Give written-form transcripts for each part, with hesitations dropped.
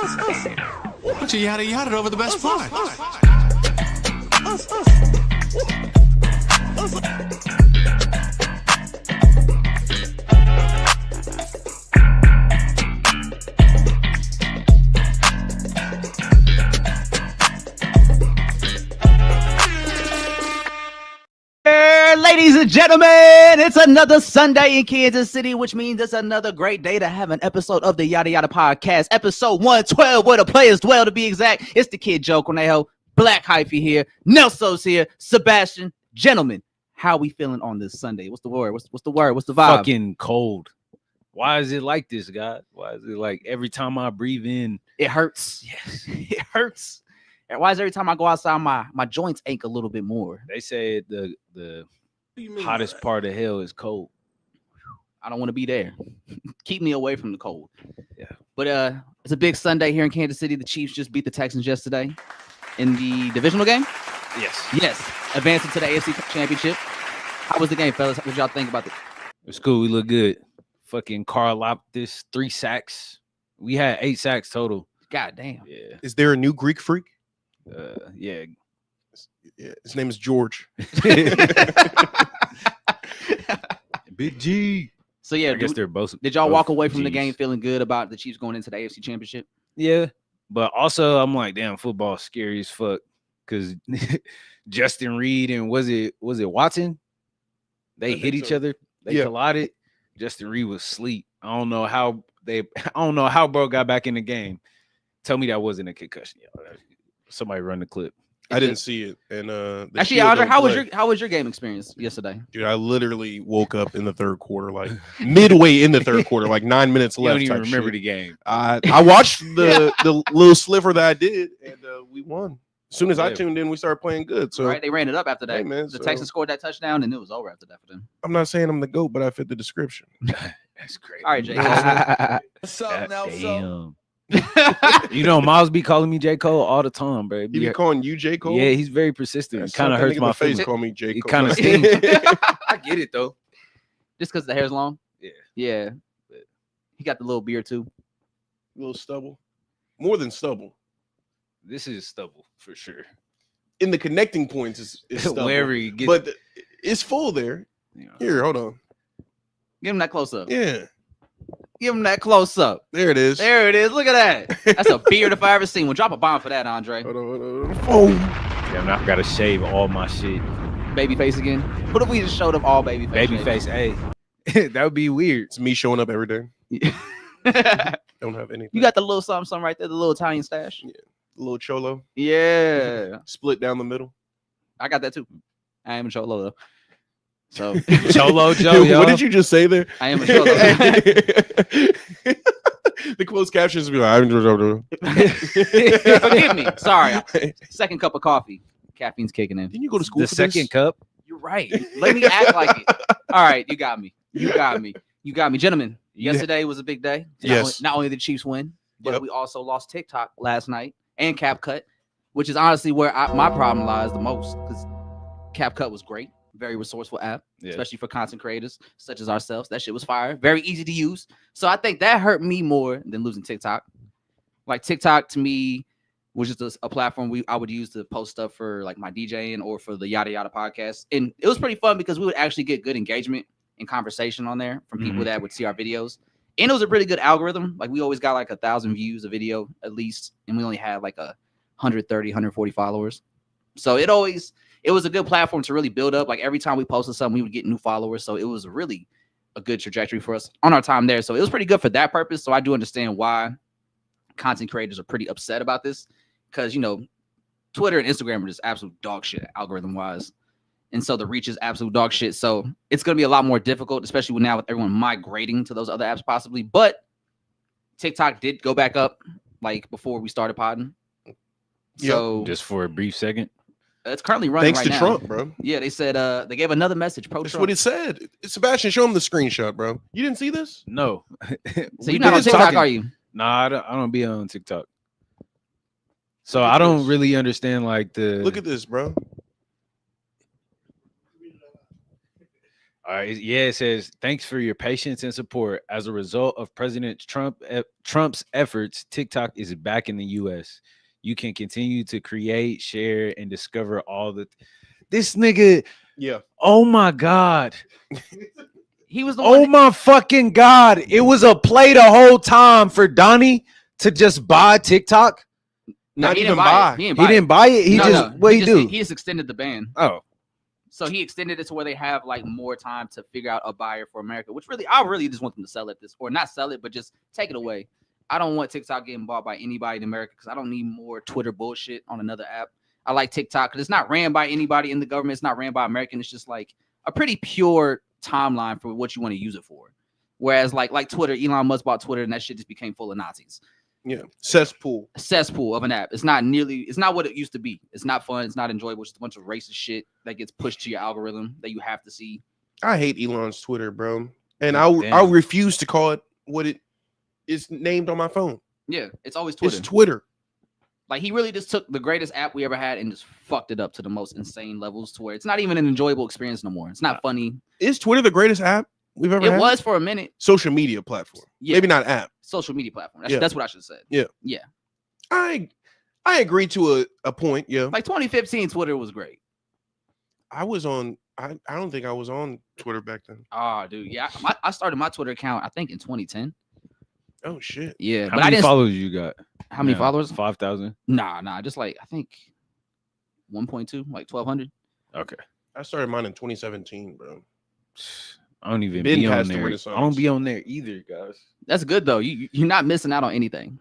But you yada over the best part. Ladies and gentlemen, it's another Sunday in Kansas City, which means it's another great day to have an episode of the Yadda Podcast, episode 112, where the players dwell, to be exact. It's the kid Joe Cornejo, Black Hyphy here, Nelson's here, Sebastian. Gentlemen, how we feeling on this Sunday? What's the word? What's the word? What's the vibe? Fucking cold. Why is it like this, God? Why is it like every time I breathe in, it hurts? Yes, it hurts. And why is every time I go outside, my joints ache a little bit more? They say the hottest part of hell is cold. I don't want to be there. Keep me away from the cold. Yeah. But it's a big Sunday here in Kansas City. The Chiefs just beat the Texans yesterday in the divisional game. Yes. Advancing to the AFC Championship. How was the game, fellas? What did y'all think about it? It was cool. We look good. Fucking Carl Loptis, 3 sacks. We had 8 sacks total. God damn. Yeah. Is there a new Greek freak? Yeah. His name is George. Big G. So yeah, I guess they're both. Did y'all walk away from the Gs. game feeling good about the Chiefs going into the AFC Championship? Yeah, but also I'm like, damn, football scary as fuck. Because Justin Reed and was it Watson? They hit each other. They collided. Justin Reed was asleep. I don't know how bro got back in the game. Tell me that wasn't a concussion. Somebody run the clip. I didn't see it. And actually, Andre, how was your game experience yesterday? Dude, I literally woke up in the third quarter, like midway in the third quarter, like 9 minutes left. You don't even remember the game. I watched the little sliver that I did, and we won. As soon as I tuned in, we started playing good. So right, they ran it up after that. Hey, man, the Texans scored that touchdown, and it was over after that for them. I'm not saying I'm the GOAT, but I fit the description. That's great. All right, Jay. What's up, Nelson? You know, Miles be calling me J. Cole all the time, bro. He be calling you J. Cole? Yeah, he's very persistent. Kind of hurts my face. face. Call me J. Cole. It kind of stings. I get it though. Just because the hair's long? Yeah. But he got the little beard too. Little stubble. More than stubble. This is stubble for sure. In the connecting points is stubble. Wherever he gets, but it's full there. Here, hold on. Give him that close up. Yeah. Give him that close up. There it is. There it is. Look at that. That's a beard if I ever seen one. Drop a bomb for that, Andre. Hold on. Oh. Damn, I gotta shave all my shit. Baby face again. What if we just showed up all baby face? Baby face, hey. That would be weird. It's me showing up every day. Don't have anything. You got the little something right there, the little Italian stash. Yeah. The little cholo. Yeah. Split down the middle. I got that too. I am a cholo though. So Cholo Joe, Dude, what did you just say there? I am a cholo. The closed captions be like, forgive me. Sorry. Second cup of coffee. Caffeine's kicking in. Didn't you go to school The for second this? cup? You're right. Let me act like it. All right, you got me. Gentlemen, yesterday was a big day. Yes. Not only did the Chiefs win, but Yep. we also lost TikTok last night and CapCut, which is honestly where my problem lies the most, because CapCut was great. Very resourceful app, especially for content creators such as ourselves. That shit was fire. Very easy to use. So I think that hurt me more than losing TikTok. Like TikTok to me was just a platform I would use to post stuff for like my DJing or for the Yadda podcast. And it was pretty fun because we would actually get good engagement and conversation on there from people that would see our videos. And it was a pretty good algorithm. Like we always got like 1,000 views a video at least. And we only had like 130, 140 followers. So it was a good platform to really build up. Like every time we posted something, we would get new followers. So it was really a good trajectory for us on our time there. So it was pretty good for that purpose. So I do understand why content creators are pretty upset about this, because, Twitter and Instagram are just absolute dog shit algorithm wise. And so the reach is absolute dog shit. So it's going to be a lot more difficult, especially now with everyone migrating to those other apps possibly. But TikTok did go back up like before we started podding. So just for a brief second. It's currently running Thanks right to now. Trump, bro. Yeah, they said they gave another message. Pro That's Trump. what it said. Sebastian, show him the screenshot, bro. You didn't see this? No. So you're not on TikTok, are you? Nah, I don't be on TikTok. So I don't really understand like the. Look at this, bro. All right. Yeah, it says, thanks for your patience and support. As a result of President Trump's efforts, TikTok is back in the US. You can continue to create, share, and discover all the this nigga. Yeah. Oh my God. He was the Oh my fucking God. It was a play the whole time for Donnie to just buy TikTok. Not he even didn't buy. He He didn't buy it. He just what he do? He just extended the ban. Oh. So he extended it to where they have like more time to figure out a buyer for America, which really, I really just want them to sell it or not sell it, but just take it away. I don't want TikTok getting bought by anybody in America because I don't need more Twitter bullshit on another app. I like TikTok because it's not ran by anybody in the government. It's not ran by American. It's just like a pretty pure timeline for what you want to use it for. Whereas like Twitter, Elon Musk bought Twitter and that shit just became full of Nazis. Yeah, cesspool of an app. It's not what it used to be. It's not fun. It's not enjoyable. It's a bunch of racist shit that gets pushed to your algorithm that you have to see. I hate Elon's Twitter, bro, and I refuse to call it what it is named on my phone. Yeah, it's always Twitter. It's Twitter. Like he really just took the greatest app we ever had and just fucked it up to the most insane levels to where it's not even an enjoyable experience no more. It's not funny. Is Twitter the greatest app we've ever had? It was for a minute. Social media platform. Yeah. Maybe not app. Social media platform. That's what I should have said. Yeah. Yeah. I agree to a point. Yeah. Like 2015, Twitter was great. I don't think I was on Twitter back then. Oh, dude. Yeah. I started my Twitter account, I think, in 2010. Oh, shit. Yeah. How many followers you got? How many followers? 5,000? Nah. Just like, I think 1.2, like 1,200. Okay. I started mine in 2017, bro. I don't even be on there. I don't be on there either, guys. That's good though. You're not missing out on anything.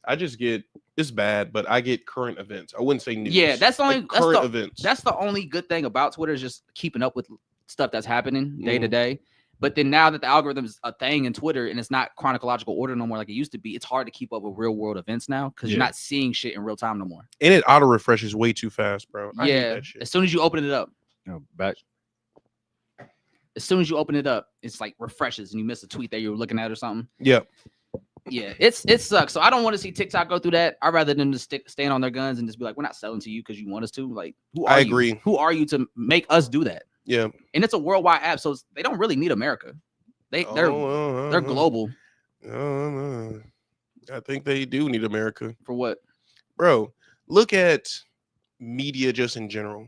I just get it's bad, but I get current events. I wouldn't say news. Yeah, that's the only current events. That's the only good thing about Twitter is just keeping up with stuff that's happening day to day. But then now that the algorithm is a thing in Twitter and it's not chronological order no more like it used to be, it's hard to keep up with real world events now because you're not seeing shit in real time no more. And it auto refreshes way too fast, bro. I hate that shit. As soon as you open it up. Back. As soon as you open it up, it's like refreshes and you miss a tweet that you were looking at or something. Yeah. Yeah, it sucks. So I don't want to see TikTok go through that. I'd rather than just stand on their guns and just be like, we're not selling to you because you want us to. Like, I agree. Who are you to make us do that? Yeah. And it's a worldwide app, so they don't really need America. They're global. I think they do need America. For what? Bro, look at media just in general.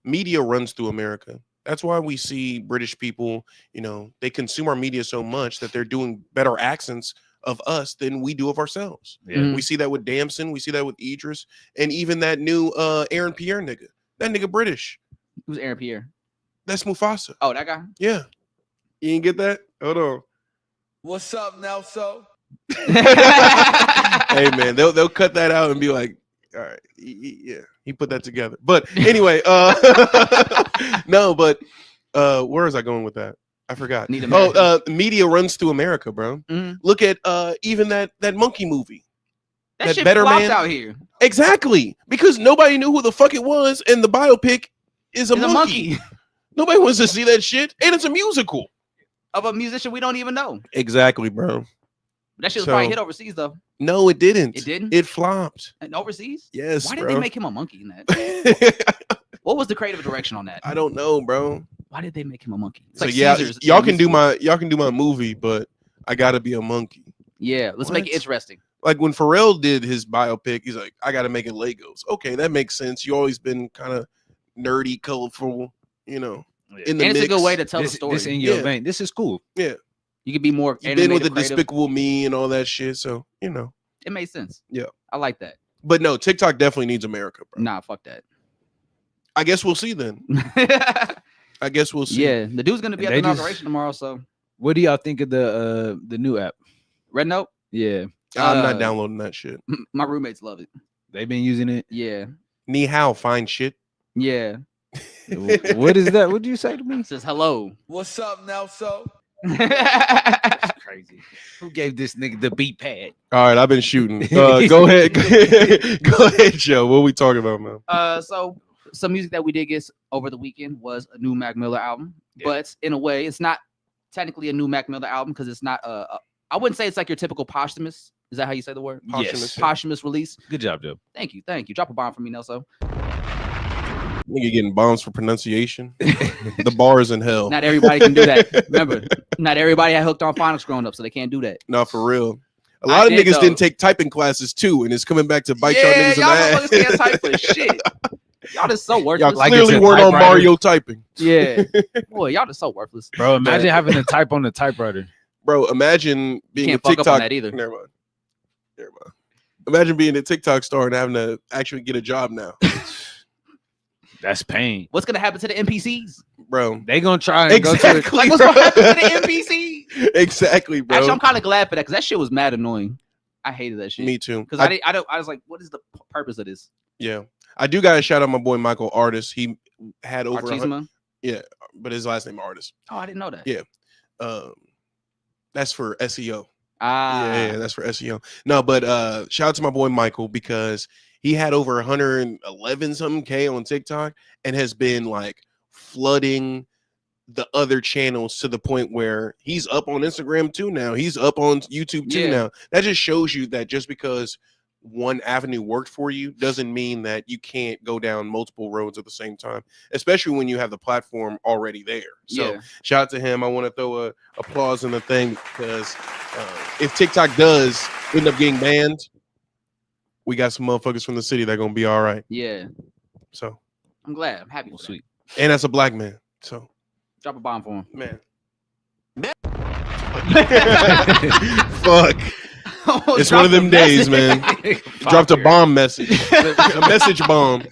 Media runs through America. That's why we see British people, they consume our media so much that they're doing better accents of us than we do of ourselves. Yeah. We see that with Damson. We see that with Idris. And even that new Aaron Pierre nigga. That nigga British. Who's Aaron Pierre? That's Mufasa. Oh, that guy? Yeah. You didn't get that? Hold on. What's up, Nelso? Hey, man, they'll cut that out and be like, all right, yeah, he put that together. But anyway, no, but where was I going with that? I forgot. Media runs through America, bro. Look at even that monkey movie. That shit Better Man out here. Exactly, because nobody knew who the fuck it was, and the biopic is a monkey. Nobody wants to see that shit, and it's a musical of a musician we don't even know. Exactly, bro. That shit was probably hit overseas though. No, it didn't. It didn't? It flopped. And overseas? Yes. Why did they make him a monkey in that? What was the creative direction on that? I don't know, bro. Why did they make him a monkey? It's so like yeah, Caesar's y'all can do my movie, but I gotta be a monkey. Yeah, let's make it interesting. Like when Pharrell did his biopic, he's like, I gotta make it Legos. Okay, that makes sense. You always been kind of nerdy, colorful, in the and it's a good way to tell the story. This in your vein. This is cool. Yeah. You could be more. You've been with the Despicable Me and all that shit, so it made sense. Yeah, I like that. But no, TikTok definitely needs America, bro. Nah, fuck that. I guess we'll see then. I guess we'll see. Yeah, the dude's gonna be at the inauguration tomorrow. So, what do y'all think of the new app? Red Note? Yeah, I'm not downloading that shit. My roommates love it. They've been using it. Yeah. Ni hao, fine shit. Yeah. What is that? What do you say to me? It says hello. What's up, Nelso? That's crazy. Who gave this nigga the beat pad? All right, I've been shooting. Go ahead. Go ahead, Joe. What are we talking about, man? So some music that we did get over the weekend was a new Mac Miller album, but in a way, it's not technically a new Mac Miller album because it's not I wouldn't say it's like your typical posthumous. Is that how you say the word? Yes. Posthumous release. Good job, Joe. Thank you. Drop a bomb for me, Nelso. Nigga getting bombs for pronunciation. The bar is in hell. Not everybody can do that. Remember, not everybody had hooked on phonics growing up, so they can't do that. No, for real. A lot of niggas didn't take typing classes too, and it's coming back to bite y'all niggas in the ass. Y'all motherfuckers can't type for shit. Y'all just so worthless. Y'all clearly weren't on Mario typing. Yeah. Boy, y'all just so worthless. Bro, imagine having to type on the typewriter. Bro, imagine being a TikTok. Fuck up on that either. Never mind. Imagine being a TikTok star and having to actually get a job now. That's pain. What's gonna happen to the NPCs? Bro, they gonna try and go to like, what's gonna happen to the NPCs? Exactly, bro. Actually, I'm kind of glad for that because that shit was mad annoying. I hated that shit. Me too. Because I was like, what is the purpose of this? Yeah, I do gotta shout out my boy Michael Artist. He had over yeah, but his last name Artist. Oh, I didn't know that. Yeah, that's for SEO. Ah, yeah, that's for SEO. No, but shout out to my boy Michael because he had over 111 something K on TikTok and has been like flooding the other channels to the point where he's up on Instagram too now. He's up on YouTube too now. That just shows you that just because one avenue worked for you doesn't mean that you can't go down multiple roads at the same time, especially when you have the platform already there. So shout out to him. I want to throw a applause in the thing because if TikTok does end up getting banned, we got some motherfuckers from the city that are gonna be all right. Yeah. So I'm glad. I'm happy. Sweet. And that's a black man. So drop a bomb for him. Man. Fuck. It's one of them days, man. Dropped a bomb message. A message bomb.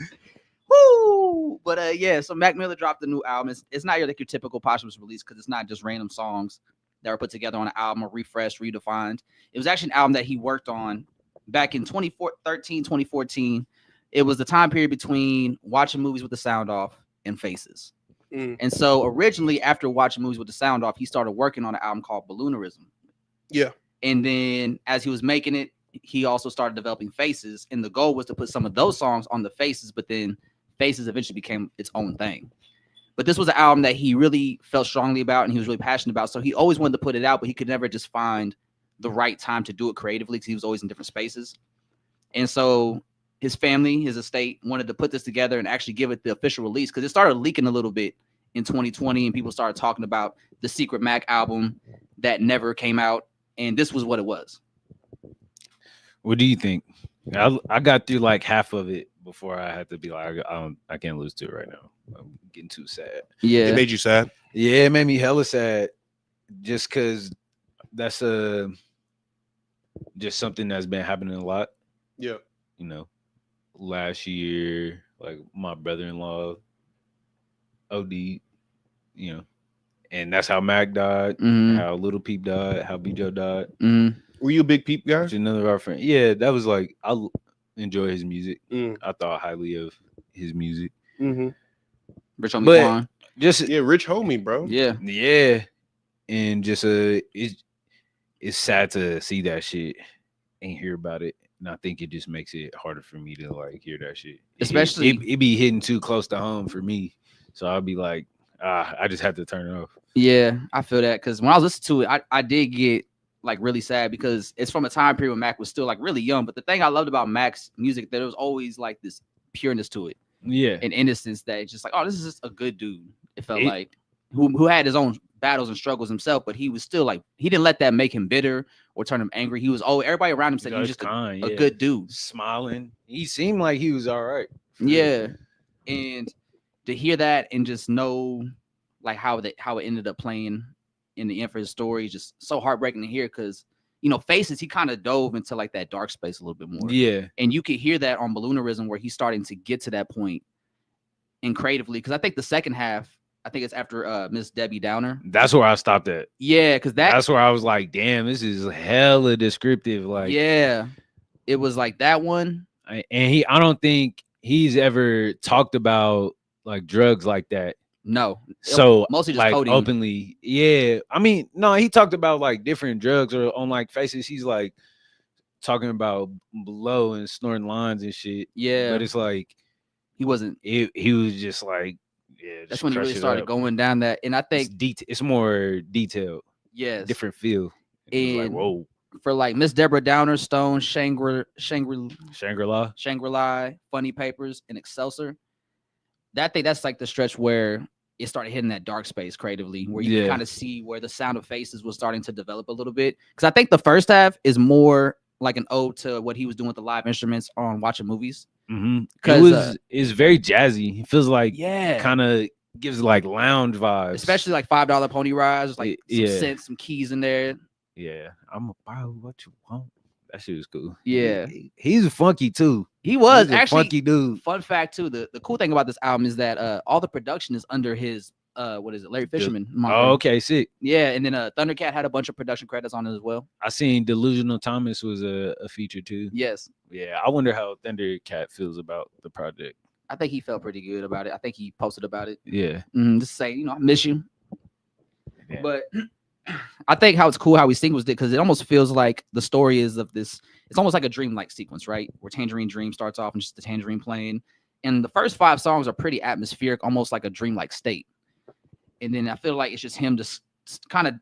Woo! But yeah, so Mac Miller dropped a new album. It's not like your typical posthumous release because it's not just random songs that were put together on an album or refreshed, redefined. It was actually an album that he worked on back in 2013, 2014. It was the time period between watching movies with the sound off and Faces. And so originally, after watching movies with the sound off, he started working on an album called Balloonerism. Yeah. And then as he was making it, he also started developing Faces. And the goal was to put some of those songs on the Faces, but then Faces eventually became its own thing. But this was an album that he really felt strongly about and he was really passionate about. So he always wanted to put it out, but he could never just find the right time to do it creatively because he was always in different spaces. And so his family, his estate wanted to put this together and actually give it the official release because it started leaking a little bit in 2020 and people started talking about the Secret Mac album that never came out. And this was what it was. What do you think? I got through like half of it before I had to be like, I can't lose to it right now. I'm getting too sad. Yeah. It made you sad? Yeah, it made me hella sad just because that's just something that's been happening a lot. Yeah. You know, last year, like my brother-in-law OD, you know, and that's how Mac died, how Little Peep died, how B-Joe died. Were you a big Peep guy? Another of our friends. Yeah, that was like, I enjoy his music. I thought highly of his music. Rich Homie Quan. Rich Homie, bro. Yeah. And just it's sad to see that shit and hear about it. And I think it just makes it harder for me to like hear that shit. Especially it be hitting too close to home for me. So I'll be like, I just have to turn it off. Yeah, I feel that because when I was listening to it, I did get like really sad because it's from a time period when Mac was still like really young. But the thing I loved about Mac's music, that it was always like this pureness to it. Yeah. And innocence that it's just like, oh, this is just a good dude. It felt like who had his own battles and struggles himself, but he was still like, he didn't let that make him bitter or turn him angry. He was everybody around him said he was just kind, a good dude. Smiling. He seemed like he was all right. Yeah. And to hear that and just know like how it ended up playing in the end for his story is just so heartbreaking to hear because, you know, Faces, he kind of dove into like that dark space a little bit more. Yeah. And you could hear that on Balloonerism where he's starting to get to that point and creatively. Because I think the second half, I think it's after Miss Debbie Downer. That's where I stopped at. Yeah, because that's where I was like, damn, this is hella descriptive. Like, yeah, it was like that one. And I don't think he's ever talked about like drugs like that. No. So mostly just like coding. openly. Yeah. I mean, no, he talked about like different drugs or on like Faces. He's like talking about blow and snorting lines and shit. Yeah. But it's like he wasn't. He was just like, yeah. That's when he really started going down that. And I think it's more detailed. Yes. Different feel. And like, whoa. For like Miss Deborah Downer, Stone, Shangri-La, Shangri-La, Funny Papers, and Excelsior. that thing, that's like the stretch where it started hitting that dark space creatively, where you can kind of see where the sound of faces was starting to develop a little bit. Because I think the first half is more like an ode to what he was doing with the live instruments on watching movies. Because it's very jazzy. It feels like yeah, kind of gives like lounge vibes, especially like $5 pony rides, like some synths, some keys in there. Yeah, I'm gonna buy what you want. That shit was cool. Yeah, he's funky too. He was He's actually a funky dude. Fun fact too. The cool thing about this album is that all the production is under his what is it, Larry Fisherman? Oh, okay, sick. Yeah, and then Thundercat had a bunch of production credits on it as well. I seen Delusional Thomas was a feature too. Yes. Yeah, I wonder how Thundercat feels about the project. I think he felt pretty good about it. I think he posted about it. Yeah. Just saying, I miss you. Yeah. But I think how it's cool how he sequenced it, because it almost feels like the story is of this. It's almost like a dream-like sequence, right? Where Tangerine Dream starts off and just the tangerine playing, and the first 5 songs are pretty atmospheric, almost like a dream-like state. And then I feel like it's just him just kind of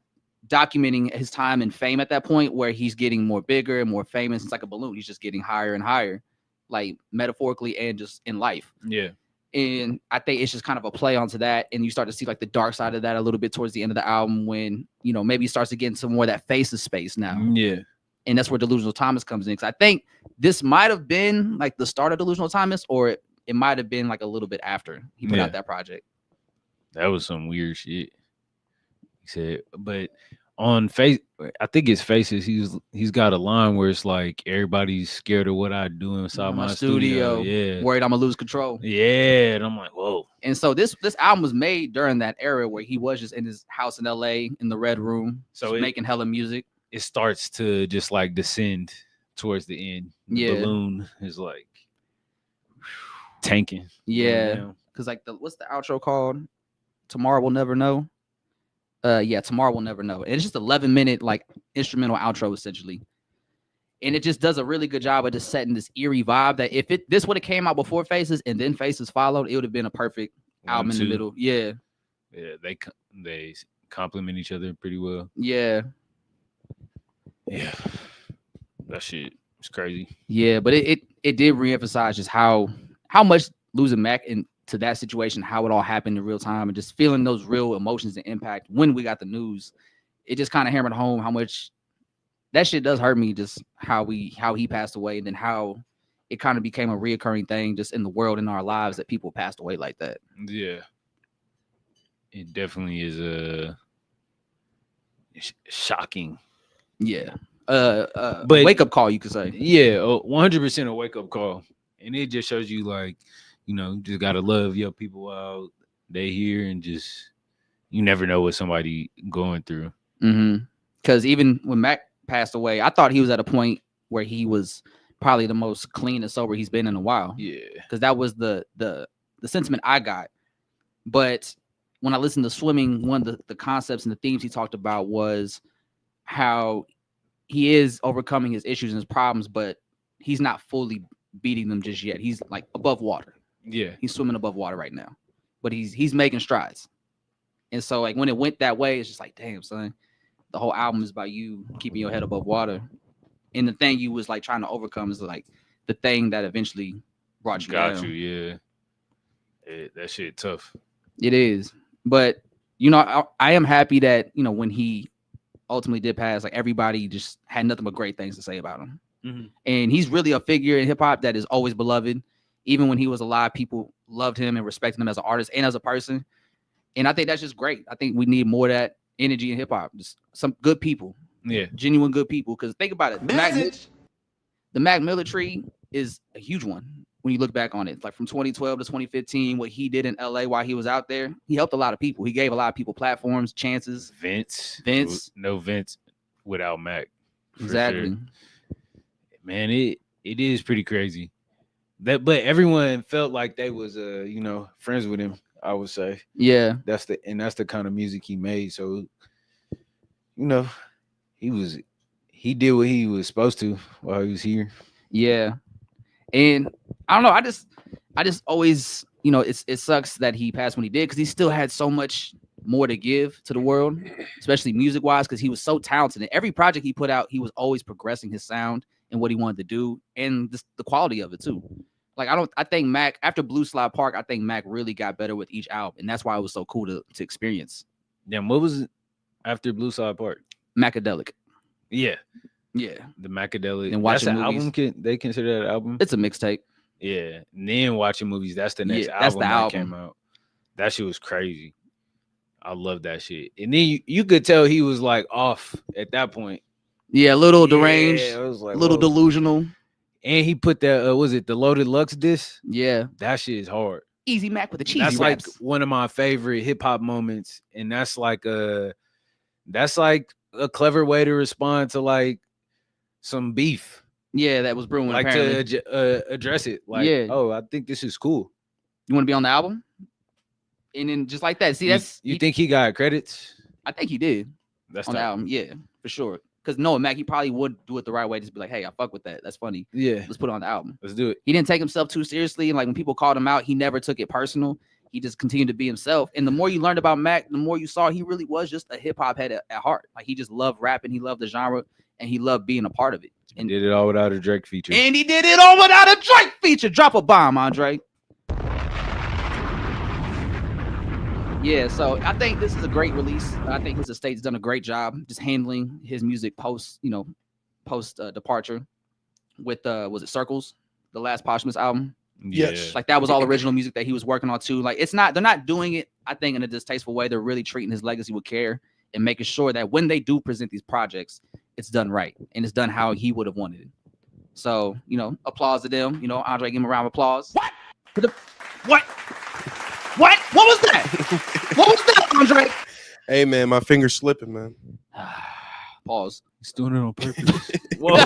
documenting his time and fame at that point, where he's getting more bigger and more famous. It's like a balloon; he's just getting higher and higher, like metaphorically and just in life. Yeah. And I think it's just kind of a play onto that. And you start to see like the dark side of that a little bit towards the end of the album, when, maybe he starts to get into some more of that Faces space now. Yeah. And that's where Delusional Thomas comes in. Because I think this might have been like the start of Delusional Thomas, or it might have been like a little bit after he put out that project. That was some weird shit. He said, but on Face, I think it's Faces. He's got a line where it's like, everybody's scared of what I do inside my studio. Yeah, worried I'm gonna lose control. Yeah, and I'm like, whoa. And so this album was made during that era where he was just in his house in LA in the Red Room, so making hella music. It starts to just like descend towards the end. The balloon is like tanking. Yeah, because like what's the outro called? Tomorrow We'll Never Know. Tomorrow We'll Never Know. And it's just 11-minute like instrumental outro essentially, and it just does a really good job of just setting this eerie vibe that if this would have came out before Faces and then Faces followed, it would have been a perfect album in the middle. Yeah, they complement each other pretty well. Yeah, that shit is crazy. Yeah, but it did reemphasize just how much losing Mac into that situation, how it all happened in real time, and just feeling those real emotions and impact when we got the news. It just kind of hammered home how much that shit does hurt me, just how he passed away, and then how it kind of became a reoccurring thing just in the world, in our lives, that people passed away like that. Yeah, it definitely is shocking. Yeah, but wake up call, you could say. Yeah, 100% a wake up call, and it just shows you like, just gotta love your people out. They here, and just you never know what somebody going through. Because even when Mac passed away, I thought he was at a point where he was probably the most clean and sober he's been in a while. Yeah, because that was the sentiment I got. But when I listened to Swimming, one of the concepts and the themes he talked about was how he is overcoming his issues and his problems, but he's not fully beating them just yet. He's like above water. Yeah, he's swimming above water right now, but he's making strides. And so like when it went that way, it's just like, damn, son, the whole album is about you keeping your head above water, and the thing you was like trying to overcome is like the thing that eventually brought you down. Yeah, that shit tough. It is, but I am happy that when he ultimately did pass, like everybody just had nothing but great things to say about him. And he's really a figure in hip hop that is always beloved. Even when he was alive, people loved him and respected him as an artist and as a person. And I think that's just great. I think we need more of that energy in hip hop. Just some good people. Yeah. Genuine good people. Because think about it. The Mac Miller tree is a huge one when you look back on it. Like from 2012 to 2015, what he did in LA while he was out there, he helped a lot of people. He gave a lot of people platforms, chances. Vince. No Vince without Mac. Exactly. Sure. Man, it is pretty crazy. But everyone felt like they was friends with him, I would say. Yeah. That's the kind of music he made. So he did what he was supposed to while he was here. Yeah. And I don't know, I just always, it sucks that he passed when he did, because he still had so much more to give to the world, especially music wise, because he was so talented. And every project he put out, he was always progressing his sound and what he wanted to do, and the quality of it too. Like I think Mac after Blue Slide Park, I think Mac really got better with each album, and that's why it was so cool to experience. Then what was it after Blue Slide Park? Macadelic. Yeah, yeah, the Macadelic. And That's watching an movies. album. They consider that an album. It's a mixtape. Yeah, and then watching movies. That's the next Yeah, album that's the that album. came out. That shit was crazy. I love that shit. And then you could tell he was like off at that point. Yeah, a little deranged, It was like, a little whoa. delusional. And he put that was it the Loaded Lux disc? Yeah, That shit is hard. Easy Mac with the cheesy That's raps. like one of my favorite hip hop moments, and that's like a clever way to respond to like some beef, Yeah, that was brewing. like apparently. to address it. Like, Yeah. oh, I think this is cool. You want to be on the album? And then just like that. See, You think he got credits? I think he did That's on the tough. album. Yeah, for sure. Because Noah Mac, he probably would do it the right way. Just be like, hey, I fuck with that. That's funny. Yeah, Let's put it on the album. let's do it. He didn't take himself too seriously. And like when people called him out, he never took it personal. He just continued to be himself. And the more you learned about Mac, the more you saw he really was just a hip hop head at heart. Like he just loved rapping. He loved the genre and he loved being a part of it. And did it all without a Drake feature. And he did it all without a Drake feature. Drop a bomb, Andre. Yeah, so I think this is a great release. I think his estate's done a great job just handling his music post departure with was it Circles, the last posthumous album. Yes. Like that was all original music that he was working on too. Like they're not doing it, I think, in a distasteful way. They're really treating his legacy with care and making sure that when they do present these projects, it's done right and it's done how he would have wanted it. So, applause to them. Andre, give him a round of applause. What? What was that? What was that, Andre? Hey man, my finger's slipping, man. Pause. He's doing it on purpose. Whoa.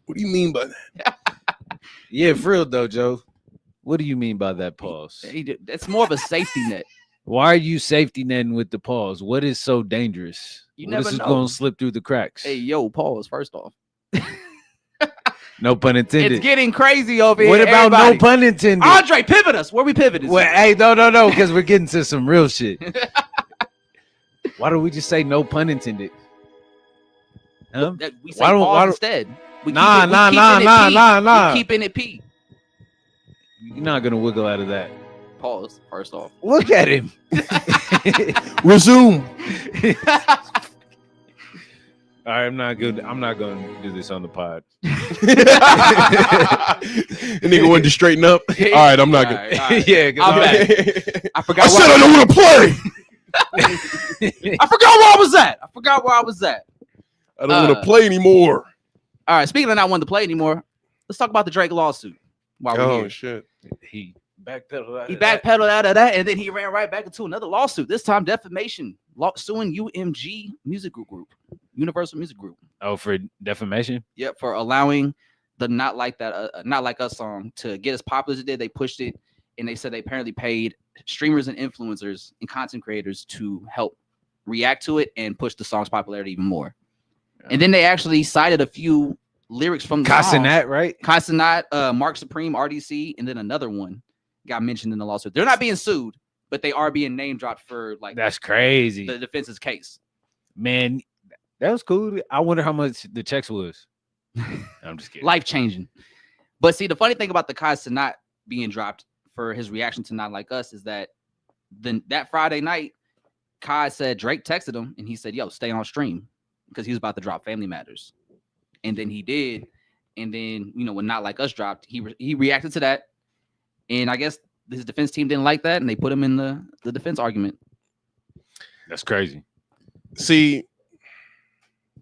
What do you mean by that? Yeah, for real though, Joe. What do you mean by that pause? That's more of a safety net. Why are you safety netting with the pause? What is so dangerous? You What never is know. going to slip through the cracks? Hey, yo, pause. First off, No pun intended. it's getting crazy over here. What about everybody. no pun intended? Andre, pivot us. Where we pivoted? Well, hey, no, because we're getting to some real shit. Why don't we just say no pun intended? Huh? We say Why don't- pause why don't- instead. We Nah. We keeping it P. You're not gonna wiggle out of that. Pause. First off. Look at him. Resume. All right, I'm not good. I'm not gonna do this on the pod. The nigga wanted to straighten up. All right, I'm not All good. right, all right. Yeah, 'cause I'm I'm- back. I forgot. I said I don't want to play. I forgot where I was at. I don't want to play anymore. All right. Speaking of not wanting to play anymore, let's talk about the Drake lawsuit. While we're Oh here. shit. He backpedaled. He backpedaled out of that, and then he ran right back into another lawsuit. This time, defamation, suing UMG Music Group, Universal Music Group. Oh, for defamation. Yep, for allowing the "Not Like Us" song to get as popular as it did. They pushed it, and they said they apparently paid streamers and influencers and content creators to help react to it and push the song's popularity even more. And then they actually cited a few lyrics from the song. Casanat, right? Casanat, Mark Supreme, RDC, and then another one got mentioned in the lawsuit. They're not being sued, but they are being name dropped for like That's crazy, the defense's case. man. That was cool. I wonder how much the checks was. I'm just kidding. Life changing. But see, the funny thing about the Casanat being dropped for his reaction to Not Like Us is that that Friday night, Kai said Drake texted him and he said, "Yo, stay on stream," because he was about to drop Family Matters. And then he did. And then, when Not Like Us dropped, he reacted to that. And I guess his defense team didn't like that, and they put him in the defense argument. That's crazy. See,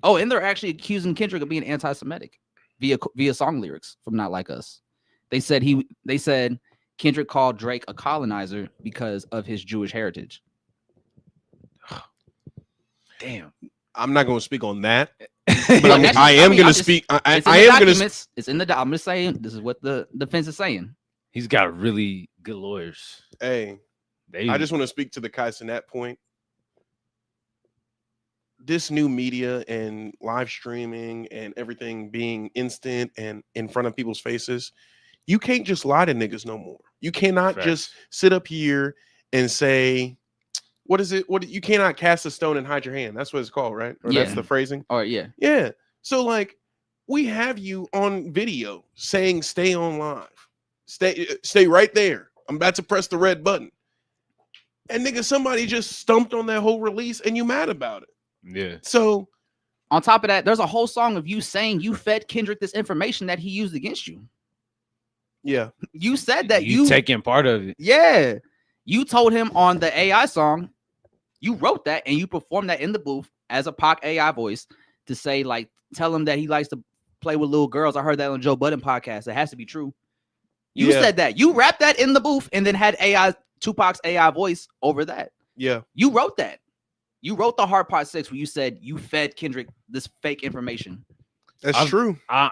Oh, and they're actually accusing Kendrick of being anti-Semitic via song lyrics from Not Like Us. They said Kendrick called Drake a colonizer because of his Jewish heritage. Damn. I'm not going to speak on that, but that's- I am going to just- speak. I It's in am the going to. documents. It's in the. I'm just saying. This is what the defense is saying. He's got really good lawyers. Hey, I just want to speak to the Kai Cenat point. This new media and live streaming and everything being instant and in front of people's faces, you can't just lie to niggas no more. You cannot Facts. just sit up here and say, what is it? You cannot cast a stone and hide your hand. That's what it's called, right? Or that's Yeah. the phrasing. All right, yeah. Yeah. So like we have you on video saying stay on live. Stay right there. I'm about to press the red button. And nigga, somebody just stumped on that whole release and you mad about it. Yeah. So on top of that, there's a whole song of you saying you fed Kendrick this information that he used against you. Yeah. You said that you taking part of it. Yeah. You told him on the AI song, you wrote that and you performed that in the booth as a Pac AI voice to say, like, tell him that he likes to play with little girls. I heard that on Joe Budden podcast. It has to be true. You said that. You rapped that in the booth and then had Tupac's AI voice over that. Yeah. You wrote that. You wrote the Hard Part 6 where you said you fed Kendrick this fake information. That's true. I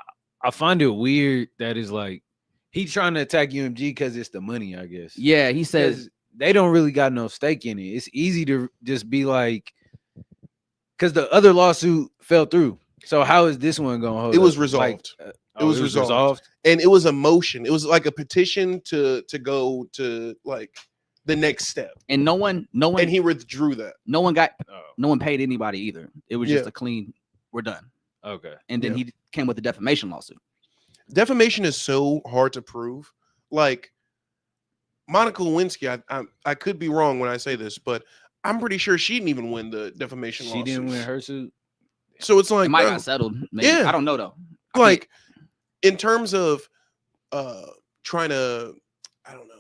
find it weird that is like he trying to attack UMG because it's the money, I guess. Yeah, he says they don't really got no stake in it. It's easy to just be like, because the other lawsuit fell through. So how is this one gonna hold? It was resolved. Like, it was resolved, and it was a motion. It was like a petition to go to like the next step. And no one, and he withdrew that. No one paid anybody either. It was just a clean, we're done. Okay. And then he came with the defamation lawsuit. Defamation is so hard to prove. Like Monica Lewinsky, I could be wrong when I say this, but I'm pretty sure she didn't even win the defamation lawsuit. She didn't win her suit. So it's like it might got settled. Maybe. Yeah. I don't know though. Like in terms of trying to, I don't know,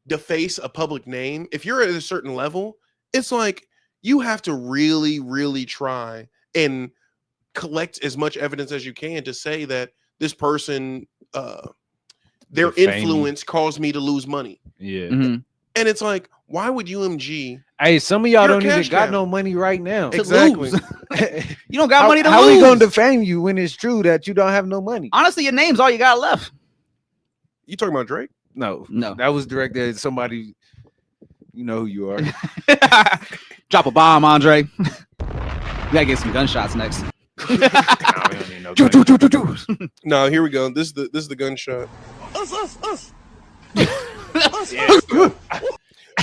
deface a public name, if you're at a certain level, it's like you have to really, really try and collect as much evidence as you can to say that this person, their influence caused me to lose money. Yeah. Mm-hmm. And it's like, why would UMG? Hey, some of y'all don't even got no money right now. Exactly. You don't got money to lose. How we gonna defame you when it's true that you don't have no money? Honestly, your name's all you got left. You talking about Drake? No. That was directed at somebody. You know who you are. Drop a bomb, Andre. We gotta get some gunshots next. We don't need no No, here we go. This is the gunshot. Us.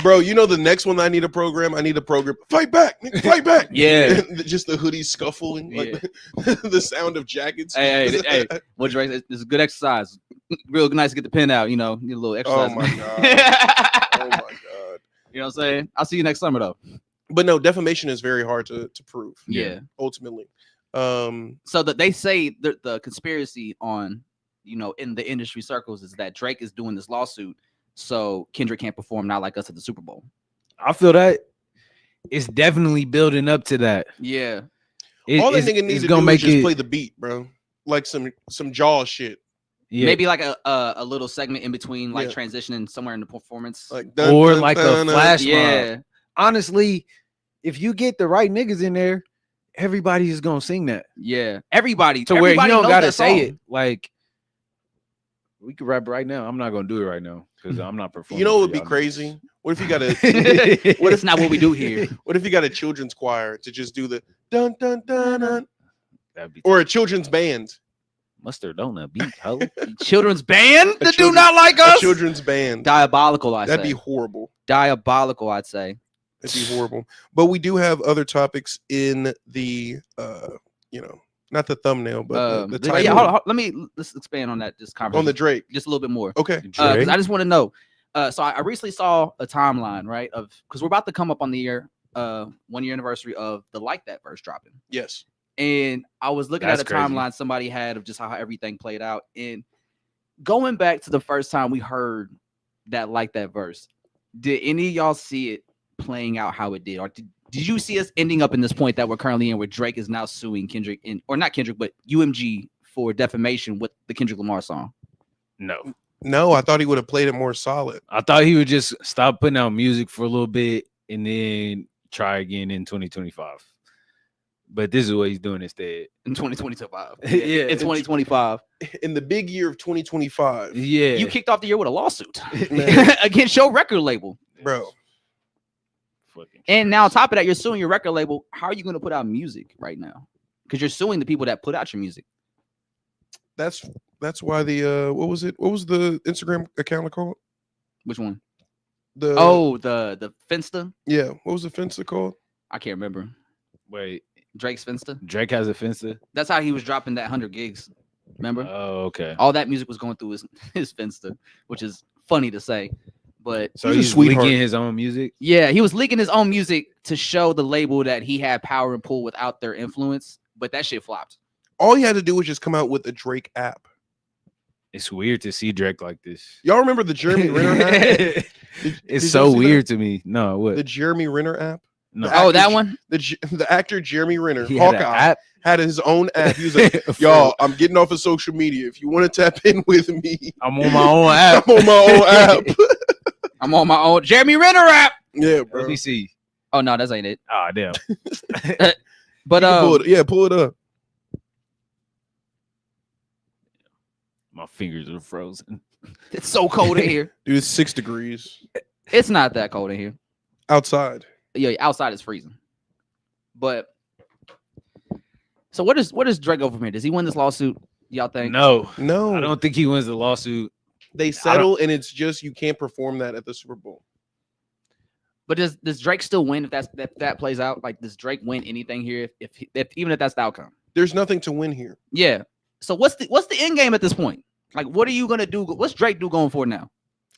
Bro, you know the next one I need a program. Fight back, nigga, fight back. Yeah. Just the hoodies scuffling, like the sound of jackets. Hey, what Drake? This is a good exercise. Real nice to get the pen out. You know, get a little exercise. Oh my god. Oh my god. You know what I'm saying? I'll see you next summer though. But no, defamation is very hard to prove. Yeah. Ultimately. So that they say the conspiracy on, you know, in the industry circles is that Drake is doing this lawsuit so Kendrick can't perform Not Like Us at the Super Bowl. I feel that it's definitely building up to that. Yeah. All that nigga needs to do is just play the beat, bro. Like some jaw shit. Yeah. Maybe like a little segment in between, like transitioning somewhere in the performance, like a flash mob. Yeah. Honestly, if you get the right niggas in there, everybody is gonna sing that. Yeah, everybody. To where you don't gotta say it. Like we could rap right now. I'm not gonna do it right now because I'm not performing. You know what would be crazy? What if you got a what if not what we do here? What if you got a children's choir to just do the dun dun dun dun? That'd be or a children's band. Mustard on that beat, ho. Children's band that do not like us. A children's band. Diabolical, That'd be horrible. Diabolical, I'd say. It'd be horrible. But we do have other topics in the you know, not the thumbnaml, but the title. Yeah, hold on. Let's expand on that. This conversation on the Drake, just a little bit more. Okay. Because I just want to know. So I recently saw a timeline, right? Of because we're about to come up on the 1 year anniversary of the Like That verse dropping. Yes. And I was looking at a timeline somebody had of just how everything played out. And going back to the first time we heard that Like That verse, did any of y'all see it playing out how it did? Or did you see us ending up in this point that we're currently in where Drake is now suing Kendrick, or not Kendrick, but UMG for defamation with the Kendrick Lamar song? No, I thought he would have played it more solid. I thought he would just stop putting out music for a little bit and then try again in 2025. But this is what he's doing instead. In 2025. Yeah. In 2025. In the big year of 2025. Yeah. You kicked off the year with a lawsuit against your record label. Bro. And now on top of that, you're suing your record label. How are you going to put out music right now? Because you're suing the people that put out your music. That's why the what was the Instagram account called? Which one? The Finsta? Yeah. What was the Finsta called? I can't remember. Wait. Drake's Finsta? Drake has a Finsta? That's how he was dropping that 100 gigs. Remember? Oh, okay. All that music was going through his Finsta, which is funny to say. But So He's a he's sweetheart. leaking his own music. yeah, he was leaking his own music to show the label that he had power and pull without their influence. But that shit flopped. All he had to do was just come out with a Drake app. It's weird to see Drake like this. Y'all remember the Jeremy Renner app? It's so weird to me. No, what? The Jeremy Renner app? No. Oh, that one? The actor Jeremy Renner, He had an Hawkeye, app? had his own app. He was like, y'all, I'm getting off of social media. If you want to tap in with me, I'm on my own app. I'm on my own app. I'm on my own Jeremy Renner app. Yeah, bro. Let me see. Oh no, that's ain't it. Oh, damn. But pull it up. My fingers are frozen. it's so cold in here. Dude, it's 6 degrees It's not that cold in here. outside. Yeah, outside is freezing. But so what does Drake go from here? Does he win this lawsuit? Y'all think? No, No, I don't think he wins the lawsuit. they settle, and it's just you can't perform that at the Super Bowl. But does Drake still win if that plays out? Like, does Drake win anything here if even if that's the outcome? There's nothing to win here. Yeah. So what's the end game at this point? Like, what are you gonna do? What's Drake do going for now?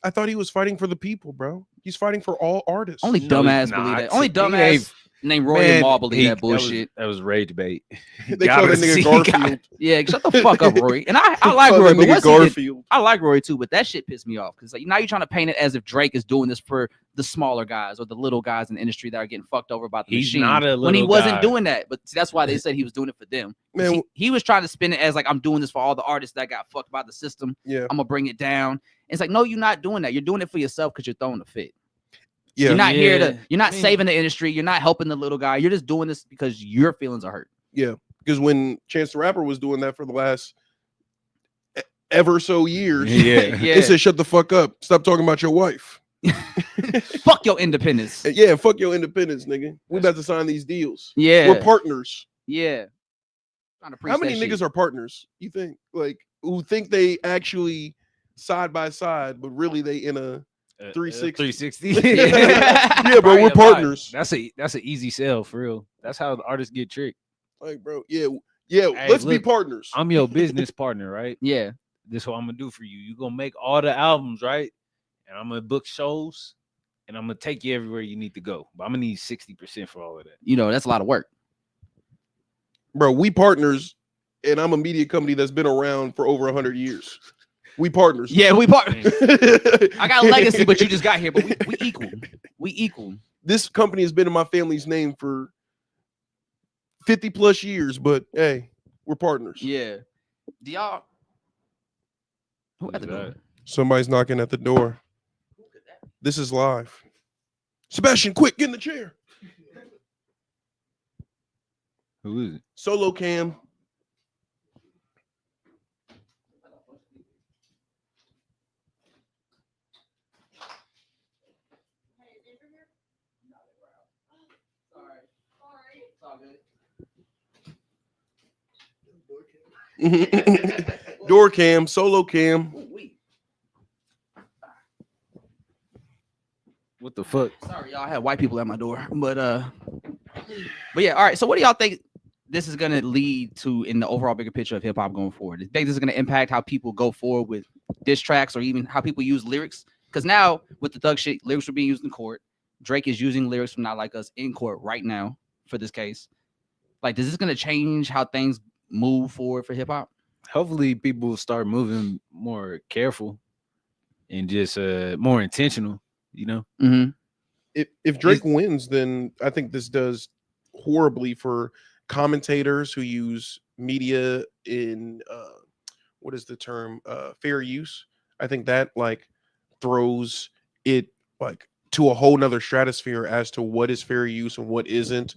I thought he was fighting for the people, bro. He's fighting for all artists. Only No, dumbass he's believe not. that. Only He dumbass ain't- named Roy Man, Maul believe that that bullshit. was rage bait. They call that nigga Garfield. Yeah, shut the fuck up, Roy. And I like Call Roy, that but nigga once he did, Garfield. I like Roy too, but that shit pissed me off because like now you're trying to paint it as if Drake is doing this for the smaller guys or the little guys in the industry that are getting fucked over by the He's machine. not a when he little wasn't guy. doing that, but that's why they said he was doing it for them. Man, He was trying to spin it as like I'm doing this for all the artists that got fucked by the system. yeah, I'm gonna bring it down. It's like no, you're not doing that. You're doing it for yourself because you're throwing a fit. yeah. You're not here to. Yeah. You're not I mean- saving the industry. You're not helping the little guy. You're just doing this because your feelings are hurt. Yeah, because when Chance the Rapper was doing that for the last ever so years, Yeah. Yeah. they said, "Shut the fuck up! Stop talking about your wife." Fuck your independence. Yeah, fuck your independence, nigga. We about to sign these deals. Yeah. We're partners. Yeah. Trying to preach How many that niggas shit. are partners? You think who think they actually side by side, but really they in a 360. 360. yeah, bro, Probably we're a lot. partners. That's an easy sell for real. That's how the artists get tricked. Like, bro, yeah. Hey, Let's be look, partners. I'm your business partner, right? Yeah. This is what I'm gonna do for you. You're gonna make all the albums, right? And I'm gonna book shows and I'm gonna take you everywhere you need to go. But I'm gonna need 60% for all of that. You know, that's a lot of work. Bro, we partners, and I'm a media company that's been around for over 100 years. We partners. Yeah, we part. Man. I got legacy, but you just got here. But we equal. We equal. This company has been in my family's name for 50 plus years, but hey, we're partners. Yeah. Do y'all? Who at Who's the door? that? Somebody's knocking at the door. This is live. Sebastian, quick, get in the chair. Who is it? Solo cam. Door cam, solo cam. What the fuck? Sorry, y'all. I had white people at my door, but yeah. All right. So, what do y'all think this is gonna lead to in the overall bigger picture of hip hop going forward? Do you think this is gonna impact how people go forward with diss tracks or even how people use lyrics? Because now with the thug shit, lyrics are being used in court. Drake is using lyrics from Not Like Us in court right now for this case. Like, is this gonna change how things move forward for hip hop? Hopefully people will start moving more careful and just more intentional, you know? Mm-hmm. If Drake wins, then I think this does horribly for commentators who use media in what is the term, fair use. I think that like throws it like to a whole nother stratosphere as to what is fair use and what isn't,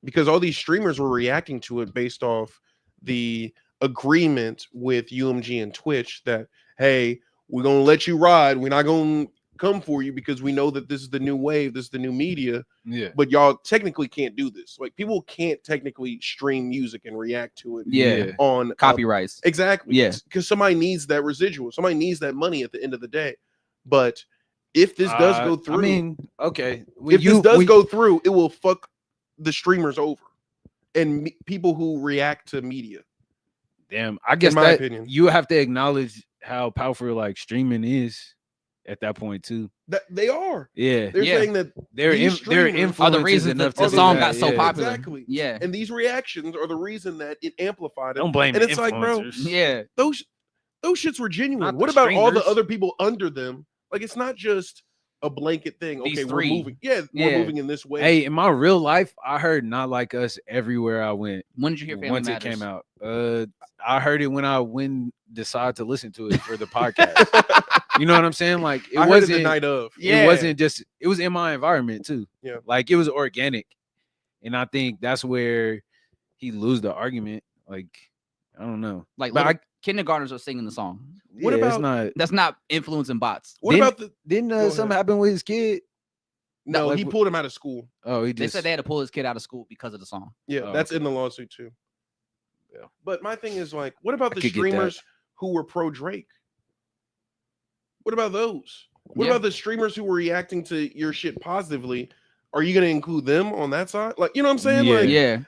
because all these streamers were reacting to it based off the agreement with UMG and Twitch that, hey, we're gonna let you ride, we're not gonna come for you because we know that this is the new wave, this is the new media, Yeah. but y'all technically can't do this. Like, people can't technically stream music and react to it Yeah. on Copyrights. exactly. Yeah. Because somebody needs that residual, somebody needs that money at the end of the day. But if this does go through, I mean, okay. if this does go through, it will fuck the streamers over and people who react to media. Damn, I guess in my opinion, you have to acknowledge how powerful like streaming is at that point too. that they are. Yeah, They're saying that they're these streamers influences are the reasons enough the to do song that, got so popular. Exactly. Yeah. And these reactions are the reason that it amplified it. Don't blame and the it's like, bro, influencers. Yeah. those shits were genuine. Not What the about all the streamers. other people under them? Like, it's not just a blanket thing. These Okay, three. we're moving. Yeah, we're Yeah. moving in this way. Hey, in my real life, I heard "Not Like Us" everywhere I went. When did you hear Family Once Matters? it came out, I heard it when I decided to listen to it for the podcast. You know what I'm saying? Like it I heard wasn't it the night of. Yeah. It wasn't just. It was in my environment too. Yeah. Like it was organic, and I think that's where he lose the argument. Like I don't know. Like But little kindergartners are singing the song. What yeah, about- it's not? That's not influencing bots. What Didn't- about the? Didn't Go something ahead. happen with his kid? No, like he what- pulled him out of school. Oh, he They just said they had to pull his kid out of school because of the song. Yeah, Oh, that's okay. in the lawsuit too. Yeah. But my thing is like, what about I the could get that. streamers who were pro Drake? What about those? What Yeah. about the streamers who were reacting to your shit positively? Are you going to include them on that side? Like, you know what I'm saying? Yeah. Like, Yeah.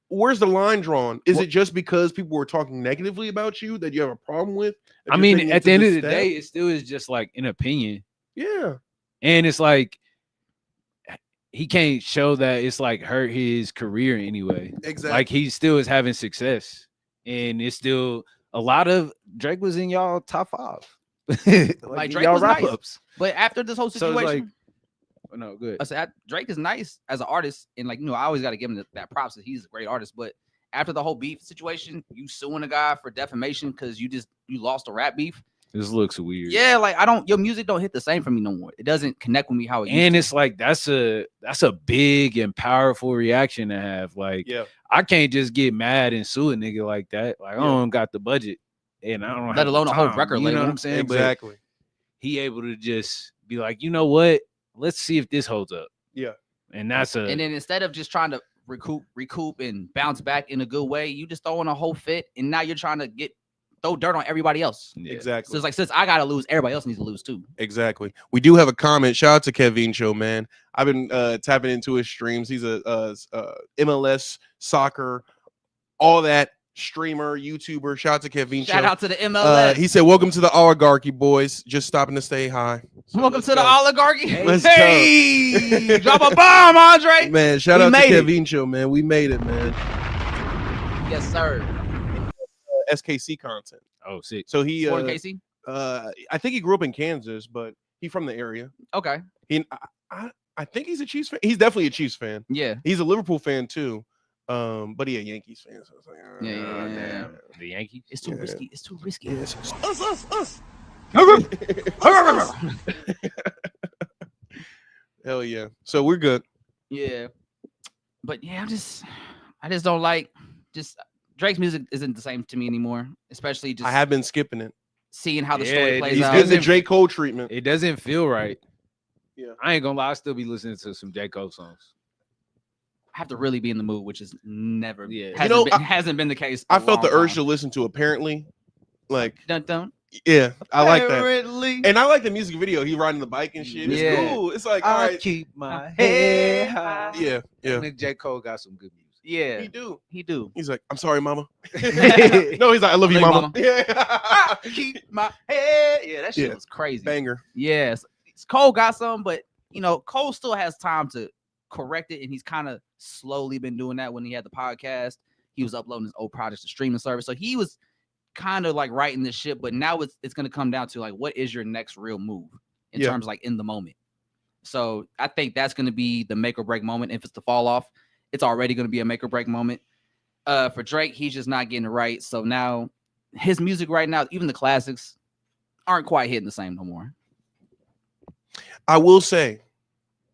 where's the line drawn? Is Well- it just because people were talking negatively about you that you have a problem with? that I you're mean, taking it at to the end of this the step? day, it still is just like an opinion, Yeah, and it's like he can't show that it's like hurt his career anyway. exactly. Like he still is having success, and it's still a lot of Drake was in y'all top 5. Like, in Drake y'all was nice. wrap-ups. But after this whole So it's situation, like- Oh, no, good. I said Drake is nice as an artist, and like I always got to give him that props. That he's a great artist. But after the whole beef situation, you suing a guy for defamation because you lost a rap beef. This looks weird. Yeah, like your music don't hit the same for me no more. It doesn't connect with me how it used And to. it's like that's a big and powerful reaction to have. Like yeah, I can't just get mad and sue a nigga like that. Like I Yeah. don't got the budget, and I don't Let have the alone a whole time, record You know label. what I'm saying? exactly. But he able to just be like, you know what? Let's see if this holds up. Yeah. And that's a And then instead of just trying to recoup and bounce back in a good way, you just throw in a whole fit, and now you're trying to throw dirt on everybody else. yeah. Exactly. So it's like, since I gotta lose, everybody else needs to lose too. Exactly. We do have a comment. Shout out to Kevin Show, man. I've been tapping into his streams. He's a MLS soccer, all that streamer, YouTuber. Shout out to Kevin Shout Show. out to the MLS. He said, "Welcome to the oligarchy, boys. Just stopping to say hi." So Welcome let's to the go. oligarchy. Let's Hey, drop a bomb, Andre. Man, shout We out to made it. Kevin Show, man. We made it, man. Yes, sir. SKC content. Oh, sick. So he, Born Casey. I think he grew up in Kansas, but he's from the area. Okay. I think he's a Chiefs fan. He's definitely a Chiefs fan. Yeah. He's a Liverpool fan too, but he a Yankees fan. So it's like, Yeah. The Yankees. It's too Yeah. risky. It's too risky. Yes. Hell yeah. So we're good. Yeah. But yeah, I just don't like Drake's music isn't the same to me anymore, especially just I have been skipping it. seeing how the Yeah, story plays He's out. getting the Doesn't- J. Cole treatment. It doesn't feel right. Yeah. I ain't gonna lie. I still be listening to some J. Cole songs. I have to really be in the mood, which is never Yeah. hasn't been the case. I a felt the long urge time. to listen to Apparently. Like, Dun, dun. yeah, I like that. Apparently. And I like the music video. He riding the bike and shit. It's Yeah. cool. It's like, all I right. keep my head head high. high. Yeah, yeah. And then J. Cole got some good music. Yeah, He do. he do. He's like, I'm sorry, mama. No, he's like, I love you, mama. Yeah. Keep my head. Yeah, that shit Yeah. was crazy. Banger. Yes, Cole got some, but Cole still has time to correct it, and he's kind of slowly been doing that. When he had the podcast, he was uploading his old projects to streaming service, so he was kind of like writing this shit. But now it's going to come down to like, what is your next real move in Yeah. terms of, like, in the moment. So I think that's going to be the make or break moment. If it's the fall off, it's already going to be a make or break moment. For Drake, he's just not getting it right. So now his music right now, even the classics, aren't quite hitting the same no more. I will say,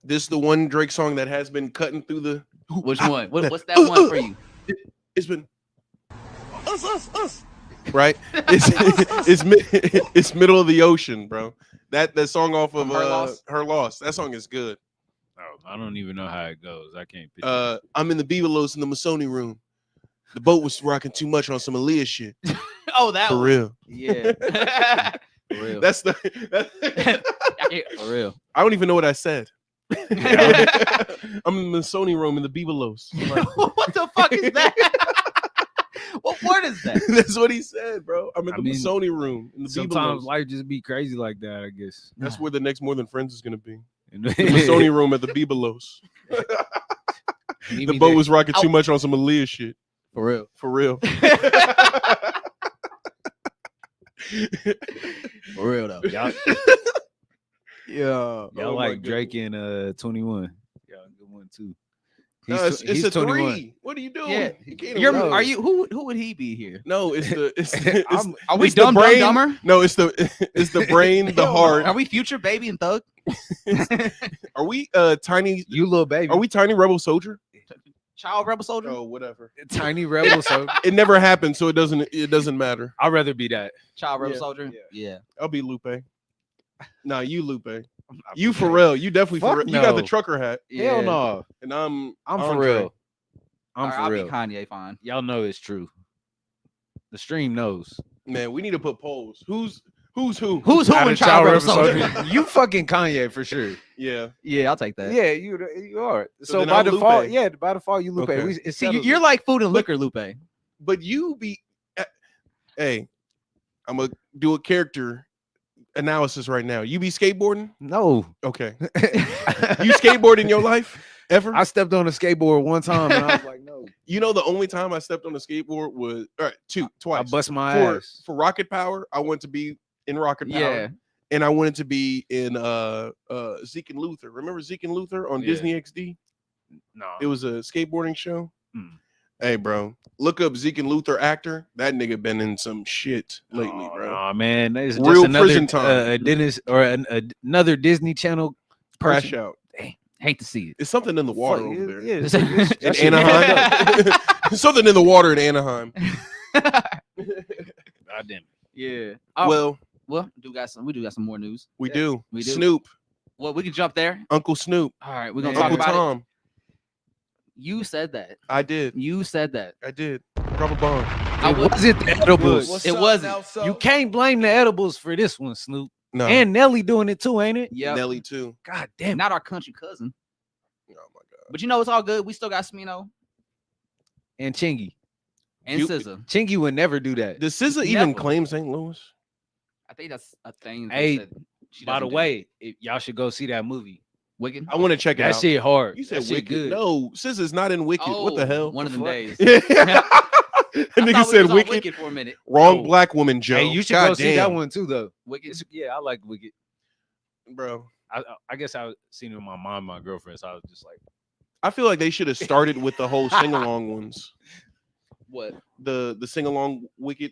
this is the one Drake song that has been cutting through the. Which one? What's that one for you? It's been. Right? It's middle of the ocean, bro. That song off of Her Loss. That song is good. Oh, I don't even know how it goes. I can't picture. I'm in the Beaverlos in the Masoni room. The boat was rocking too much on some Aaliyah shit. Oh, that For one. real. Yeah. For real. That's for real. I don't even know what I said. I'm in the Masoni room in the Beaverlos. I'm like, What the fuck is that? What word is that? That's what he said, bro. I'm in the Sony room in the sometimes Bibelos. life just be crazy like that, I guess. That's where the next More Than Friends is gonna be. In the Sony room at the Bibelos. The boat was rocking too much on some Aaliyah shit. For real. For real. For real though. Y'all Oh like Drake and 21. Y'all good one too. No, it's a 21. 3. What are you doing? Yeah. You are you who would he be here? No, it's are we it's dumb, the brain, dumber? No, it's the brain, the heart. Are we Future, Baby, and Thug? Are we Tiny? You little baby. Are we Tiny Rebel Soldier? Child Rebel Soldier? Oh, whatever. Tiny Rebel Soldier. It never happened, so it doesn't matter. I'd rather be that. Child Rebel Soldier? Yeah. I'll be Lupe. Nah, you Lupe. You for real. You definitely for real. You got the trucker hat. Yeah. Hell no. And I'm for real. I'm for I'll real. be Kanye fine. Y'all know it's true. The stream knows. Man, we need to put polls. Who's who? Who's who in Child Rebel Soldier? You fucking Kanye for sure. Yeah. Yeah, I'll take that. Yeah, you are. So then by I'm default, Lupe. by default, you Lupe. Okay. See, you're like Food and Liquor, Lupe. But you be, hey, I'm gonna do a character analysis right now. You be skateboarding? No. Okay. You skateboard in your life ever? I stepped on a skateboard one time and I was like, no. You know, the only time I stepped on a skateboard was twice. I bust my ass. For Rocket Power. I wanted to be in Rocket Power. Yeah. And I wanted to be in Zeke and Luther. Remember Zeke and Luther on Disney XD? No. It was a skateboarding show. Hey, bro, look up Zeke and Luther actor. That nigga been in some shit lately, bro. Oh man, it's Real just prison time. a Dennis or another Disney Channel Crash out. Dang, hate to see it. It's something in the water over there. Yeah, in Anaheim. Something in the water in Anaheim. God damn it. Yeah. Well, we do got some more news. We do. We do. Snoop. Well, we can jump there. Uncle Snoop. All right, we're gonna talk Uncle about Tom. it. You said that. I did. You said that. I did. Drop a bomb. It wasn't the edibles. It wasn't. You can't blame the edibles for this one, Snoop. No. And Nelly doing it too, ain't it? Yeah. Nelly too. God damn. Not our country cousin. Oh my god. But you know it's all good. We still got Smino And Chingy. and SZA. Chingy would never do that. Does SZA even claim St. Louis? I think that's a thing. Hey, by the way, y'all should go see that movie. Wicked. I want to check it out. That shit hard. You said that shit Wicked. good. No, SZA's not in Wicked. What the hell? One of them days. The nigga said Wicked. For a minute. Wrong black woman, Joe. Hey, you should God go see damn. that one too, though. Wicked. Yeah, I like Wicked. Bro. I guess I seen it with my mom and my girlfriend, so I was just like, I feel like they should have started with the whole sing along ones. What? The sing along Wicked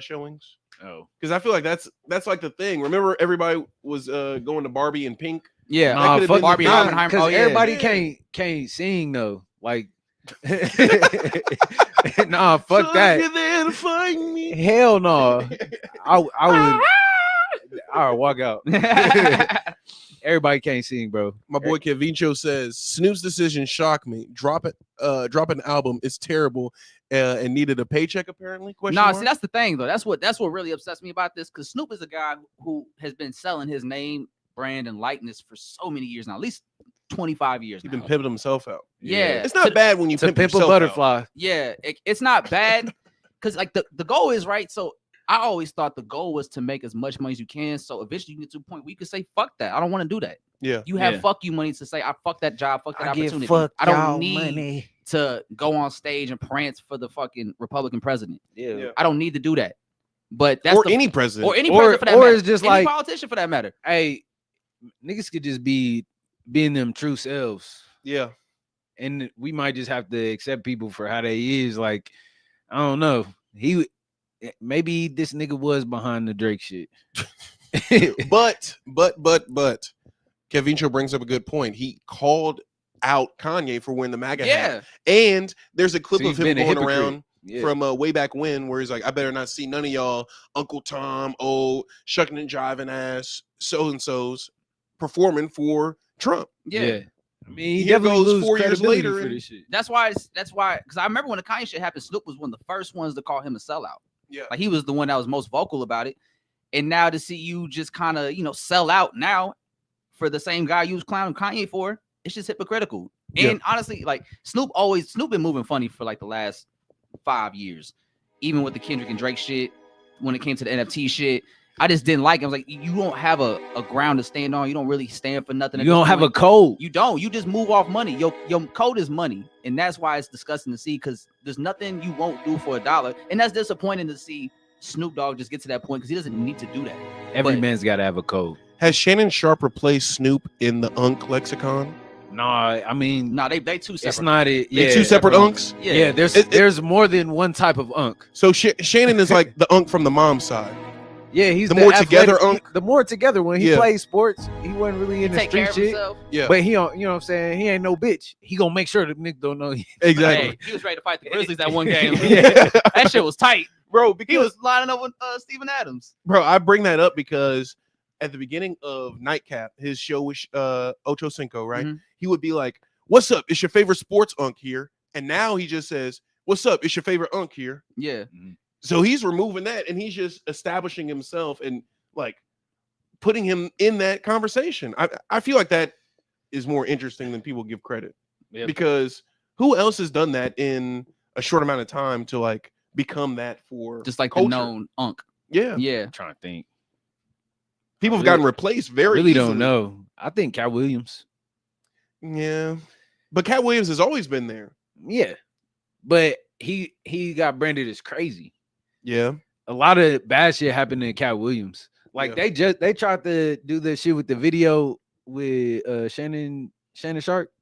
showings. oh. Because I feel like that's like the thing. Remember, everybody was going to Barbie in pink. Yeah. Nah, could've fuck been Barbie the- Oppenheimer. because Oh, yeah. everybody can't sing though. Like, nah, fuck So that. if you're there to find me. Hell no. I would. I would walk out. Everybody can't sing, bro. My boy Kevincho says Snoop's decision shocked me. Drop an album. It's terrible and needed a paycheck apparently. Question Nah, mark? see, that's the thing though. That's what really upsets me about this. Because Snoop is a guy who has been selling his name, brand, and likeness for so many years now. At least 25 years. He's now. been pimping himself out. Yeah. It's not bad when you To pimp pimp a yourself butterfly. out. Yeah, it's not bad because like the goal is right. So I always thought the goal was to make as much money as you can. So eventually you get to a point where you can say, fuck that. I don't want to do that. Yeah. You have Yeah. fuck you money to say, I fuck that job, fuck that I get opportunity. fucked I don't y'all need money. to go on stage and prance for the fucking Republican president. Yeah. I don't need to do that. But that's Or any president. or any president for that or matter. it's just Any like- politician for that matter. Hey, niggas could just be being them true selves. Yeah. And we might just have to accept people for how they is. Like, I don't know. Maybe this nigga was behind the Drake shit. But Kevin Cho brings up a good point. He called out Kanye for wearing the MAGA hat. And there's a clip So of he's him been a going hypocrite. around Yeah. from way back when where he's like, I better not see none of y'all Uncle Tom, shucking and jiving ass so-and-so's performing for Trump. Yeah. I mean, he Here definitely goes lose 4 years credibility later for and- this shit. That's why because I remember when the Kanye shit happened, Snoop was one of the first ones to call him a sellout. Yeah. Like he was the one that was most vocal about it. And now to see you just kind of, sell out now for the same guy you was clowning Kanye for, it's just hypocritical. And honestly, like Snoop been moving funny for like the last 5 years. even with the Kendrick and Drake shit, when it came to the NFT shit, I just didn't like it. I was like, you don't have a ground to stand on. You don't really stand for nothing. You don't have a code. You don't. You just move off money. Your code is money, and that's why it's disgusting to see, because there's nothing you won't do for $1, and that's disappointing to see Snoop Dogg just get to that point, because he doesn't need to do that. Every man's got to have a code. Has Shannon Sharp replaced Snoop in the Unk lexicon? Nah, I mean, they two separate. It's not it. They two separate unks. Yeah, there's more than one type of unk. So Shannon is like the unk from the mom side. Yeah, he's the more together unk. The more together when he plays sports, he wasn't really in the street shit. Yeah, but he don't. You know what I'm saying? He ain't no bitch. He gonna make sure the nigga don't know. Exactly. Hey, he was ready to fight the Grizzlies that one game. Yeah. That shit was tight, bro. Because he was lining up with Steven Adams. Bro, I bring that up because at the beginning of Nightcap, his show with Ocho Cinco, right? Mm-hmm. He would be like, "What's up? It's your favorite sports unk here." And now he just says, "What's up? It's your favorite unk here." Yeah. Mm-hmm. So he's removing that, and he's just establishing himself and like putting him in that conversation. I feel like that is more interesting than people give credit. Yep. Because who else has done that in a short amount of time to like become that for just like culture? the known unk? Yeah. I'm trying to think. People have gotten replaced very really easily. Don't know. I think Cat Williams. Yeah. But Cat Williams has always been there. Yeah. But he got branded as crazy. Yeah. A lot of bad shit happened to Cat Williams. Like they tried to do the shit with the video with Shannon Sharp.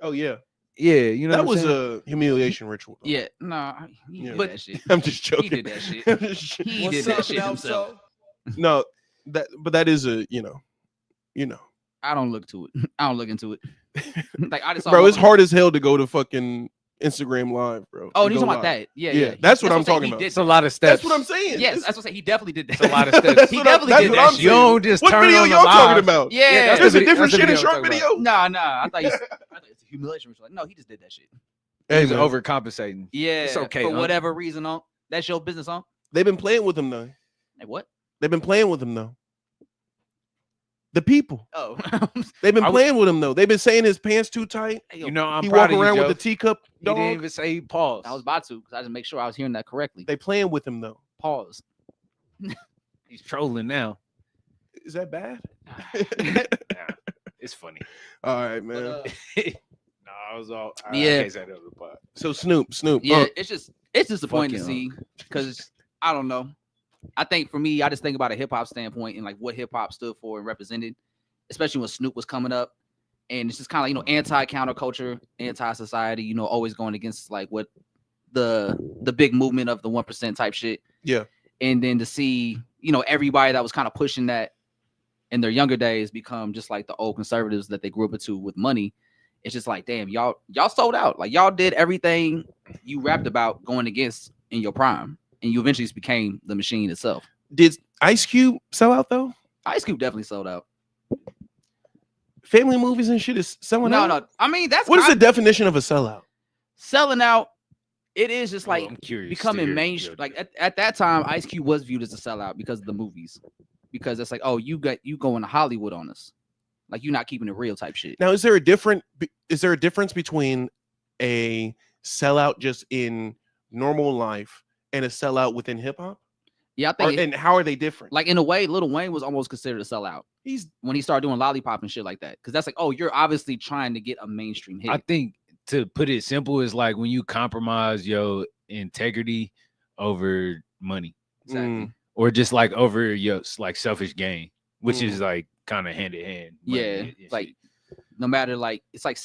Oh yeah. Yeah, you know that was a humiliation ritual. Though. Yeah, no, he did that shit. I'm just joking. He did that shit. He did that shit himself. No, that is a you know. I don't look to it. I don't look into it. Like I just bro, it's hard as hell to go to fucking Instagram Live, bro. Oh, you talking about that? Yeah. That's what I'm talking about. It's a lot of steps. That's what I'm saying. Yes, that's what I'm saying. He definitely did that. It's a lot of steps. He definitely did that. You don't just what turn video on y'all the talking live. about? Yeah, there's a different Shannon Sharp video. Nah. I thought it's a humiliation ritual. No, he just did that shit. He's overcompensating. Yeah, it's okay for whatever reason. That's your business, They've been playing with him though. Like what? They've been playing with him though. The people. Oh, they've been playing with him though. They've been saying his pants too tight. You know, I'm he proud walk of around you, with the teacup dog. He didn't even say pause. I was about to, because I just make sure I was hearing that correctly. They playing with him though. Pause. He's trolling now. Is that bad? Nah, it's funny. All right, man. No, I was all. Yeah. So Snoop. Yeah, it's disappointing to see, because I don't know. I think for me, I just think about a hip hop standpoint and like what hip hop stood for and represented, especially when Snoop was coming up. And it's just kind of, anti-counterculture, anti-society, always going against like what the big movement of the 1% type shit. Yeah. And then to see, everybody that was kind of pushing that in their younger days become just like the old conservatives that they grew up into with money. It's just like, damn, y'all sold out. Like y'all did everything you rapped about going against in your prime. And you eventually just became the machine itself. Did Ice Cube sell out though? Ice Cube definitely sold out. Family movies and shit is selling out? No. I mean, what is the definition of a sellout? Selling out, it is just like becoming mainstream. Like at that time, Ice Cube was viewed as a sellout because of the movies. Because it's like, oh, you going to Hollywood on us. Like you're not keeping it real type shit. Now, is there a difference between a sellout just in normal life and a sellout within hip hop? Yeah, I think. And how are they different? Like in a way, Lil Wayne was almost considered a sellout. When he started doing Lollipop and shit like that, because that's like, oh, you're obviously trying to get a mainstream hit. I think to put it simple is like when you compromise your integrity over money, exactly, or just like over your like selfish gain, which is like kind of hand in hand. Yeah, like no matter like it's like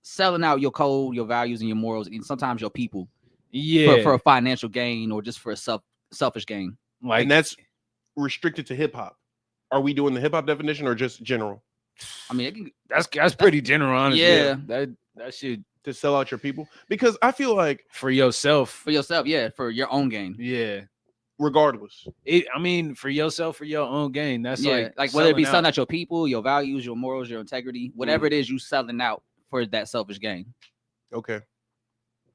selling out your code, your values, and your morals, and sometimes your people. Yeah, for a financial gain or just for a selfish gain. Like, and that's restricted to hip hop. Are we doing the hip hop definition or just general? I mean, that's pretty general, honestly. Yeah, that should to sell out your people, because I feel like for yourself, yeah, for your own gain, yeah. Regardless, for yourself, for your own gain. That's like whether it be selling out your people, your values, your morals, your integrity, whatever it is, you selling out for that selfish gain. Okay,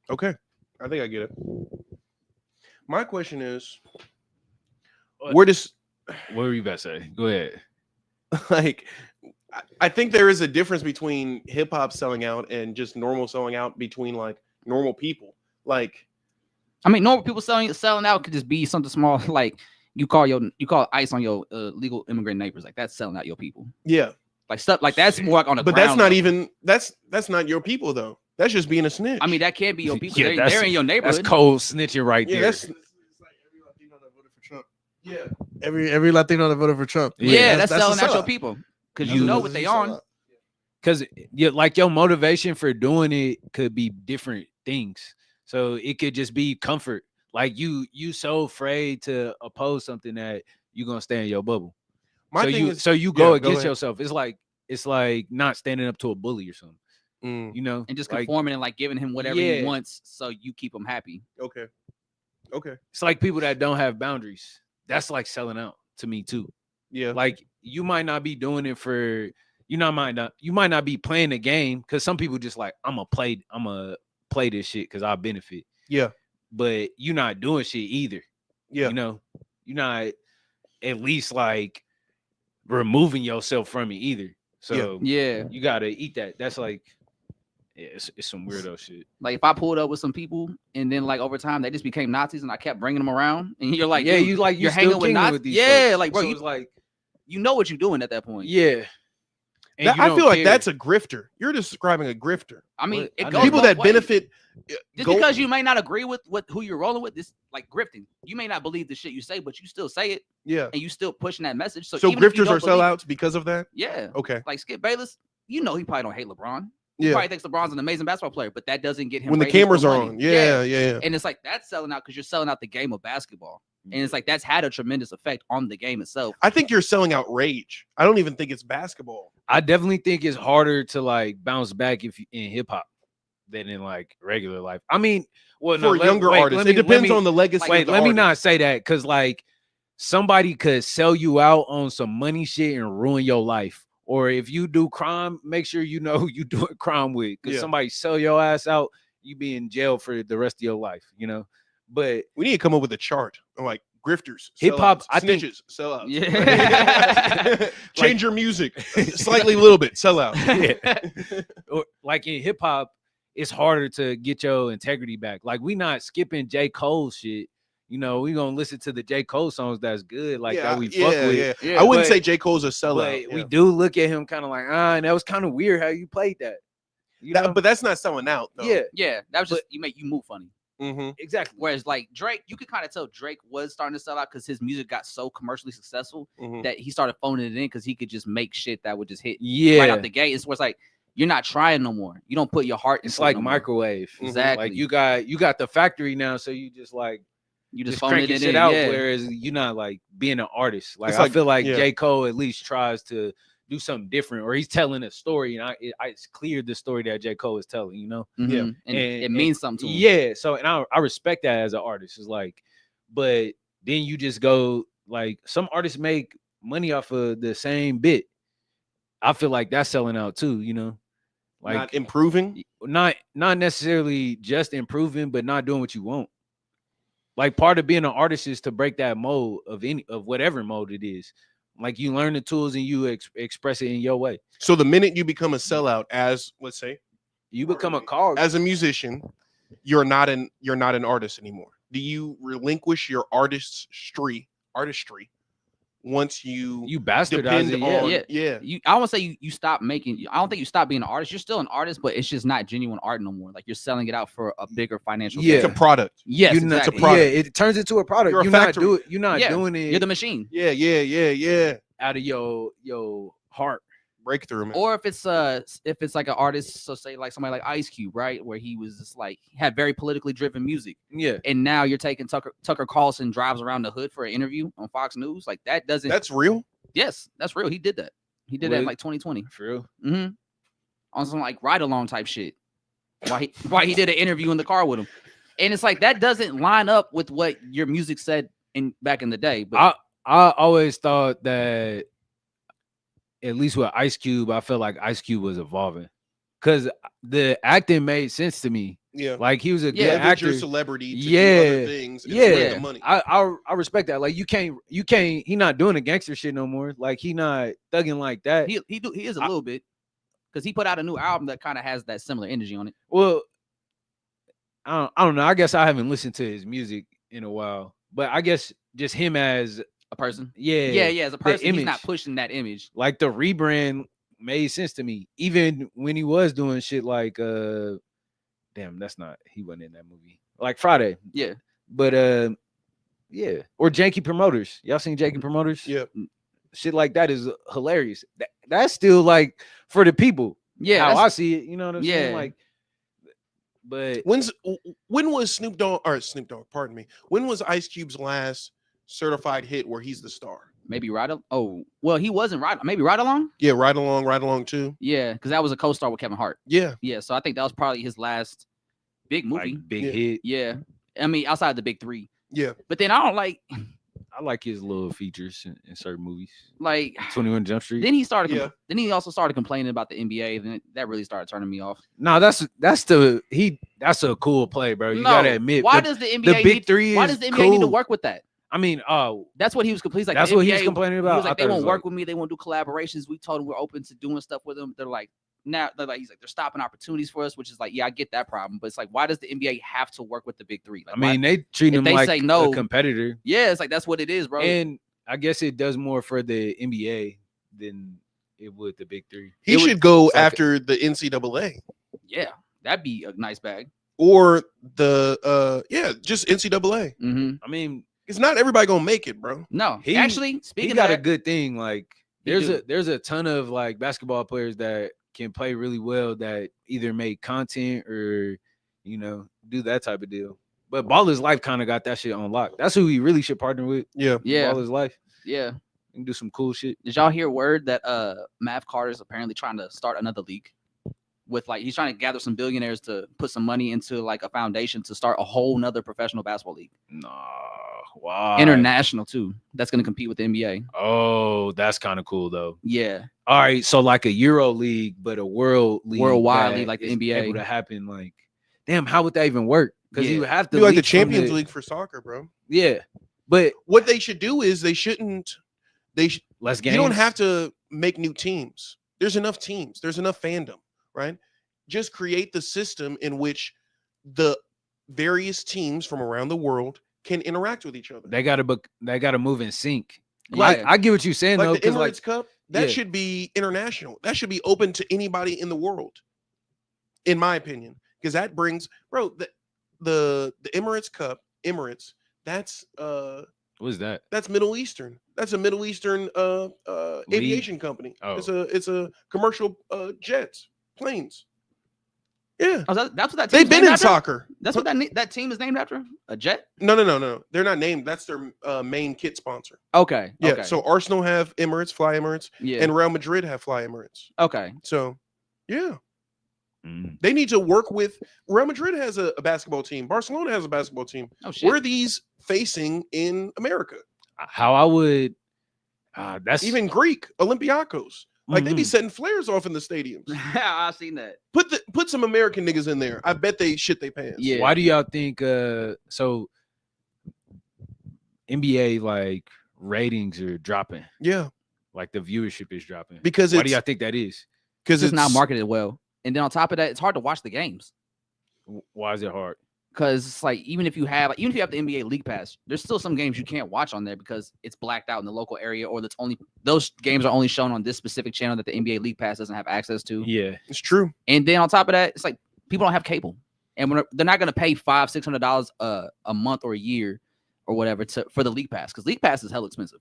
I think I get it. My question is, what were you about to say? Go ahead. Like, I think there is a difference between hip hop selling out and just normal selling out between like normal people. Like, I mean, normal people selling out could just be something small, like you call ICE on your legal immigrant neighbors. Like that's selling out your people. Yeah. Like stuff like that's more like on the But ground that's not level. even that's not your people though. That's just being a snitch. I mean, that can't be your people. Yeah, they're in your neighborhood. That's cold snitching right yeah, there. that's It's like every Latino that voted for Trump. Yeah. Every Latino that voted for Trump. Yeah, That's that's selling a out your sellout. people because You- you know what they on. Because like your motivation for doing it could be different things. So it could just be comfort. Like you so afraid to oppose something that you're gonna stay in your bubble. my so thing you is so you yeah, go go against ahead. yourself. It's like not standing up to a bully or something. Mm, You know, And just like, conforming and like giving him whatever Yeah. he wants, so you keep him happy. okay. Okay. it's like people that don't have boundaries. That's like selling out to me too. Yeah. Like you might not be doing it for you might not be playing the game because some people just like I'm gonna play this shit because I benefit. Yeah. But you're not doing shit either. Yeah. You know, you're not at least like removing yourself from it either. So Yeah, you gotta eat that. That's like it's some weirdo shit. like if I pulled up with some people and then like over time they just became Nazis and I kept bringing them around, and you're like, Yeah, dude, you like you're still hanging with kinging Nazis. with these Yeah, folks. like bro, So you, it's like you know what you're doing at that point. yeah. And That- you I don't feel like care. that's a grifter. You're describing a grifter. I mean, What? it I goes know. People both that ways. benefit Just go- because you may not agree with who you're rolling with, this like grifting. You may not believe the shit you say, but you still say it yeah. and you still pushing that message. So, So even if you grifters are don't believe- sellouts because of that? Yeah, Okay. like Skip Bayless, you know he probably don't hate LeBron. He Yeah. probably thinks LeBron's an amazing basketball player, but that doesn't get him When the ratings or cameras are money. on. Yeah. And it's like that's selling out because you're selling out the game of basketball. And it's like that's had a tremendous effect on the game itself. I think you're selling out rage. I don't even think it's basketball. I definitely think it's harder to like bounce back if you in hip hop than in like regular life. I mean, well, no, For younger artists. It depends on the legacy Wait, of the let me artist. not say that because like somebody could sell you out on some money shit and ruin your life. Or if you do crime, make sure you know who you doing crime with. Because Yeah. somebody sell your ass out, you be in jail for the rest of your life, you know. But We need to come up with a chart. I'm like grifters, Hip-hop, sellouts, I think- snitches, sellouts. Yeah. Change your music slightly, a little bit, sell out. or like in hip hop, it's harder to get your integrity back. Like we not skipping J. Cole shit. You know, we gonna listen to the J. Cole songs that's good, like that we fuck with. Yeah, I wouldn't but- say J. Cole's a sellout. But we do look at him kind of like, and that was kind of weird how you played that. You know? But that's not selling out, though. yeah, Yeah, that was just you move funny. Mm-hmm. exactly. Whereas like Drake, you could kind of tell Drake was starting to sell out because his music got so commercially successful Mm-hmm. that he started phoning it in because he could just make shit that would just hit Yeah, right out the gate. It's where it's like you're not trying no more. You don't put your heart. it's into it like no more. microwave. Exactly. Like you got the factory now, so you just like You just phone it cranking in. shit out. Yeah. Whereas you're not like being an artist. Like It's I like- feel like yeah. J. Cole at least tries to do something different, or he's telling a story, and it's clear the story that J. Cole is telling. You know. Mhm. Yeah. And, And- it means something to him. Yeah, so and I respect that as an artist. It's like, but then you just go like some artists make money off of the same bit. I feel like that's selling out too, you know. Like Not improving. not necessarily just improving, but not doing what you want. Like part of being an artist is to break that mold of whatever mode it is. Like you learn the tools and you express it in your way. So the minute you become a sellout, as let's say, You become a cog. as a musician, you're not an artist anymore. Do you relinquish your artistry once you bastardize depend it. on? Yeah. Yeah. I won't say you stop making. I don't think you stop being an artist. You're still an artist, but it's just not genuine art no more. Like you're selling it out for a bigger financial. Yeah. gain. It's a product. Yes, You're not- exactly. product. Yeah, it turns into a product. You're a You're not factory. doing it You're the machine. Yeah. out of your heart. Breakthrough, man. Or if it's like an artist, so say like somebody like Ice Cube, right, where he was just like he had very politically driven music, Yeah. and now you're taking Tucker Carlson drives around the hood for an interview on Fox News, like that doesn't. That's real. Yes, that's real. He did that. He did that in Really? like 2020. For real. Mm-hmm. On some like ride along type shit. Why he did an interview in the car with him, and it's like that doesn't line up with what your music said back in the day. But I always thought that at least with Ice Cube, I felt like Ice Cube was evolving. Cause the acting made sense to me. Yeah. Like he was a good Yeah. Leverage your actor. celebrity to do Yeah. other things and Yeah. spend the money. I respect that. Like you can't he not doing the gangster shit no more. Like he not thugging like that. he is a little bit because he put out a new album that kind of has that similar energy on it. Well, I don't know. I guess I haven't listened to his music in a while, but I guess just him as A person. yeah, As a person, he's not image. pushing that image. Like the rebrand made sense to me, even when he was doing shit like damn, that's not he wasn't in that movie. Like Friday, Yeah. but yeah, or Janky Promoters. Y'all seen Janky Promoters? Yeah. Shit like that is hilarious. That's still like for the people. Yeah, how I see it. You know what I'm saying? Yeah. Like, but when was Snoop Dogg? Pardon me. When was Ice Cube's last certified hit where he's the star? Maybe he wasn't right. Maybe Ride Along. Yeah, Ride Along too. Yeah, because that was a co-star with Kevin Hart. Yeah. Yeah, so I think that was probably his last big movie. like big hit. Yeah, I mean outside the big three. Yeah. But then I don't like. I like his little features in certain movies. Like 21 Jump Street. Then he started. Yeah. Then he also started complaining about the NBA. Then that really started turning me off. No, that's a cool play, bro. You gotta admit. Why does the NBA? The big three. Why does the NBA need to work with that? I mean, that's what he was complaining. Like, that's what he was complaining about. He was like, they won't work with me. They won't do collaborations. We told them we're open to doing stuff with them. They're like, now they're like, he's like, they're stopping opportunities for us, which is like, yeah, I get that problem, but it's like, why does the NBA have to work with the big three? Like, I mean, they treat him like say no, a competitor. Yeah, it's like that's what it is, bro. And I guess it does more for the NBA than it would the big three. He should go after the NCAA. Yeah, that'd be a nice bag. Or the just NCAA. Mm-hmm. I mean, it's not everybody gonna make it, bro. No, he speaking got of a good thing. Like there's a ton of like basketball players that can play really well that either make content or do that type of deal. But Baller's Life kind of got that shit on lock. That's who he really should partner with. Yeah. Baller's Life. Yeah. You can do some cool shit. Did y'all hear word that Mav Carter's apparently trying to start another league? With like he's trying to gather some billionaires to put some money into like a foundation to start a whole nother professional basketball league. No, wow. International too. That's gonna compete with the NBA. Oh, that's kind of cool though. Yeah. All right, so like a Euro league, but a world league, worldwide league like the NBA able to happen. Like, damn, how would that even work? Because you have to be like the Champions League for soccer, bro. Yeah, but what they should do is less games. You don't have to make new teams. There's enough teams. There's enough fandom. Right? Just create the system in which the various teams from around the world can interact with each other. They gotta move in sync. Yeah. I get what you're saying like though. The Emirates Cup, that should be international. That should be open to anybody in the world, in my opinion, because that brings, bro, the Emirates Cup, that's what is that? That's Middle Eastern. That's a Middle Eastern aviation company. Oh. It's a commercial jets. Planes. Yeah. Oh, that's what that team's they've been named in after? soccer. That's what that team is named after? A jet? No. They're not named. That's their main kit sponsor. Okay. Yeah. Okay. So Arsenal have Emirates, Fly Emirates, and Real Madrid have Fly Emirates. Okay. So, yeah. They need to work with Real Madrid has a basketball team. Barcelona has a basketball team. Oh shit. Where are these facing in America? How I would that's even Greek Olympiacos. Like they be setting flares off in the stadiums. I've seen that. Put some American niggas in there. I bet they shit they pants. Yeah. Why do y'all think so NBA like ratings are dropping? Yeah. Like the viewership is dropping. Because why do y'all think that is? Because it's not marketed well. And then on top of that, it's hard to watch the games. Why is it hard? Because it's like even if you have the NBA League Pass, there's still some games you can't watch on there because it's blacked out in the local area, or those games are only shown on this specific channel that the NBA League Pass doesn't have access to. Yeah, it's true. And then on top of that, it's like people don't have cable, and they're not going to pay $500-$600 a month or a year or whatever for the League Pass, because League Pass is hell expensive.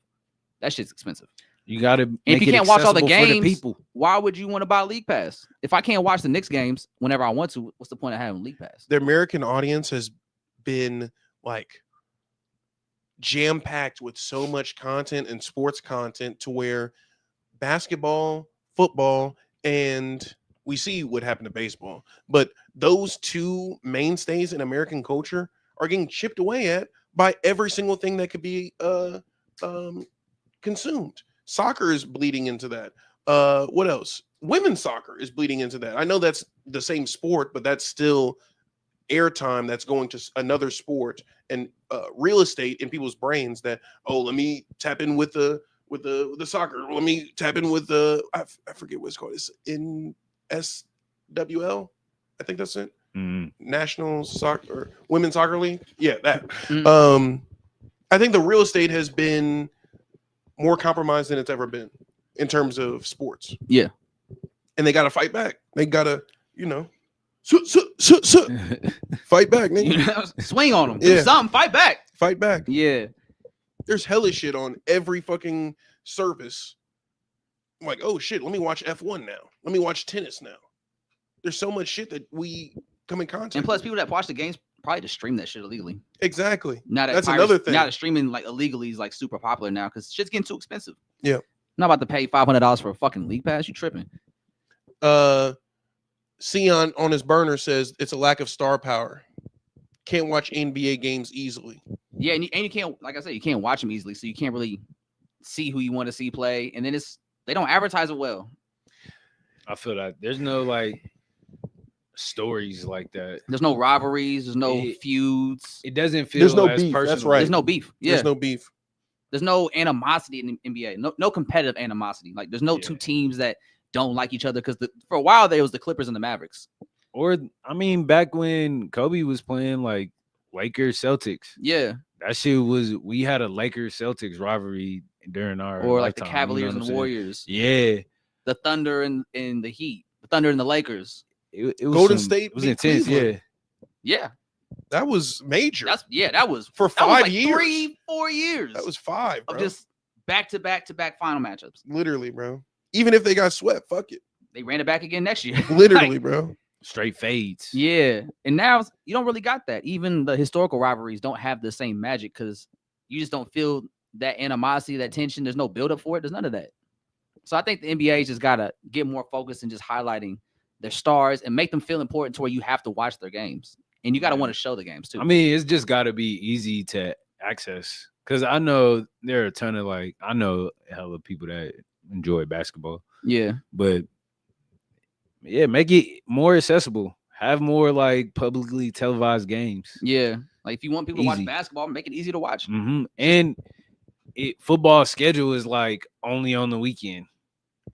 That shit's expensive. You got to. And if you can't watch all the games, people, why would you want to buy League Pass? If I can't watch the Knicks games whenever I want to, what's the point of having League Pass? The American audience has been like jam-packed with so much content and sports content to where basketball, football, and we see what happened to baseball, but those two mainstays in American culture are getting chipped away at by every single thing that could be consumed. Soccer is bleeding into that. What else? Women's soccer is bleeding into that. I know that's the same sport, but that's still airtime that's going to another sport and real estate in people's brains that, oh, let me tap in with the soccer. Let me tap in with I forget what it's called. It's in SWL. I think that's it. National Soccer Women's Soccer League. Yeah, that. Mm. I think the real estate has been more compromised than it's ever been in terms of sports. Yeah. And they got to fight back. They got to, fight back, nigga. Swing on them. Yeah. Do something. Fight back. Fight back. Yeah. There's hella shit on every fucking service. I'm like, oh shit, let me watch F1 now. Let me watch tennis now. There's so much shit that we come in contact And plus, with. People that watch the games probably just stream that shit illegally. Exactly. Now That's another thing. Now that streaming like illegally is like super popular now because shit's getting too expensive. Yeah. I'm not about to pay $500 for a fucking league pass. You tripping? Sion on his burner says it's a lack of star power. Can't watch NBA games easily. Yeah, and you can't, like I said, you can't watch them easily, so you can't really see who you want to see play. And then they don't advertise it well. I feel that there's no like stories like that. There's no rivalries. There's no feuds. It doesn't feel. There's no as beef. personal. That's right. There's no beef. Yeah. There's no beef. There's no animosity in the NBA. No competitive animosity. Like there's no two teams that don't like each other because for a while there was the Clippers and the Mavericks. Or I mean, back when Kobe was playing like Lakers Celtics. Yeah. That shit was. We had a Lakers Celtics rivalry during our or like lifetime, the Cavaliers you know and the Warriors. Yeah. The Thunder and the Heat. The Thunder and the Lakers. It was Golden State. It was intense. Cleveland. Yeah. That was major. That was for 5 years. 3-4 years. That was 5, bro. Of just back-to-back final matchups. Literally, bro. Even if they got swept, fuck it. They ran it back again next year. Literally, like, bro. Straight fades. Yeah. And now you don't really got that. Even the historical rivalries don't have the same magic because you just don't feel that animosity, that tension. There's no buildup for it. There's none of that. So I think the NBA just got to get more focused and just highlighting their stars and make them feel important to where you have to watch their games. And you got to want to show the games too. I mean, it's just got to be easy to access. Because I know there are a ton of I know a hell of people that enjoy basketball. Yeah. But yeah, make it more accessible. Have more publicly televised games. Yeah. Like if you want people to watch basketball, make it easy to watch. Mm-hmm. And football schedule is only on the weekend.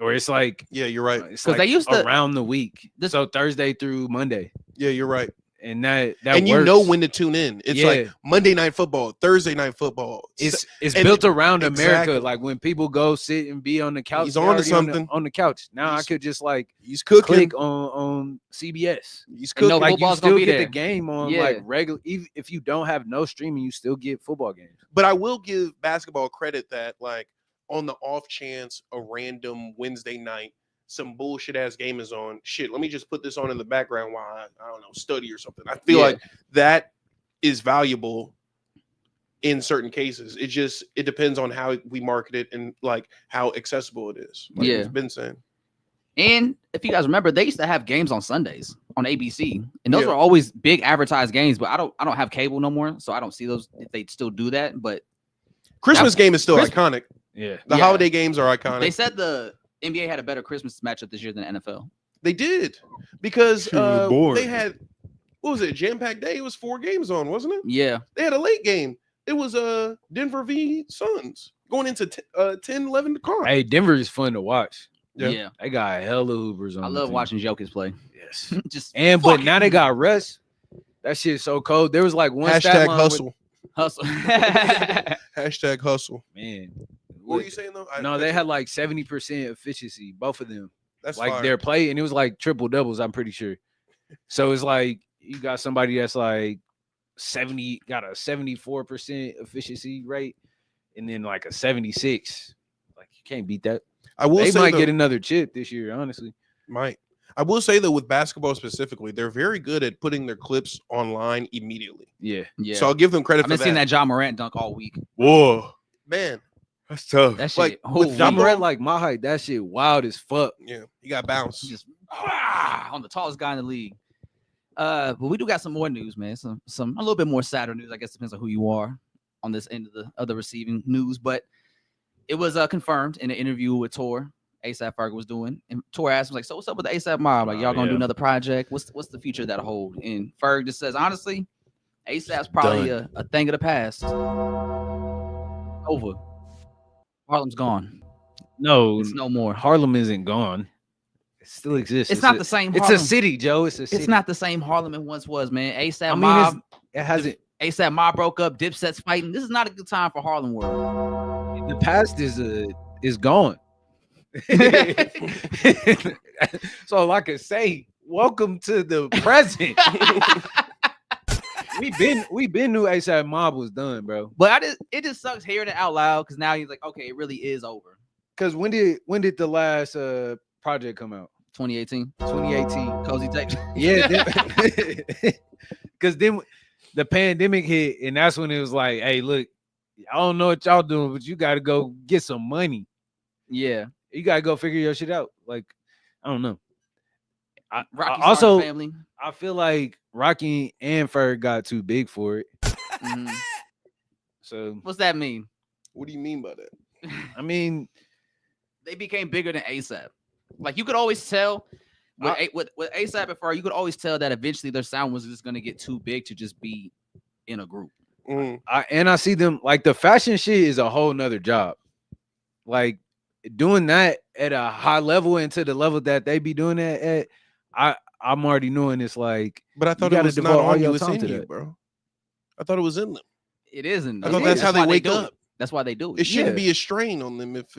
Or it's yeah, you're right. It's they used to around the week. So Thursday through Monday. Yeah, you're right. And that and you works. know when to tune in. It's like Monday night football, Thursday night football. It's built around exactly. America. Like when people go sit and be on the couch, he's on to something on the couch. Now I could just he's cooking. Click on CBS. He's cooking. No, you still get there. the game on regular. Even if you don't have no streaming, you still get football games. But I will give basketball credit that on the off chance a random Wednesday night, some bullshit ass game is on. Shit, let me just put this on in the background while I don't know, study or something. I feel like that is valuable in certain cases. It depends on how we market it and how accessible it is. It's been saying. And if you guys remember, they used to have games on Sundays on ABC, and those were always big advertised games. But I don't have cable no more, so I don't see those if they still do that. But Christmas game is still iconic. Yeah, the holiday games are iconic. They said the NBA had a better Christmas matchup this year than the NFL. They did because they had what was it? Jam-packed day. It was 4 games on, wasn't it? Yeah, they had a late game. It was Denver v Suns going into 10-11 to car. Hey, Denver is fun to watch. Yeah. They got hella Ubers on. I love watching Jokic play. Yes, but now they got Russ. That shit's so cold. There was one hashtag hustle. Hustle. Hashtag hustle. Man. What were you saying though? No, they had 70% efficiency, both of them. That's their play, and it was triple doubles, I'm pretty sure. So it's you got somebody that's got a 74% efficiency rate, and then a 76. You can't beat that. I will they say might get another chip this year, honestly. Might. I will say that with basketball specifically, they're very good at putting their clips online immediately. Yeah. So I'll give them credit for that. I've been seeing that John Morant dunk all week. Whoa. Man. That's tough. That shit. With John Morant, my height, that shit wild as fuck. Yeah. He got bounced. Just on the tallest guy in the league. But we do got some more news, man. Some a little bit more sadder news. I guess depends on who you are on this end of the receiving news. But it was confirmed in an interview with Tor. ASAP Ferg was doing, and Tor asked him so what's up with the ASAP mob? Y'all gonna do another project? What's the future of that hold? And Ferg just says, honestly, ASAP's probably a thing of the past. Over. Harlem's gone. No, it's no more. Harlem isn't gone. It still exists. It's not the same. It's Harlem. a city, Joe. It's a city. It's not the same Harlem it once was, man. ASAP I mean, Mob. it hasn't. ASAP Mob broke up. Dipset's fighting. This is not a good time for Harlem world. The past is gone. So all I can say, welcome to the present. we been knew ASAP Mob was done, bro. But it just sucks hearing it out loud because now he's like, okay, it really is over. Because when did the last project come out? 2018. 2018. Cozy Tape. Yeah, because then the pandemic hit, and that's when it was like, hey, look, I don't know what y'all doing, but you got to go get some money. Yeah, you got to go figure your shit out. Like, I don't know. I also family. I feel like Rocky and Ferg got too big for it. Mm-hmm. So what's that mean? What do you mean by that? I mean, they became bigger than ASAP. Like you could always tell with ASAP and Ferg, you could always tell that eventually their sound was just gonna get too big to just be in a group. I see them like the fashion shit is a whole nother job. Like doing that at a high level and to the level that they be doing that at, I'm already knowing it's like. But I thought it was not on you, it's in you, bro. I thought it was in them. It isn't. I thought that's how they wake up. That's why they do it. It shouldn't be a strain on them if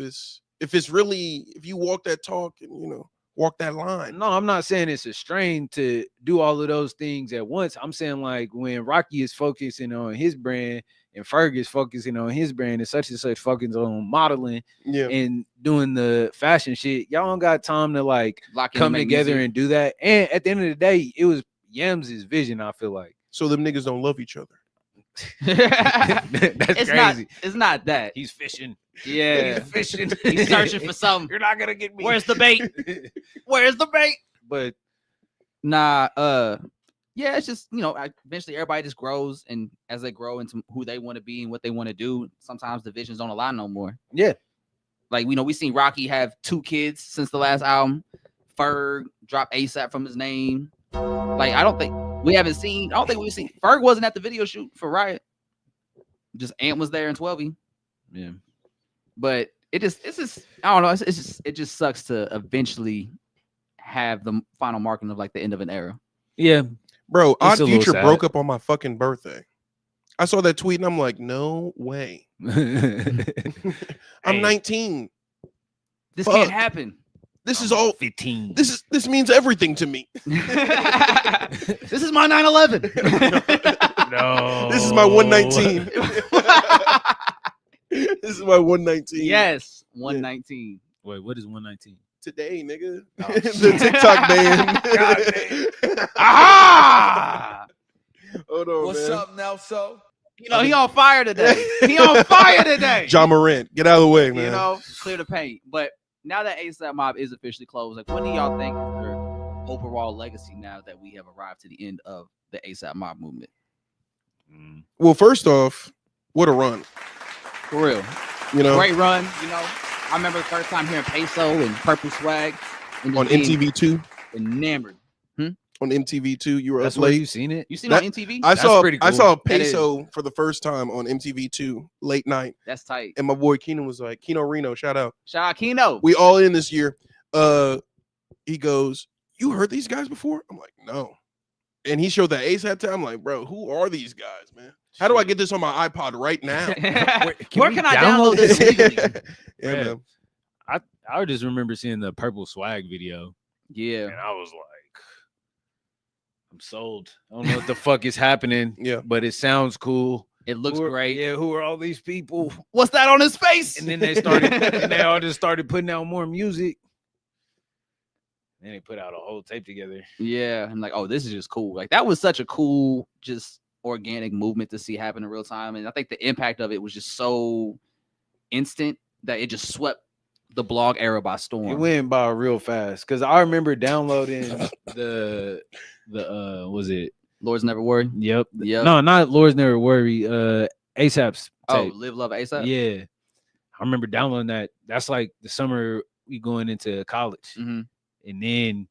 you walk that talk and walk that line. No, I'm not saying it's a strain to do all of those things at once. I'm saying like when Rocky is focusing on his brand and Ferg is focusing on his brand and such focusing on modeling and doing the fashion shit, y'all don't got time to like come together and do that. And at the end of the day, it was Yams' vision, I feel like. So them niggas don't love each other. That's crazy. It's not that. He's fishing. Yeah. He's fishing. He's searching for something. You're not gonna get me. Where's the bait? Where's the bait? But nah, yeah, it's just eventually everybody just grows, and as they grow into who they want to be and what they want to do, sometimes the visions don't align no more. Yeah. Like we seen Rocky have 2 kids since the last album. Ferg dropped ASAP from his name. Like I don't think we've seen Ferg wasn't at the video shoot for Riot. Just Ant was there and 12. Yeah. But it's just I don't know. It just sucks to eventually have the final marking of like the end of an era. Yeah. Bro, Odd Future broke up on my fucking birthday. I saw that tweet and I'm like, no way. I'm 19. This can't happen. This is all 15. This means everything to me. This is my 9/11. No. This is my 119. This is my 119. Yes, 119. Wait, what is 119? Today, nigga. Oh, the TikTok ban. Aha! Hold on, What's man. up, Nelso? He on fire today. He on fire today. John Morant, get out of the way, man. Clear the paint. But now that ASAP Mob is officially closed, like what do y'all think is their overall legacy now that we have arrived to the end of the ASAP Mob movement? Well, first off, what a run. For real. Great run. I remember the first time hearing Peso and Purple Swag on MTV2. Enamored. On MTV2, you were That's up where late. you seen it? You seen it on MTV? I cool. saw Peso for the first time on MTV2 late night. That's tight. And my boy Keenan was like, Keno Reno, shout out. Shout out Keno. We all in this year. He goes, you heard these guys before? I'm like, no. And he showed that ASAP time. I'm like, bro, who are these guys, man? How do I get this on my iPod right now? Where can I download this legally? Yeah, man. I just remember seeing the Purple Swag video. Yeah. And I was like, I'm sold. I don't know what the fuck is happening. Yeah. But it sounds cool. It looks great. Yeah, who are all these people? What's that on his face? And then they all just started putting out more music. Then they put out a whole tape together. Yeah. I'm like, oh, this is just cool. Like that was such a cool, just organic movement to see happen in real time. And I think the impact of it was just so instant that it just swept the blog era by storm. It went by real fast. Cause I remember downloading the was it Lords Never Worry? Yep. No, not Lords Never Worry. ASAP's tape. Oh, Live Love ASAP? Yeah. I remember downloading that. That's like the summer we going into college. Mm-hmm. And then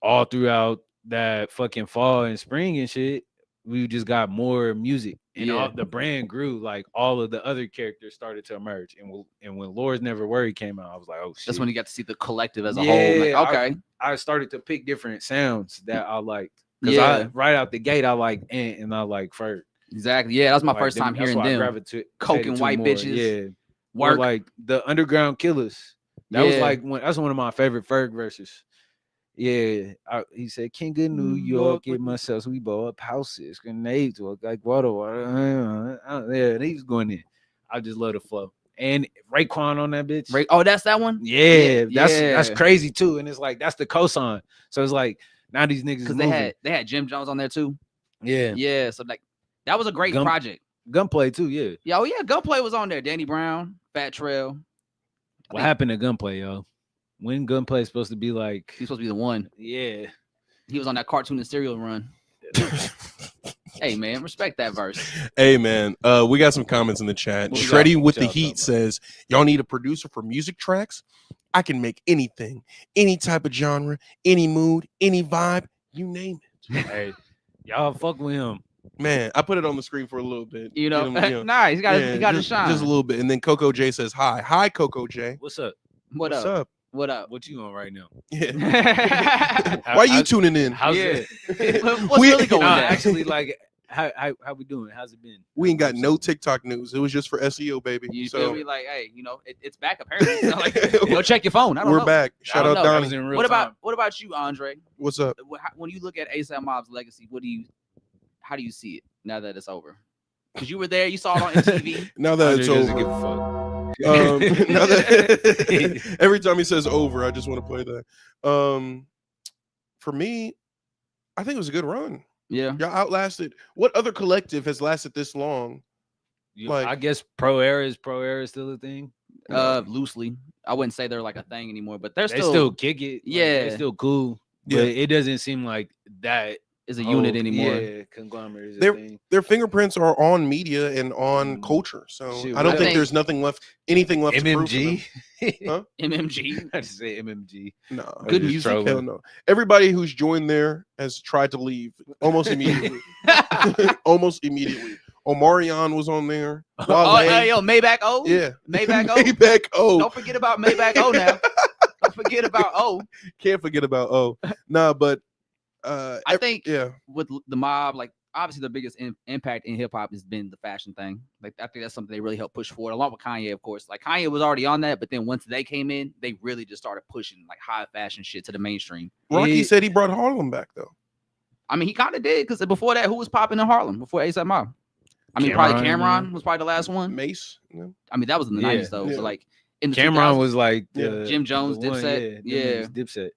all throughout that fucking fall and spring and shit, we just got more music, and Yeah. all, the brand grew. Like all of the other characters started to emerge, and when Lord's Never Worried came out, I was like, oh shit. That's when you got to see the collective as a whole. Like, okay, I started to pick different sounds that I liked. Because Yeah. right out the gate, I like Ant and I like Ferg. exactly. Yeah, that was my Like, first time that's hearing why I them. gravitated Coke to and white more. bitches. Yeah. Or Work. like the Underground Killers. That was Yeah. like that's one of my favorite Ferg verses. Yeah, he said, "King of New York, get myself. We blow up houses, grenades, or like water. Yeah, and he was going in. I just love the flow. And Raekwon on that bitch. Oh, that's that one. Yeah, that's yeah. crazy too. And it's like that's the cosign. So it's like now these niggas Because moving. they had Jim Jones on there too. Yeah, Yeah. So like that was a great project. Gunplay too. Yeah. Yeah. Oh yeah, Gunplay was on there. Danny Brown, Fat Trail. What happened to Gunplay, yo? When Gunplay is supposed to be like He's supposed to be the one. Yeah. He was on that cartoon and cereal run. Hey man, respect that verse. Hey man, we got some comments in the chat. Shreddy with the Heat says, "Y'all need a producer for music tracks? I can make anything, any type of genre, any mood, any vibe, you name it." Hey, y'all fuck with him. Man, I put it on the screen for a little bit. You know, nah, he got to shine just a little bit. And then Coco J says, "Hi, Coco J. What's up? What's up? What up? What you on right now? Yeah. Why you tuning in? How's yeah. it? What's really going on? Actually, like, how we doing? How's it been? We ain't got no TikTok news. It was just for SEO, baby. You so feel me? Like, hey, you know, it's back apparently. It's not like, go check your phone. I don't know. We're back. Shout out Donnie. What about you, Andre? What's up? When you look at ASAP Mob's legacy, how do you see it now that it's over? Because you were there, you saw it on MTV. Now that it's over. Give a fuck. Now that every time he says over, I just want to play that. For me, I think it was a good run. Yeah, y'all outlasted. What other collective has lasted this long? Like, I guess Pro Era is still a thing. Loosely, I wouldn't say they're like a thing anymore, but they still kick it. Yeah, they're still cool. But it doesn't seem like that is a unit anymore. Yeah, conglomerate is a thing. Their fingerprints are on media and on culture. So I don't think there's anything left MMG? To prove huh? MMG? I just say MMG. No. Good music. Hell no. Everybody who's joined there has tried to leave almost immediately. Almost immediately. Omarion was on there. Yo, Maybach O? Yeah. Maybach O? Maybach O. Don't forget about Maybach O now. Don't forget about O. Can't forget about O. Nah, but I think with the mob, like obviously the biggest impact in hip hop has been the fashion thing. Like I think that's something they really helped push forward, along with Kanye, of course. Like Kanye was already on that, but then once they came in, they really just started pushing like high fashion shit to the mainstream. Rocky said he brought Harlem back though. I mean, he kind of did because before that, who was popping in Harlem before ASAP Mob? I mean, probably Cameron was probably the last one. Mace. I mean, that was in the 90s though. Yeah. So like in the Cameron was like Jim Jones, Dipset. Yeah. Dipset.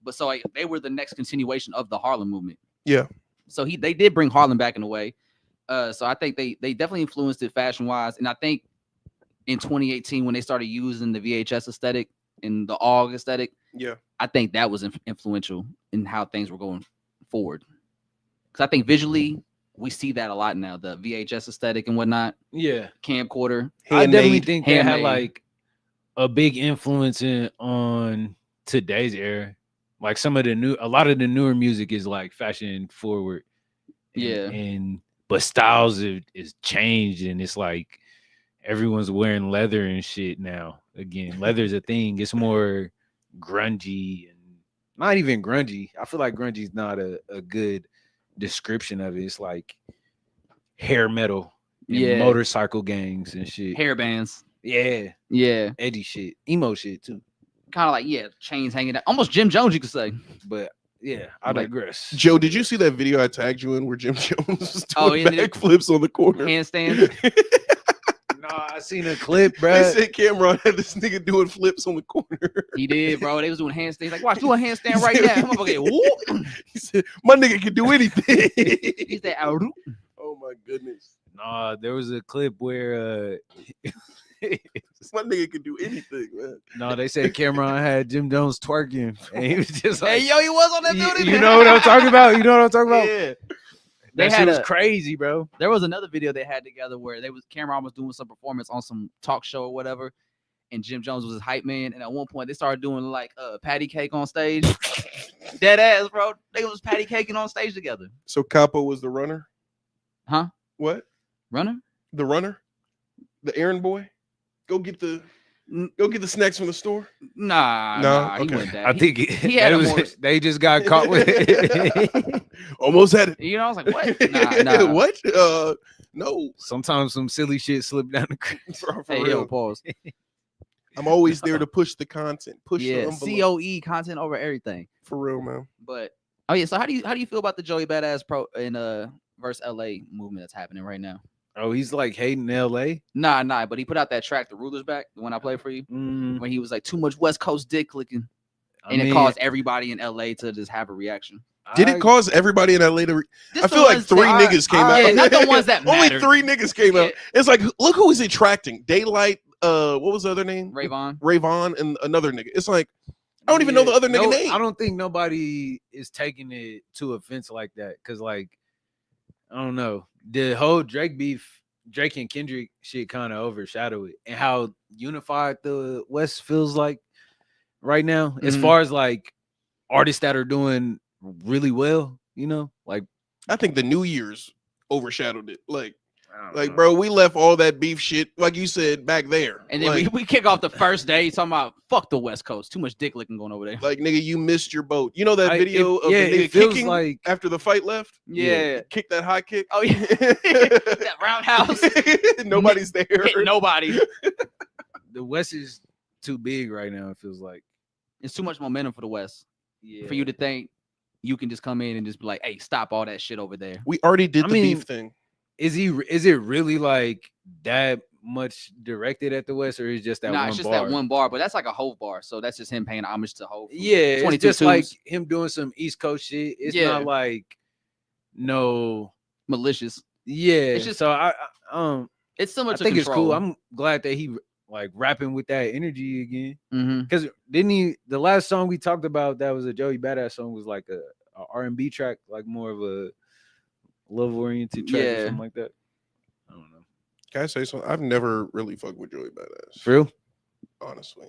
But so like they were the next continuation of the Harlem movement. Yeah. So they did bring Harlem back in a way. So I think they definitely influenced it fashion wise. And I think in 2018 when they started using the VHS aesthetic and the AUG aesthetic, I think that was influential in how things were going forward. Because I think visually we see that a lot now, the VHS aesthetic and whatnot. Yeah. Camcorder. I definitely think they had like a big influence on today's era. Like a lot of the newer music is like fashion forward. But styles is changed and it's like everyone's wearing leather and shit now. Again, leather's a thing. It's more grungy and not even grungy. I feel like grungy is not a good description of it. It's like hair metal and motorcycle gangs and shit. Hair bands. Yeah. Edgy shit. Emo shit too. Kind of like, chains hanging out. Almost Jim Jones, you could say. But yeah, I digress. Joe, did you see that video I tagged you in where Jim Jones was doing backflips on the corner? Handstands? No, I seen a clip, bro. They said Cameron had this nigga doing flips on the corner. He did, bro. They was doing handstands. Like, watch, do a handstand right now. Whoop. He said, my nigga can do anything. He said, oh my goodness. Nah, there was a clip where my nigga can do anything, man. No, they said Cameron had Jim Jones twerking. And he was just like, hey, yo, he was on that building. You know what I'm talking about? Yeah. That was crazy, bro. There was another video they had together where Cameron was doing some performance on some talk show or whatever, and Jim Jones was his hype man. And at one point, they started doing like patty cake on stage. Dead ass, bro. They was patty caking on stage together. So Capo was the runner? Huh? What? Runner? The runner? The errand boy? Go get the snacks from the store. Nah, he wasn't that. I think he had a more. they just got caught with it. Almost had it. You know, I was like, what? Nah. What? No. Sometimes some silly shit slip down the creek. For Hey, real. yo, pause. I'm always there to push the content. Push the envelope. COE content over everything. For real, man. But oh yeah, so how do you feel about the Joey Badass Pro in versus LA movement that's happening right now? Oh, he's like hating LA. Nah, but he put out that track, The Ruler's Back, the one I played for you, when he was like too much West Coast dick clicking, and it caused everybody in LA to just have a reaction. Did it cause everybody in LA to? I feel like three niggas came out. Yeah, not the ones that only mattered. 3 niggas came out. It's like, look who is attracting. Daylight. What was the other name? Rayvon and another nigga. It's like, I don't even know the other nigga name. I don't think nobody is taking it to offense like that. Cause like, I don't know. The whole Drake and Kendrick shit kind of overshadowed it. And how unified the West feels like right now, as far as like artists that are doing really well, you know? Like, I think the New Year's overshadowed it. Like, bro, we left all that beef shit, like you said, back there. And then we kick off the first day talking about fuck the West Coast. Too much dick licking going over there. Like, nigga, you missed your boat. You know that video of the nigga kicking like, after the fight left? Yeah. Kick that high kick. Oh, yeah. That roundhouse. Nobody's there. Nobody. The West is too big right now, it feels like. It's too much momentum for the West. Yeah. For you to think you can just come in and just be like, hey, stop all that shit over there. We already did the beef thing. Is it really like that much directed at the West, or is just that one bar? It's just that one bar, but that's like a Hove bar, so that's just him paying homage to Hove. Yeah, it's just like him doing some East Coast shit. It's not like malicious. Yeah, it's just so it's similar I to think Control. It's cool. I'm glad that he like rapping with that energy again. Because didn't he? The last song we talked about that was a Joey Badass song was like a R&B track, like more of a love-oriented track or something like that. I don't know. Can I say something? I've never really fucked with Joey Badass. For real? Honestly.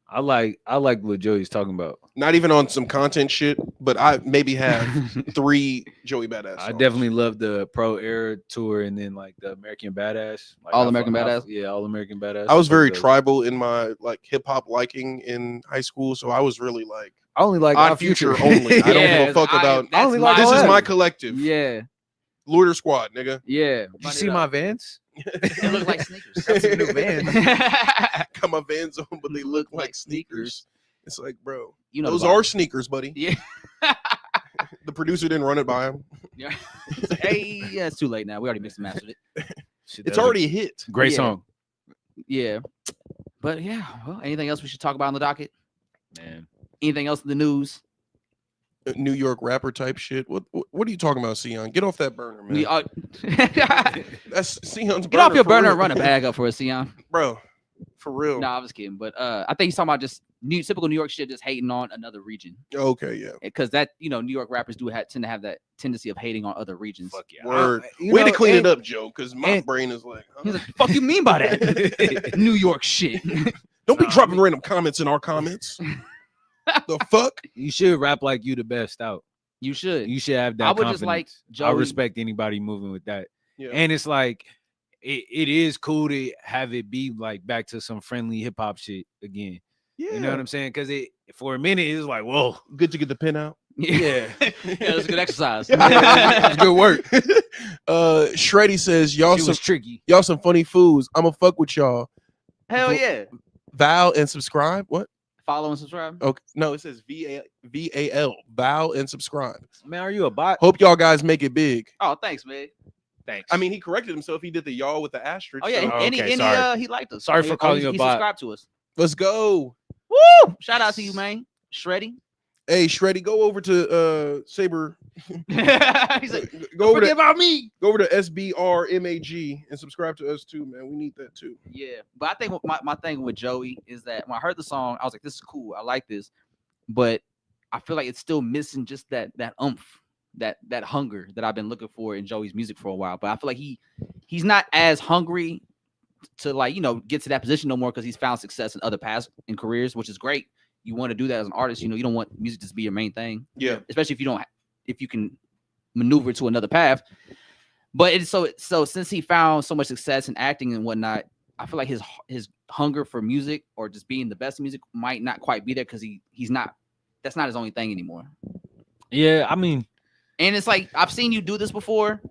I like what Joey's talking about. Not even on some content shit, but I maybe have 3 Joey Badass songs. I definitely love the Pro Era tour and then like the American Badass. Like All American Badass? Yeah, All American Badass. I was very tribal in my like hip-hop liking in high school, so I was really like I only like Odd Future only. I don't give a fuck about I only like this is my collective. Yeah. Loiter Squad, nigga. Yeah. Did you see my Vans? They look like sneakers. That's a new Vans. Got my Vans on, but they look like sneakers. It's like, bro, you know those are sneakers, buddy. Yeah. The producer didn't run it by him. Yeah. Hey, yeah, it's too late now. We already mixed and mastered it. It's already a hit. Great song. Yeah. But yeah, well, anything else we should talk about on the docket? Man. Anything else in the news? New York rapper type shit. What are you talking about, Sion? Get off that burner, man. That's Sion's burner. Get off your burner and run a bag up for us, Sion. Bro, for real. No, I was kidding. But I think he's talking about just typical New York shit, just hating on another region. Okay, yeah. Because that, New York rappers tend to have that tendency of hating on other regions. Fuck yeah. Word. Way to clean it up, Joe, because my brain is like, he's like, fuck you mean by that? New York shit. Don't be dropping random comments in our comments. The fuck? You should rap like you the best out. You should. You should have that. I would confidence. just like Joey. I respect anybody moving with that. Yeah. And it's like it is cool to have it be like back to some friendly hip hop shit again. Yeah. You know what I'm saying? Because for a minute it was like, whoa, good to get the pen out. Yeah. Yeah, it was a good exercise. It's good work. Shreddy says y'all some funny fools. I'ma fuck with y'all. Hell yeah. Val and subscribe. What? Follow and subscribe. Okay, no, it says VAL. Val and subscribe. Man, are you a bot? Hope y'all guys make it big. Oh, thanks, man. Thanks. I mean, he corrected himself. He did the y'all with the asterisk. Oh yeah, sorry. He liked us. Sorry for calling you a bot. He subscribed to us. Let's go. Woo! Shout out to you, man. Shreddy. Hey, Shreddy, go over to Saber. He's like, forget about me. Go over to SBRMAG and subscribe to us too, man. We need that too. Yeah, but I think my thing with Joey is that when I heard the song, I was like, this is cool. I like this, but I feel like it's still missing just that oomph, that hunger that I've been looking for in Joey's music for a while. But I feel like he's not as hungry to get to that position no more because he's found success in other paths and careers, which is great. You want to do that as an artist, you don't want music to be your main thing. Yeah. Especially if you can maneuver to another path. But it's so since he found so much success in acting and whatnot, I feel like his hunger for music or just being the best music might not quite be there because he's not. That's not his only thing anymore. Yeah, I mean, and it's like I've seen you do this before,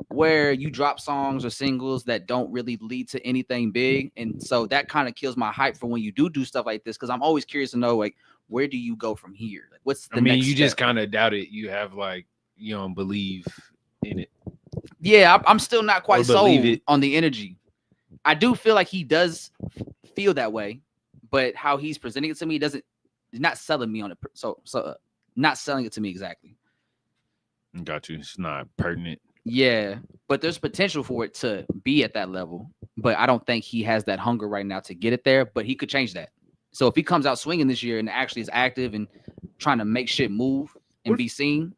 where you drop songs or singles that don't really lead to anything big, and so that kind of kills my hype for when you do stuff like this because I'm always curious to know like where do you go from here? Like, what's the next you step? just kind of doubt it. You have like you don't believe in it. Yeah, I'm still not quite sold on the energy. I do feel like he does feel that way, but how he's presenting it to me he's not selling me on it. So not selling it to me exactly. Got you. It's not pertinent. Yeah, but there's potential for it to be at that level. But I don't think he has that hunger right now to get it there. But he could change that. So if he comes out swinging this year and actually is active and trying to make shit move and be seen,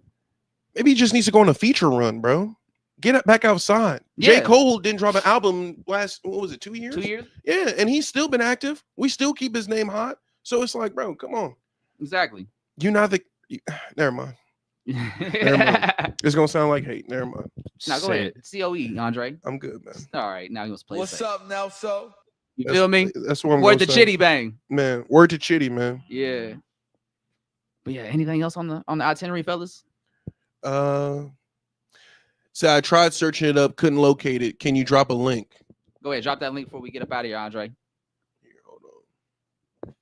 maybe he just needs to go on a feature run, bro. Get back outside. Yeah. J. Cole didn't drop an album last, what was it, 2 years? 2 years? Yeah, and he's still been active. We still keep his name hot. So it's like, bro, come on. Exactly. Never mind. Never mind. It's gonna sound like hate. Never mind. Now go ahead. COE, Andre. I'm good, man. All right, now he wants to play. What's up, Nelso? You feel me? That's what I'm Word to Chitty Bang. Man, word to Chitty, man. Yeah. But yeah, anything else on the itinerary, fellas? So I tried searching it up, couldn't locate it. Can you drop a link? Go ahead, drop that link before we get up out of here, Andre. Here, hold on.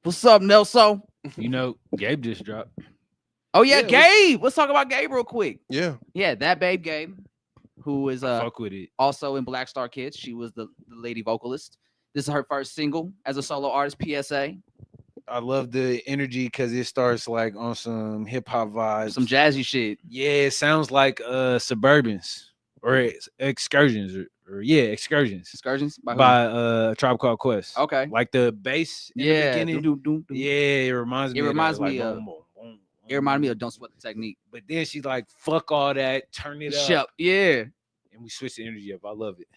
What's up, Nelso? You know, Gabe just dropped. Oh yeah, Gabe. Let's talk about Gabe real quick. Yeah, that babe Gabe, who is fuck with it. Also in Black Star Kids. She was the lady vocalist. This is her first single as a solo artist. PSA. I love the energy because it starts like on some hip hop vibes, some jazzy shit. Yeah, it sounds like Suburbans or Excursions or Excursions. Excursions by Tribe Called Quest. Okay, like the bass. In the beginning. Yeah, it reminds me. It reminds me of. It reminded me of Don't Sweat the Technique. But then she's like, "Fuck all that, turn it up." Yeah, and we switch the energy up. I love it.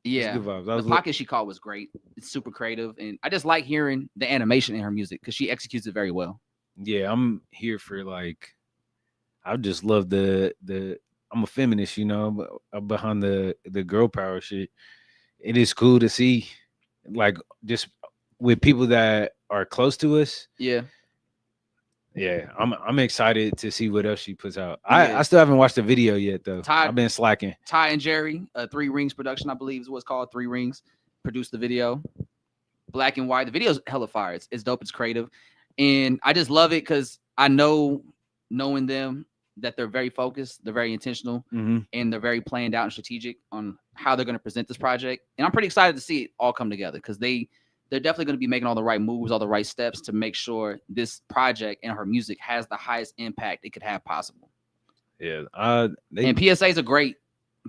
Yeah, good vibes. The pocket she called was great. It's super creative, and I just like hearing the animation in her music because she executes it very well. Yeah, I'm here for like, I just love the. I'm a feminist, you know, but behind the girl power shit. It is cool to see, like, just with people that are close to us. Yeah. Yeah, I'm excited to see what else she puts out. I still haven't watched the video yet though. I've been slacking. Ty and Jerry, 3 Rings production, I believe is what's called 3 Rings, produced the video. Black and white. The video's hella fire. It's dope. It's creative, and I just love it because I knowing them that they're very focused, they're very intentional, and they're very planned out and strategic on how they're going to present this project. And I'm pretty excited to see it all come together because they're definitely going to be making all the right moves, all the right steps to make sure this project and her music has the highest impact it could have possible. Yeah. And PSA is a great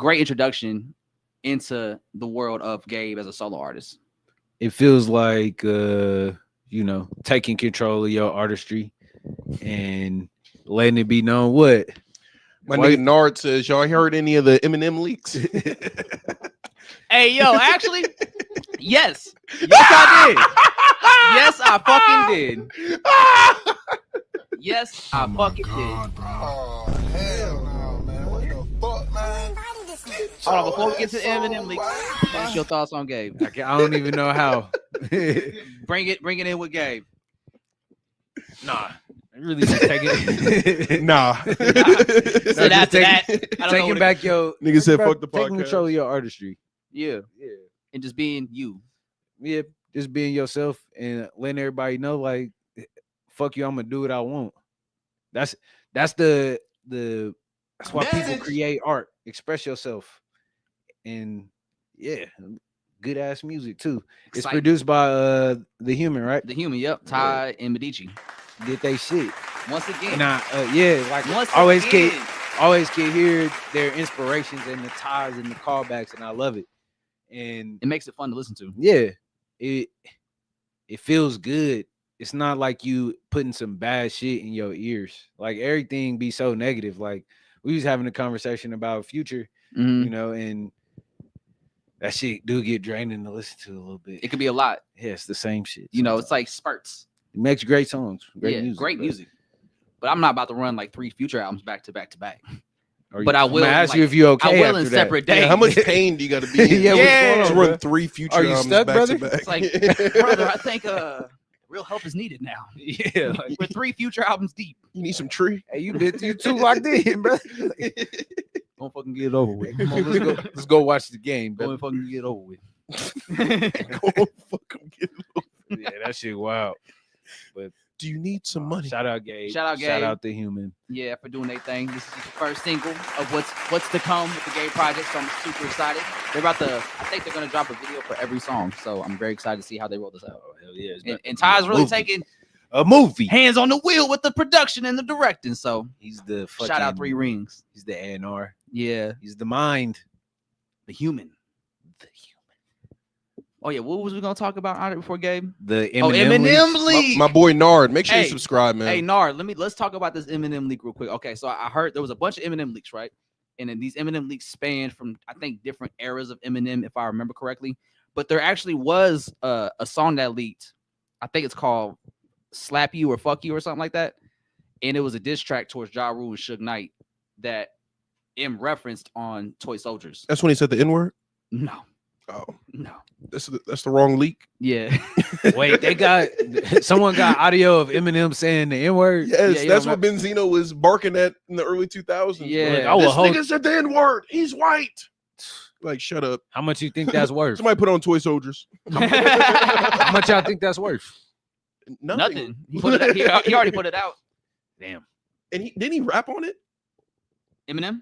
introduction into the world of Gabe as a solo artist. It feels like, taking control of your artistry and letting it be known what. My nigga Nard says, y'all heard any of the Eminem leaks? Hey, yo, actually, yes. Yes, I did. Yes, I fucking did. Yes, I fucking did. Bro. Oh, hell no, man. What the fuck, man? Hold on, before we get to the Eminem leaks, what's your thoughts on Gabe? I don't even know how. Bring it in with Gabe. Nah. Really just take it. Nah. So after that, taking back your nigga said fuck the podcast. Taking control of your artistry. Yeah. And just being you. Yeah, just being yourself and letting everybody know, like, fuck you, I'm gonna do what I want. That's why people create art. Express yourself. And yeah, good ass music too. Exciting. It's produced by The Human, right? The Human, yep. Ty and Medici. Did they shit once again? And always can hear their inspirations and the ties and the callbacks, and I love it. And it makes it fun to listen to. Yeah, it feels good. It's not like you putting some bad shit in your ears. Like everything be so negative. Like we was having a conversation about Future, and that shit do get draining to listen to a little bit. It could be a lot. Yeah, it's the same shit. It's like spurts. It makes great songs. Great music. Great music. But I'm not about to run like 3 Future albums back to back to back. But I will ask you if you okay. I will in after that. separate days. Yeah, how much pain do you got to be in? Yeah, what's to going on, run 3 Future Are you albums stuck, back brother? to back. It's like, brother, I think real help is needed now. Yeah, like, We're 3 Future albums deep. You need some tree. hey, you too locked in, bro. Don't fucking get it over with. Come on, let's go watch the game, Go bro. and fucking get it over with. Go fucking get it. Yeah, that shit wild. Do you need some money? Shout out Gabe. Shout out Shout Gabe. out the human. Yeah, for doing their thing. This is the first single of what's to come with the Game Project, so I'm super excited. I think they're gonna drop a video for every song, so I'm very excited to see how they roll this out. Oh, hell yeah. And Ty's really taking a movie. hands on the wheel with the production and the directing. So He's the fucking, shout out 3 Rings. He's the A&R. Yeah, He's the mind. the human. Oh yeah, what was we gonna talk about out before Gabe? The Eminem leaks. leak. My boy Nard. Make sure Hey, you subscribe, man. Hey Nard, let's talk about this Eminem leak real quick. Okay, so I heard there was a bunch of Eminem leaks, right? And then these Eminem leaks spanned from I think different eras of Eminem, if I remember correctly. But there actually was a song that leaked. I think it's called "Slap You" or "Fuck You" or something like that. And it was a diss track towards Ja Rule and Suge Knight that M referenced on Toy Soldiers. That's when he said the N-word? No, Oh, no, that's the wrong leak. yeah. Wait, someone got audio of Eminem saying the N-word? Yes, Yeah, that's yeah, what Benzino was barking at in the early 2000s. Yeah. Like, I will this nigga said the N-word. He's white. Like, shut up. How much you think that's worth? Somebody put on Toy Soldiers. How much y'all think that's worth? Nothing. He put it out, he already put it out. Damn. And didn't he rap on it? Eminem?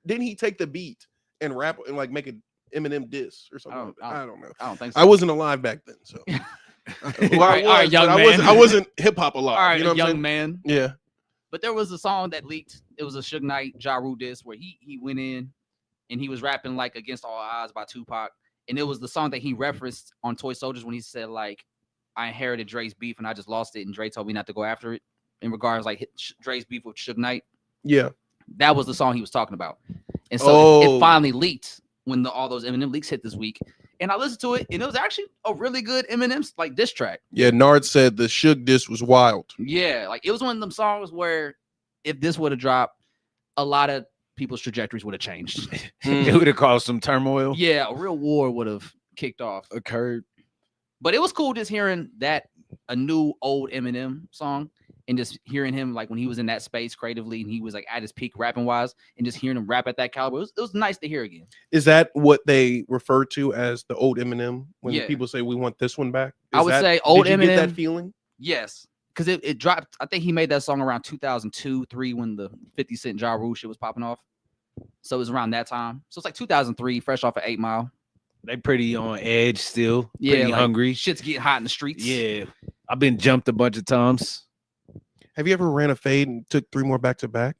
Didn't he take the beat and rap and like make an Eminem diss or something? I don't know. I don't think so. I wasn't alive back then, so. Well, All right, young man. I wasn't hip hop alive. All right, you know what I'm young saying? man. Yeah. But there was a song that leaked. It was a Suge Knight, Ja Rule diss where he went in and he was rapping like Against All Odds by Tupac. And it was the song that he referenced on Toy Soldiers when he said like, I inherited Dre's beef and I just lost it. And Dre told me not to go after it in regards like Dre's beef with Suge Knight. Yeah. That was the song he was talking about. And so it finally leaked when all those Eminem leaks hit this week. And I listened to it and it was actually a really good Eminem like diss track. Yeah. Nard said the Suge diss was wild. Yeah. Like it was one of them songs where if this would have dropped, a lot of people's trajectories would have changed. It would have caused some turmoil. Yeah, a real war would have kicked off. Occurred. But it was cool just hearing a new old Eminem song and just hearing him like when he was in that space creatively and he was like at his peak rapping wise and just hearing him rap at that caliber. It was nice to hear again. Is that what they refer to as the old Eminem when Yeah. people say we want this one back? I would say old did you Eminem. get that feeling? Yes. Because it dropped. I think he made that song around 2002-3 when the 50 Cent Ja Rule shit was popping off. So it was around that time. So it's like 2003, fresh off of 8 Mile. They pretty on edge still. Yeah, Pretty like, hungry. Shit's getting hot in the streets. Yeah. I've been jumped a bunch of times. Have you ever ran a fade and took 3 more back to back?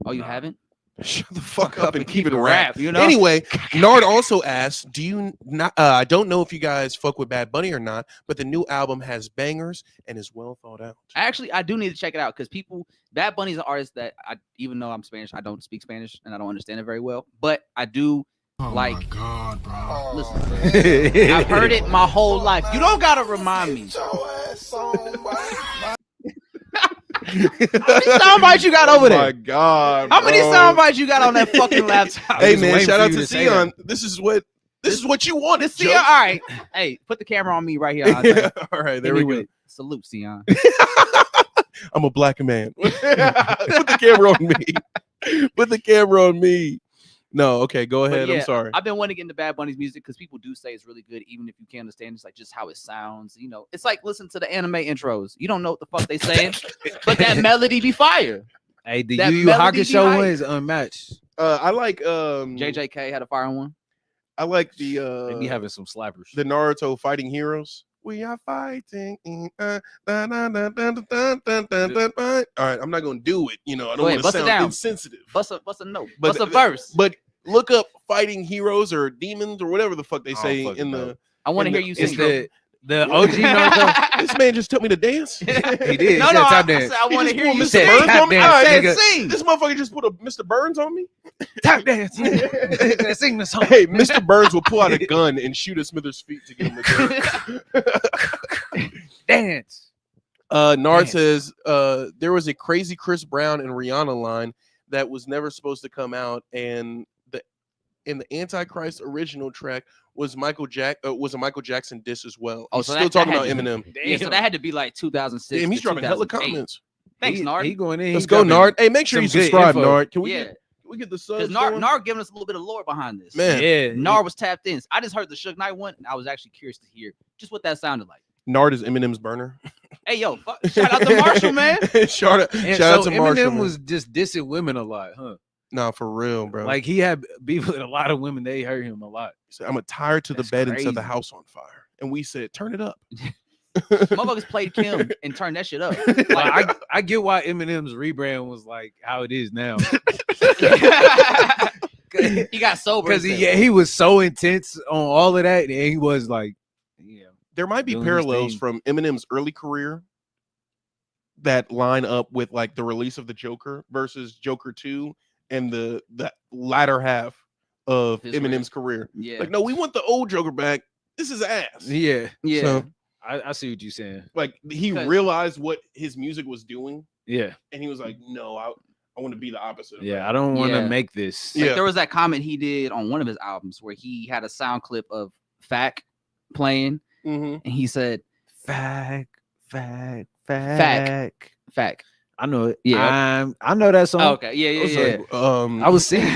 Oh, you haven't? Shut the fuck up and keep it a rap. You know. Anyway, Nard also asked, "Do you not? I don't know if you guys fuck with Bad Bunny or not, but the new album has bangers and is well thought out." Actually, I do need to check it out because Bad Bunny's an artist that even though I'm Spanish, I don't speak Spanish and I don't understand it very well. But I do like. My God, bro. Listen, I've heard it my whole life. You don't gotta remind me. How many sound bites you got over Oh there? my God! How many bro. sound bites you got on that fucking laptop? Hey was man, waiting shout for out you to to say Sion. This is what you wanted. Sion, all right. Hey, put the camera on me right here. Yeah, all right, there we go. Salute, Sion. I'm a black man. Put the camera on me. Put the camera on me. No, okay, go ahead. Yeah, I'm sorry. I've been wanting to get into Bad Bunny's music because people do say it's really good, even if you can't understand it's like just how it sounds. You know, it's like listen to the anime intros. You don't know what the fuck they saying, but that melody be fire. Hey, the That Yu Yu melody be Hakusho hype. one is unmatched. I like JJK had a fire one. I like They be the having some slappers. the Naruto Fighting Heroes. We are fighting. All right, I'm not gonna do it. You know, I Go don't ahead, want to bust it sound down. insensitive. Bust a note. But Bust a verse. But look up Fighting Heroes or Demons or whatever the fuck they I say don't fucking in know. the. I want to in hear the- you It's sing. the OG Naruto. This man just told me to dance. He did. No, He no, said I tap dance. said I want to He hear just you pulled Mr. sing. Burns on me? I Alright, said nigga. sing. This motherfucker just put a Mr. Burns on me. Tap dance. Sing the song. Hey, Mr. Burns will pull out a gun and shoot at Smithers' feet to get him to do it. Dance. Nard Man. says there was a crazy Chris Brown and Rihanna line that was never supposed to come out, and the Antichrist original track was a Michael Jackson diss as well. Oh, He's so still that talking had about to be- Eminem. Yeah, so that had to be like 2006. Damn, he's to dropping hella 2008. comments. Thanks, Nard. He going in. Let's he go, dropping Nard. Hey, make sure you some good subscribe, info. Nard. Can we Yeah. get the Because subs Nard going? giving us a little bit of lore behind this. Man, Yeah, Nard was tapped in. I just heard the Suge Knight one, and I was actually curious to hear just what that sounded like. Nard is Eminem's burner. Hey, yo, shout out to Marshall, man. shout out And to so Marshall. Eminem Man. was just dissing women a lot, huh? Nah, for real, bro. Like he had beef with a lot of women. They hurt him a lot. He said, I'm tired to the That's bed and set the crazy. house on fire. And we said, turn it up. Motherfuckers played Kim and turned that shit up. Like I get why Eminem's rebrand was like how it is now. He got sober Because he was so intense on all of that, and he was like, yeah. There might be Doing his parallels thing. from Eminem's early career that line up with like the release of the Joker versus Joker 2 and the latter half of His Eminem's career. Yeah. Like, no, we want the old Joker back. This is ass. Yeah. Yeah. So, I see what you're saying. like, he 'Cause- realized what his music was doing, Yeah. and he was like, no, I want to be the opposite of Yeah. that. I don't want to Yeah. make this. Like, Yeah. there was that comment he did on one of his albums where he had a sound clip of Fack playing, Mhm. and he said, Fact. Fack. I know it. Yeah. I know that song. Oh, okay. Yeah, I yeah, was yeah. like, I was singing.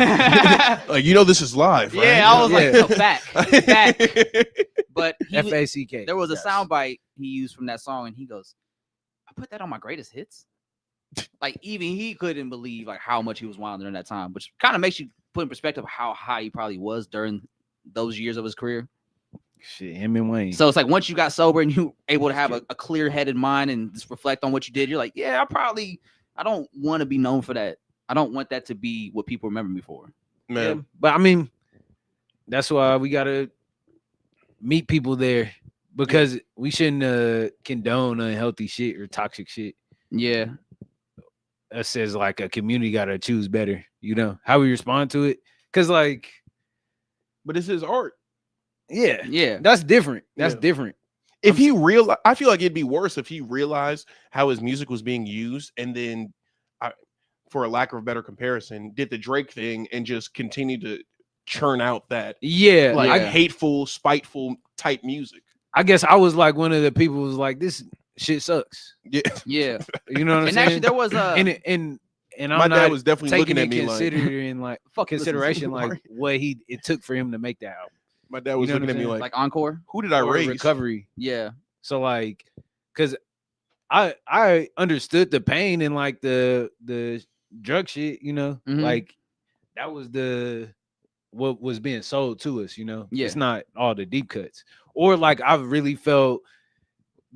like, you know, this is live, right? Yeah, I was like, Yeah. so Fack. But he was- FACK. there was a Yes. soundbite he used from that song, and he goes, I put that on my greatest hits. Like, even he couldn't believe like how much he was wilding during that time, which kind of makes you put in perspective how high he probably was during those years of his career. Shit, him and Wayne. So it's like once you got sober and you able to have a clear-headed mind and just reflect on what you did, you're like, yeah, I don't want to be known for that. I don't want that to be what people remember me for. Man. Yeah, but I mean, that's why we gotta meet people there because we shouldn't condone unhealthy shit or toxic shit. Yeah. Us says like a community gotta choose better, you know, how we respond to it. Cause like, But it's his art. yeah, Yeah. that's different. That's Yeah. different. If he realized, I feel like it'd be worse if he realized how his music was being used and then, for a lack of a better comparison, did the Drake thing and just continued to churn out that Yeah, like Yeah. hateful, spiteful type music. I guess I was like one of the people who was like, this shit sucks. Yeah, Yeah. You know what I'm And saying? actually there was a and I'm my not dad was definitely taking looking at in me like. considering like fuck listen to consideration like Right. what it took for him to make that album. My dad was You know looking what at me I'm like, like Encore. who did I Or raise? recovery. Yeah. So like, cause I understood the pain and like the drug shit, you know, Mhm. like that was what was being sold to us, you know. Yeah. It's not all the deep cuts. Or like I've really felt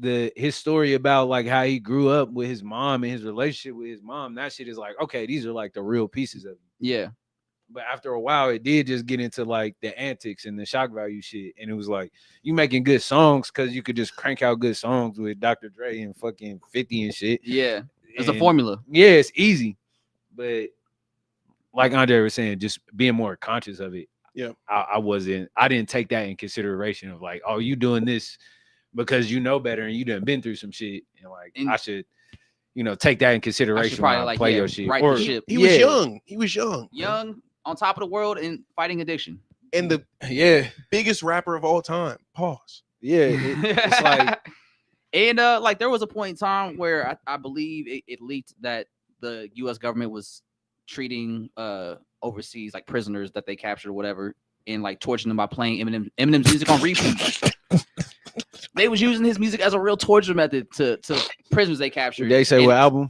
his story about like how he grew up with his mom and his relationship with his mom. That shit is like, okay, these are like the real pieces of it. Yeah. But after a while, it did just get into like the antics and the shock value shit. And it was like, you making good songs because you could just crank out good songs with Dr. Dre and fucking 50 and shit. Yeah. It's a And formula. yeah, it's easy. But like Andre was saying, just being more conscious of it. Yeah. I didn't take that in consideration of like, oh, you doing this because you know better and you done been through some shit. And like, And- I should, take that in consideration when probably, I like, play yeah, your shit. right Or the ship. He was Yeah. young. He was young. Young, on top of the world, and fighting addiction. And the yeah, biggest rapper of all time. Pause. yeah. It's like, and like there was a point in time where I believe it leaked that the U.S. government was treating overseas like prisoners that they captured or whatever, and like torturing them by playing Eminem's music on repeat. They was using his music as a real torture method to prisoners they captured. they say And- what album?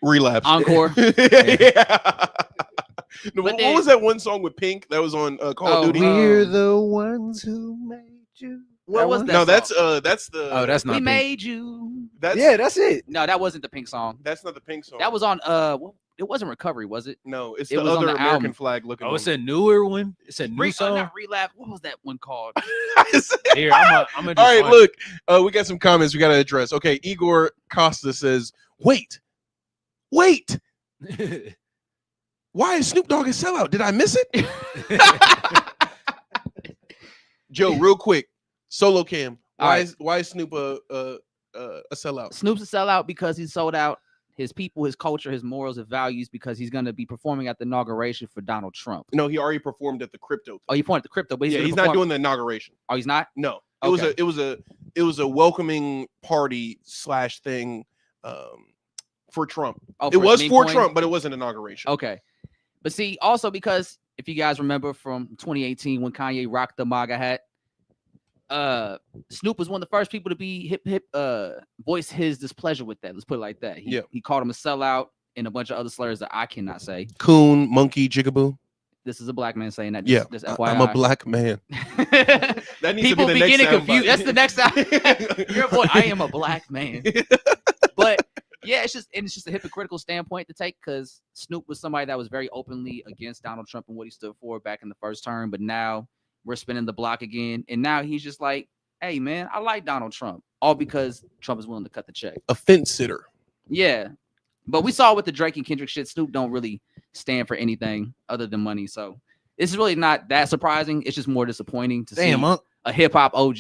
Relapse. Encore. Yeah. No, But what then- was that one song with Pink that was on Call Oh, of Duty? We're the ones who made you. What was one? that? No, song? that's the. Oh, that's not We Pink. made you. that's Yeah, that's it. No, that wasn't the Pink song. That's not the Pink song. That was on it wasn't Recovery, was it? no. It's it the was on other the American album. flag looking. Oh, it's one. a newer one. It's a new song. Not Relapse. What was that one called? Here, I'm gonna. All right, look. We got some comments we got to address. Okay, Igor Costa says, "Wait, why is Snoop Dogg a sellout? Did I miss it?" Joe, real quick, solo cam. Why is Snoop a sellout? Snoop's a sellout because he sold out his people, his culture, his morals, and values because he's going to be performing at the inauguration for Donald Trump. No, he already performed at the crypto thing. Oh, you performed at the crypto, but he's not doing the inauguration. Oh, he's not? No. Okay. It was a welcoming party / thing for Trump. Oh, it was for Trump, but it wasn't inauguration. Okay. But see, also because if you guys remember from 2018 when Kanye rocked the MAGA hat, Snoop was one of the first people to be voice his displeasure with that. Let's put it like that. He called him a sellout and a bunch of other slurs that I cannot say. Coon, monkey, jigaboo. This is a black man saying that. Just FYI. I'm a black man. That needs people to be getting confused. That's the next sound. Your boy, I am a black man. But yeah, it's just a hypocritical standpoint to take because Snoop was somebody that was very openly against Donald Trump and what he stood for back in the first term. But now we're spinning the block again. And now he's just like, hey, man, I like Donald Trump. All because Trump is willing to cut the check. A fence sitter. Yeah. But we saw with the Drake and Kendrick shit, Snoop don't really stand for anything other than money. So it's really not that surprising. It's just more disappointing to see a hip-hop OG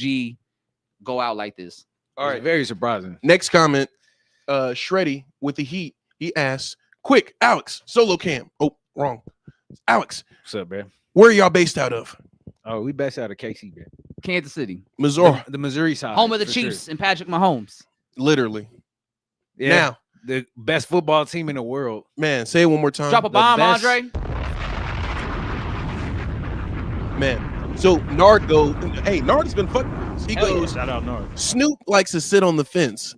go out like this. All right. Very surprising. Next comment. Shreddy with the heat. He asks, quick, Alex, solo cam. Oh, wrong. Alex. What's up, man? Where are y'all based out of? Oh, we based out of KC, man. Kansas City. Missouri. The Missouri side. Home of the Chiefs and Patrick Mahomes. Literally. Yeah. Now, the best football team in the world. Man, say it one more time. Drop a bomb, Andre. Man. So Nard goes, hey, Nard has been fucking. He goes, Shout out Nard. Snoop likes to sit on the fence.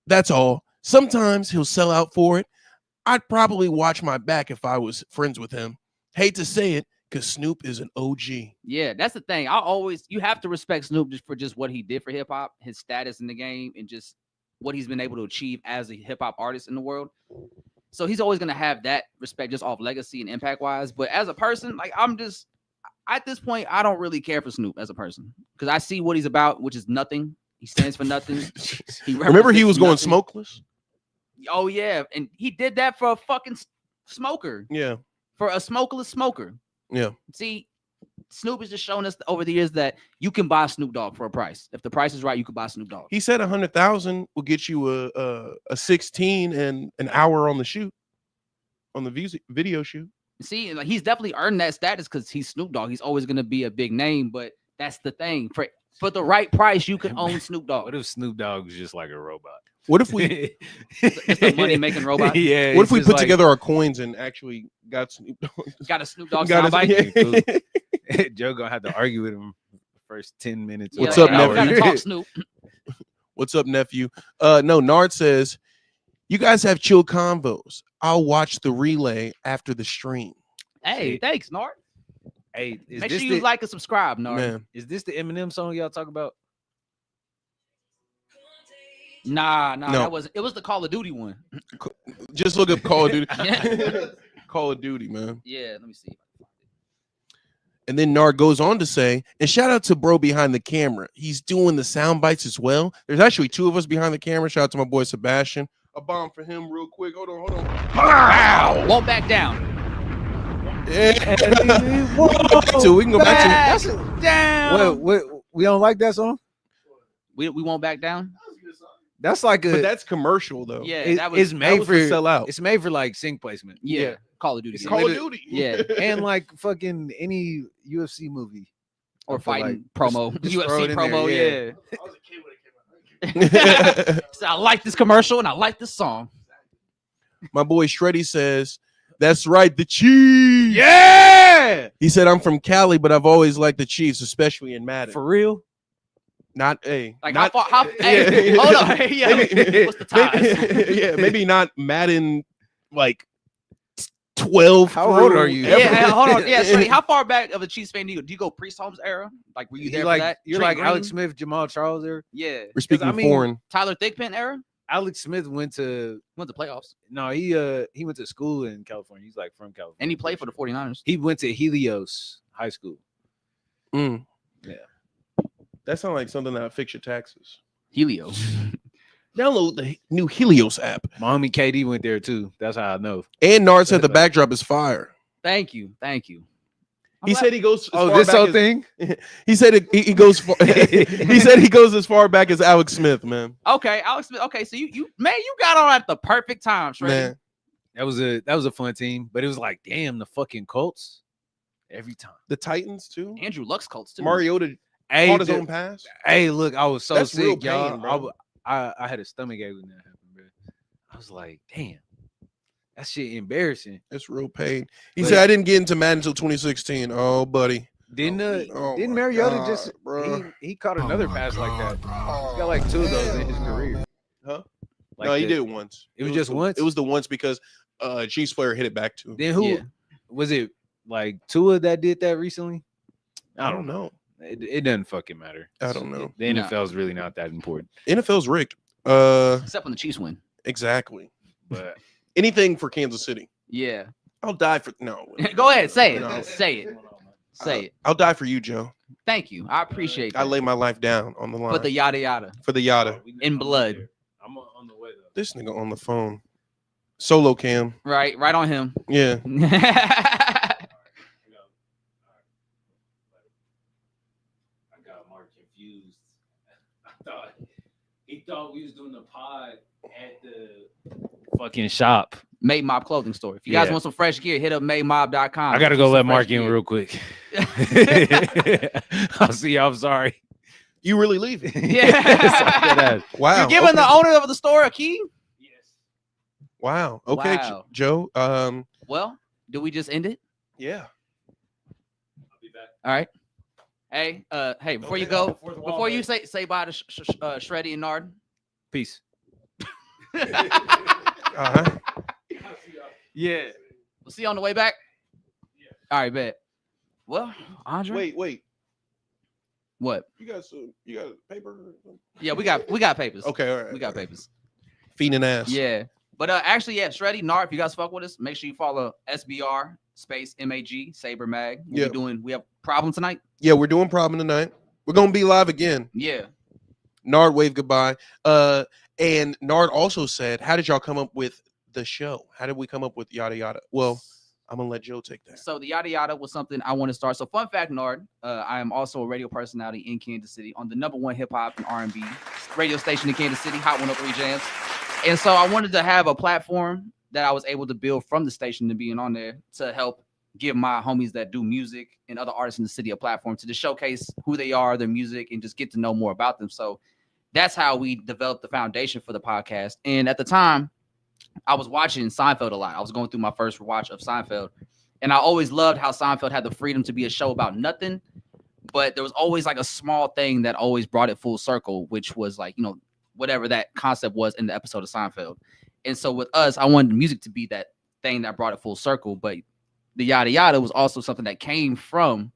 That's all. Sometimes he'll sell out for it. I'd probably watch my back if I was friends with him. Hate to say it, because Snoop is an OG. Yeah, that's the thing. You have to respect Snoop just for what he did for hip hop, his status in the game, and just what he's been able to achieve as a hip hop artist in the world. So he's always gonna have that respect just off legacy and impact wise. But as a person, like at this point, I don't really care for Snoop as a person because I see what he's about, which is nothing. He stands for nothing. Remember he was going smokeless? Oh yeah, and he did that for a fucking smoker. Yeah, for a smokeless smoker. Yeah. See, Snoop has just shown us over the years that you can buy Snoop Dogg for a price. If the price is right, you can buy Snoop Dogg. He said 100,000 will get you a 16 and an hour on the shoot, on the video shoot. See, like he's definitely earned that status because he's Snoop Dogg. He's always gonna be a big name, but that's the thing. For the right price, you can own Snoop Dogg. What if Snoop Dogg was just like a robot? What if we it's a money making robot? Yeah. What if we put together our coins and actually got Snoop Dogg? Got a Snoop Dogg soundbite? Cool. Joe gonna have to argue with him the first 10 minutes. What's up, nephew? Talk, Snoop. What's up, nephew? No, Nard says, you guys have chill convos. I'll watch the relay after the stream. Hey, thanks, Nard. Hey, make sure you like and subscribe, Nard. Man. Is this the Eminem song y'all talk about? Nah, No. that wasn't. It was the Call of Duty one. Just look up Call of Duty. Call of Duty, man. Yeah, let me see. And then Nard goes on to say, and shout out to bro behind the camera. He's doing the sound bites as well. There's actually two of us behind the camera. Shout out to my boy Sebastian. A bomb for him real quick. Hold on. Wow. Won't back down. Yeah. We can go back to it. Down. What, we don't like that song? We won't back down. That's like but that's commercial though. Yeah, it's made for sell out. It's made for like sync placement. Yeah. Call of Duty. It's Call of Duty. Yeah. And like fucking any UFC movie or fighting like, promo. just throw it UFC in promo, there, yeah. I was a kid when it came out. So I like this commercial and I like this song. My boy Shreddy says, that's right, the Chiefs. Yeah. He said, I'm from Cali, but I've always liked the Chiefs, especially in Madden. For real? Not a like not, how far hey, hold on. Yeah, what's the ties? Yeah, maybe not Madden like 12. How old are you? Yeah, hold on. Yeah, so how far back of a Chiefs fan do you go? Do you go Priest Holmes era? Like were you there for that? You're Trey like Green? Alex Smith, Jamal Charles there? Yeah. We're speaking foreign. Tyler Thigpen era? Alex Smith went to playoffs. No, he went to school in California. He's like from California. And he played for the 49ers. He went to Helios High School. Mm. Yeah. That sounds like something that would fix your taxes. Helios. Download the new Helios app. My homie KD went there too. That's how I know. And Nard said the backdrop is fire. Thank you. He said he goes. Oh, this whole thing. He said he goes. He said he goes as far back as Alex Smith, man. Okay, Alex Smith. Okay, so you got on at the perfect time, Shreddy. Man, That was a fun team, but it was like, damn, the fucking Colts every time. the Titans too. Andrew Luck's Colts too. Mariota Hey, caught his own pass. Hey, look, I was so That's real sick, y'all. pain, bro. I had a stomach ache when that happened, bro. I was like, damn, that shit embarrassing. That's real pain. He But- said I didn't get into Madden until 2016. Oh, buddy. Didn't Oh didn't my Mariota God, just bro. he caught another pass like that? He's got like 2 of those in his career. Huh? Like No, he the- did it once. It was just once? It was the once because Chiefs player hit it back to him. Then who Yeah. was it? Like Tua that did that recently? I don't know. It doesn't fucking matter. I don't know. The No. NFL is really not that important. NFL's rigged. Except when the Chiefs win. Exactly. But Anything for Kansas City. Yeah. I'll die for no. Go ahead, say it. No. Say it. Say it. I'll die for you, Joe. Thank you. I appreciate that. I lay my life down on the line For the yada yada. for the yada. In blood. I'm on the way though. This nigga on the phone. Solo cam. Right on him. Yeah. I got Mark confused. He thought we was doing the pod at the fucking shop. Made Mob clothing store. If you guys Yeah. want some fresh gear, hit up mademob.com. I gotta go let Mark in real quick. I'll see you. I'm sorry. You really leaving? Yeah. Wow. You're giving okay. the owner of the store a key? Yes. Wow. Okay, Wow. Joe. Well, do we just end it? Yeah. I'll be back. All right. Hey, before you Okay, go, before the before ball you say bye to Shreddy and Nard. Peace. Uh-huh. Yeah. We'll see you on the way back. All right, bet. Well, Andre. Wait. What? You got paper? Yeah, we got papers. Okay, all right. We got papers. Feeding ass. Yeah. But actually, yeah, Shreddy, Nard, if you guys fuck with us, make sure you follow SBR space MAG Saber Mag. Yeah. We have problem tonight. Yeah, we're doing problem tonight. We're gonna be live again. Yeah. Nard wave goodbye. And Nard also said, how did y'all come up with the show? How did we come up with yada yada? Well, I'm gonna let Joe take that. So the yada yada was something I want to start. So fun fact, Nard, I am also a radio personality in Kansas City on the #1 hip hop and R&B radio station in Kansas City, Hot 103 Jams. And so I wanted to have a platform that I was able to build from the station to being on there to help give my homies that do music and other artists in the city a platform to just showcase who they are, their music, and just get to know more about them. So that's how we developed the foundation for the podcast. And at the time, I was watching Seinfeld a lot. I was going through my first watch of Seinfeld. And I always loved how Seinfeld had the freedom to be a show about nothing. But there was always like a small thing that always brought it full circle, which was like, whatever that concept was in the episode of Seinfeld. And so with us, I wanted music to be that thing that brought it full circle. But the yada yada was also something that came from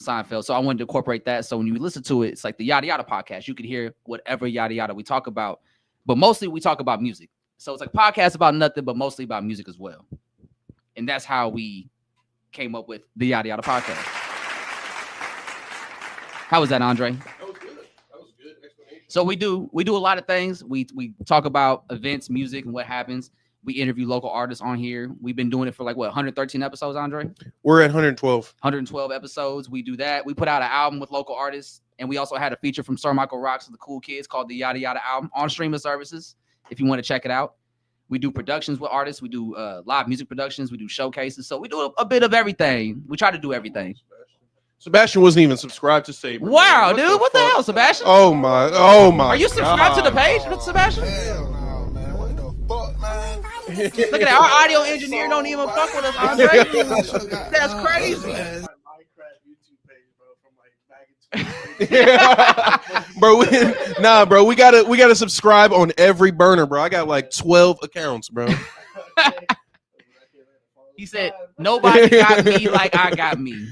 Seinfeld. So I wanted to incorporate that. So when you listen to it, it's like the yada yada podcast. You could hear whatever yada yada we talk about, but mostly we talk about music. So it's like podcast about nothing, but mostly about music as well. And that's how we came up with the yada yada podcast. How was that, Andre? That was good. That was a good explanation. So we do a lot of things. We talk about events, music, and what happens. We interview local artists on here. We've been doing it for 113 episodes, Andre? We're at 112. 112 episodes. We do that. We put out an album with local artists, and we also had a feature from Sir Michael Rocks and the Cool Kids called the Yada Yada album on streaming services if you want to check it out. We do productions with artists. We do live music productions. We do showcases. So we do a bit of everything. We try to do everything. Sebastian wasn't even subscribed to Saber. Wow, man. dude. What the fuck? hell, Sebastian? Oh my. Are you subscribed to the page, Sebastian? Hell no, man. What the fuck, man? Look at that. Our audio engineer don't even fuck with us, Andre. That's crazy. Minecraft YouTube page, bro, from back in Bro, we gotta subscribe on every burner, bro. I got 12 accounts, bro. He said, nobody got me like I got me.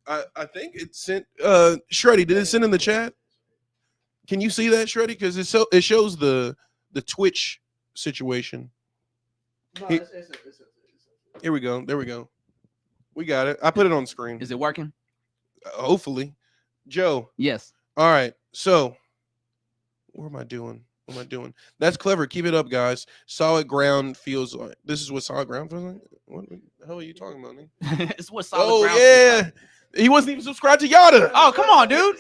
I think it sent Shreddy, did it send in the chat? Can you see that, Shreddy? Because it shows the Twitch situation. Here we go. There we go. We got it. I put it on screen. Is it working? Hopefully. Joe. Yes. All right. So what am I doing? That's clever. Keep it up, guys. Solid ground feels like this is what solid ground feels like. What? The hell are you talking about, man? It's what solid Oh ground yeah, like. he wasn't even subscribed to Yadda. Oh, come on, dude.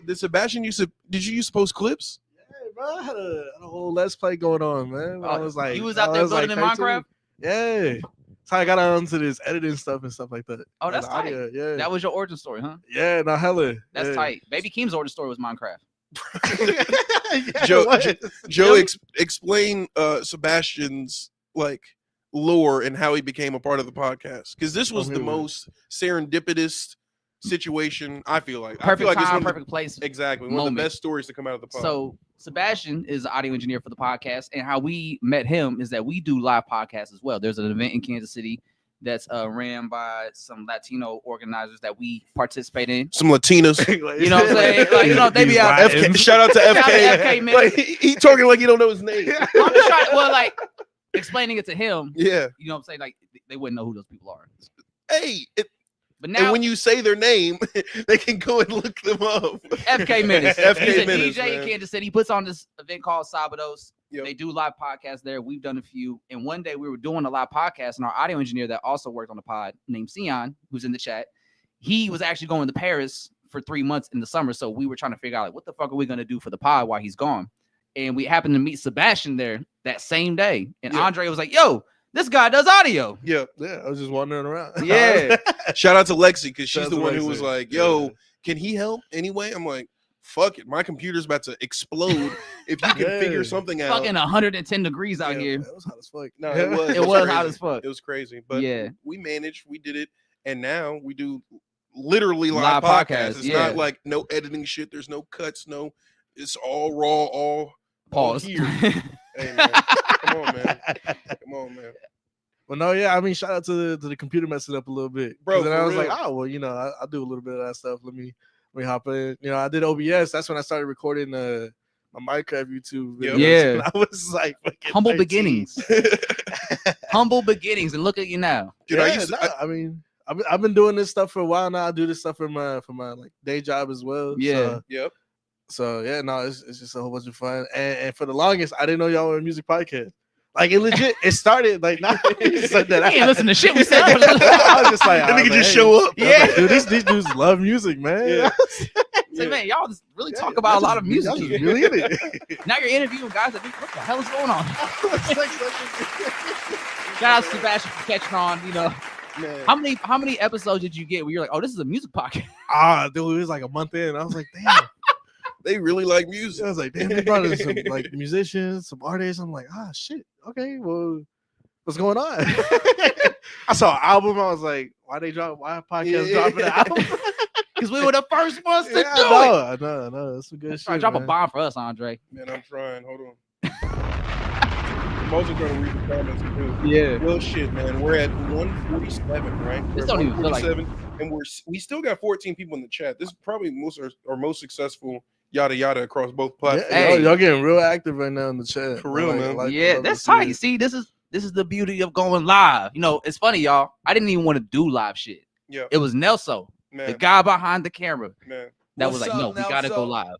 Did Sebastian did you use to post clips? Yeah, bro, I had a whole let's play going on, man. When I was like, you was out there building in 13. Minecraft? Yeah. So I got onto this editing stuff and stuff like that. Oh, that's tight. audio, yeah. That was your origin story, huh? Yeah, no, hella. That's yeah. tight. Baby Keem's origin story was Minecraft. Joe, explain Sebastian's like lore and how he became a part of the podcast, because this was the most serendipitous situation. I feel like Perfect it's time, perfect place. Exactly, one of the best stories to come out of the podcast. So Sebastian is the audio engineer for the podcast, and how we met him is that we do live podcasts as well. There's an event in Kansas City that's ran by some Latino organizers that we participate in. Some Latinos, you know what I'm saying? Like, you know, they be out. Shout out to FK. Man. Like, he talking like you don't know his name. I'm just trying, well, like explaining it to him. Yeah, you know what I'm saying? Like they wouldn't know who those people are. Hey, but now, and when you say their name, they can go and look them up. FK Minutes. FK He's Minutes, a DJ in Kansas City. He puts on this event called Sabados. Yep. They do live podcasts there. We've done a few. And one day we were doing a live podcast, and our audio engineer that also worked on the pod, named Sion, who's in the chat, he was actually going to Paris for 3 months in the summer. So we were trying to figure out, like, what the fuck are we going to do for the pod while he's gone? And we happened to meet Sebastian there that same day. And Andre was like, yo, this guy does audio. Yeah. I was just wandering around. Yeah. Shout out to Lexi, because she's the one who Lexi. was like, yo, can he help anyway? I'm like, fuck it. My computer's about to explode. If you can figure something out. Fucking 110 degrees out here. It was hot as fuck. No, it was. It was hot as fuck. It was crazy. But yeah, we managed. We did it. And now we do literally live podcasts. It's not like no editing shit. There's no cuts. No, it's all raw, all pause. Here. Hey, man. Come on, man. Come on, man. Well, no, yeah. I mean, shout out to the computer messing up a little bit, bro. Then I was real. like, oh well, you know, I do a little bit of that stuff. Let me hop in. You know, I did OBS. That's when I started recording my Minecraft YouTube videos. Yeah, and I was like, humble 13. beginnings. Humble beginnings, and look at you now. Dude, I mean, I've been doing this stuff for a while now. I do this stuff for my like day job as well. Yeah. Yep. So yeah, no, it's just a whole bunch of fun. And for the longest, I didn't know y'all were a music podcast. Like it legit, it started like not said that. I ain't listen to shit we said. I was just like, that nigga just show up. Yeah, like, dude, these dudes love music, man. Yeah. Say, man, y'all just really talk about a lot of music. Just really in it. Now you're interviewing guys that think, what the hell is going on? Shout out to Sebastian for catching on. You know, man. How many episodes did you get where you're like, oh, this is a music podcast? Dude, it was like a month in. I was like, damn. They really like music. I was like, damn, they brought in some like musicians, some artists. I'm like, shit. Okay, well, what's going on? I saw an album. I was like, why a podcast dropping an album? Because we were the first ones to do it. I know. That's some good shit. Drop a bomb for us, Andre. Man, I'm trying. Hold on. I'm also going to read the comments too. Yeah. Well, shit, man. We're at 147, right? This don't even feel like. And we still got 14 people in the chat. This is probably our most successful yada across both platforms. Hey, y'all getting real active right now in the chat. For real, man. Yeah, that's tight. You see, this is the beauty of going live. You know, it's funny, y'all. I didn't even want to do live shit. Yeah. It was Nelson, the guy behind the camera, that was like, no, we gotta go live.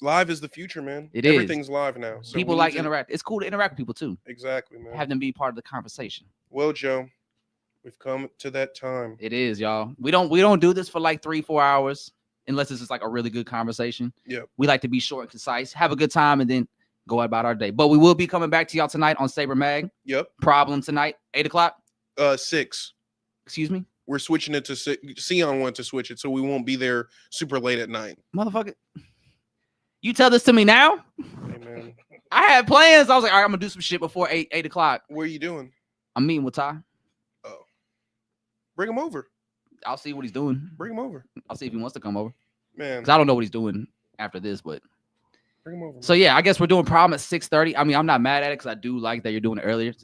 Live is the future, man. It Everything's live now. So people like interact. It's cool to interact with people too. Exactly, man. Have them be part of the conversation. Well, Joe, we've come to that time. It is, y'all. We don't do this for like 3-4 hours unless it's just like a really good conversation. Yeah. We like to be short and concise, have a good time, and then go about our day. But we will be coming back to y'all tonight on Saber Mag. Yep. Problem tonight, 8:00. 6. Excuse me. We're switching it to Sion wanted to switch it, so we won't be there super late at night. Motherfucker. You tell this to me now? Hey, man. I had plans. I was like, all right, I'm gonna do some shit before 8:00. What are you doing? I'm meeting with Ty. Oh. Bring him over. I'll see what he's doing. Bring him over. I'll see if he wants to come over. Man. Because I don't know what he's doing after this, but bring him over. So yeah, I guess we're doing problem at 6:30. I mean, I'm not mad at it because I do like that you're doing it earlier.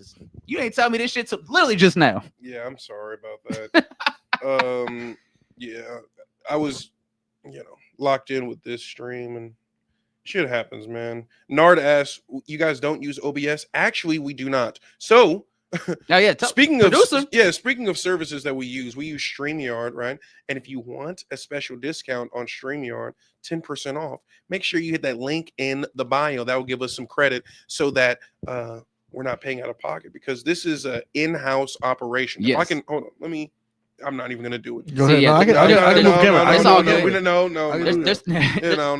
You ain't tell me this shit till literally just now. Yeah, I'm sorry about that. Yeah, I was, locked in with this stream and shit happens, man. Nard asks, you guys don't use OBS? Actually, we do not. So yeah. Speaking producer. speaking of services that we use StreamYard, right? And if you want a special discount on StreamYard, 10% off, make sure you hit that link in the bio. That will give us some credit so that we're not paying out of pocket, because this is an in-house operation. Yes. If I can hold on, I'm not even gonna do it. Go ahead. Yeah, I can move camera. It's all good.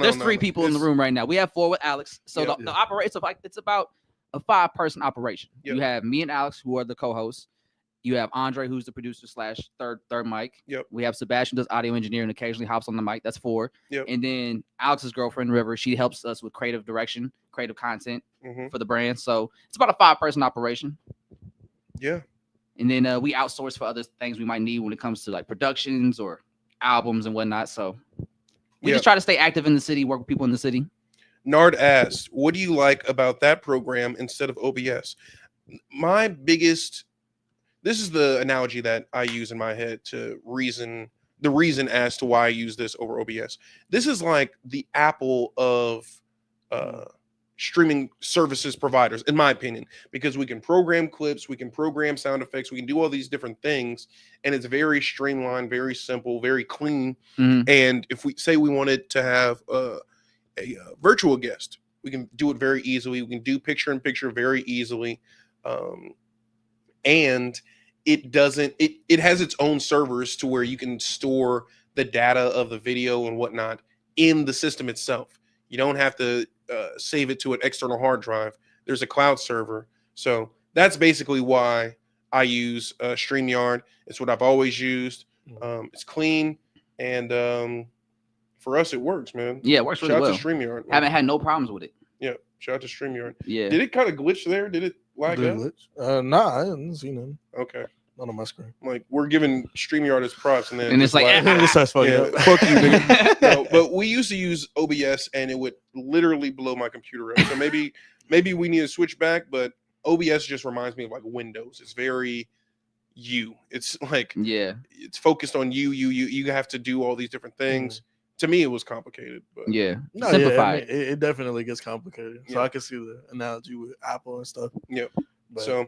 There's 3 people in the room right now. We have 4 with Alex. So the operation, it's about a 5-person operation. Yep. You have me and Alex, who are the co-hosts. You have Andre, who's the producer / third mic. Yep. We have Sebastian, does audio engineering, and occasionally hops on the mic. That's 4. Yep. And then Alex's girlfriend, River, she helps us with creative direction, creative content for the brand. So it's about a 5-person operation. Yeah. And then we outsource for other things we might need when it comes to like productions or albums and whatnot. So we just try to stay active in the city, work with people in the city. Nard asked, what do you like about that program instead of OBS? This is the analogy that I use in my head to the reason as to why I use this over OBS. This is like the Apple of streaming services providers, in my opinion, because we can program clips, we can program sound effects, we can do all these different things, and it's very streamlined, very simple, very clean. And if we say we wanted to have a virtual guest, we can do it very easily. We can do picture-in-picture very easily, and it has its own servers to where you can store the data of the video and whatnot in the system itself. You don't have to save it to an external hard drive. There's a cloud server. So that's basically why I use StreamYard. It's what I've always used. It's clean, and for us, it works, man. Yeah, it works really well. Shout out to StreamYard. Haven't had no problems with it. Yeah, shout out to StreamYard. Yeah. Did it kind of glitch there? Did it lag out? Nah, I didn't see nothing. Okay. Not on my screen. Like, we're giving StreamYard its props, and then it's like, this starts fucking up. Fuck you, nigga. No, but we used to use OBS, and it would literally blow my computer up. So maybe we need to switch back, but OBS just reminds me of like Windows. It's very it's like, it's focused on you have to do all these different things. To me, it was complicated, but simplified. It definitely gets complicated. So I can see the analogy with Apple and stuff. Yeah. So,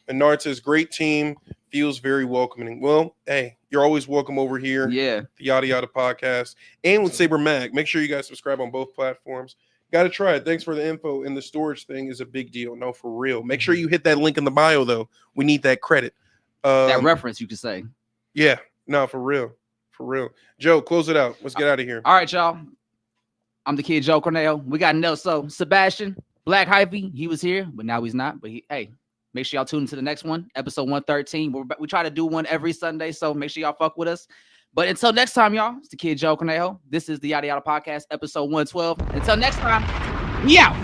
and Nard says, great team, feels very welcoming. Well, hey, you're always welcome over here. Yeah. The Yadda podcast and with Saber Mag. Make sure you guys subscribe on both platforms. Got to try it. Thanks for the info. And the storage thing is a big deal. No, for real. Make sure you hit that link in the bio, though. We need that credit. That reference, you could say. Yeah. No, for real. For real. Joe, close it out. Let's get out of here. All right, y'all. I'm the kid Joe Cornell. We got Nelson, Sebastian, Black Hyphy. He was here, but now he's not. But hey, make sure y'all tune into the next one, episode 113. We try to do one every Sunday, so make sure y'all fuck with us. But until next time, y'all, it's the kid Joe Cornell. This is the Yadda Yadda podcast, episode 112. Until next time, we out.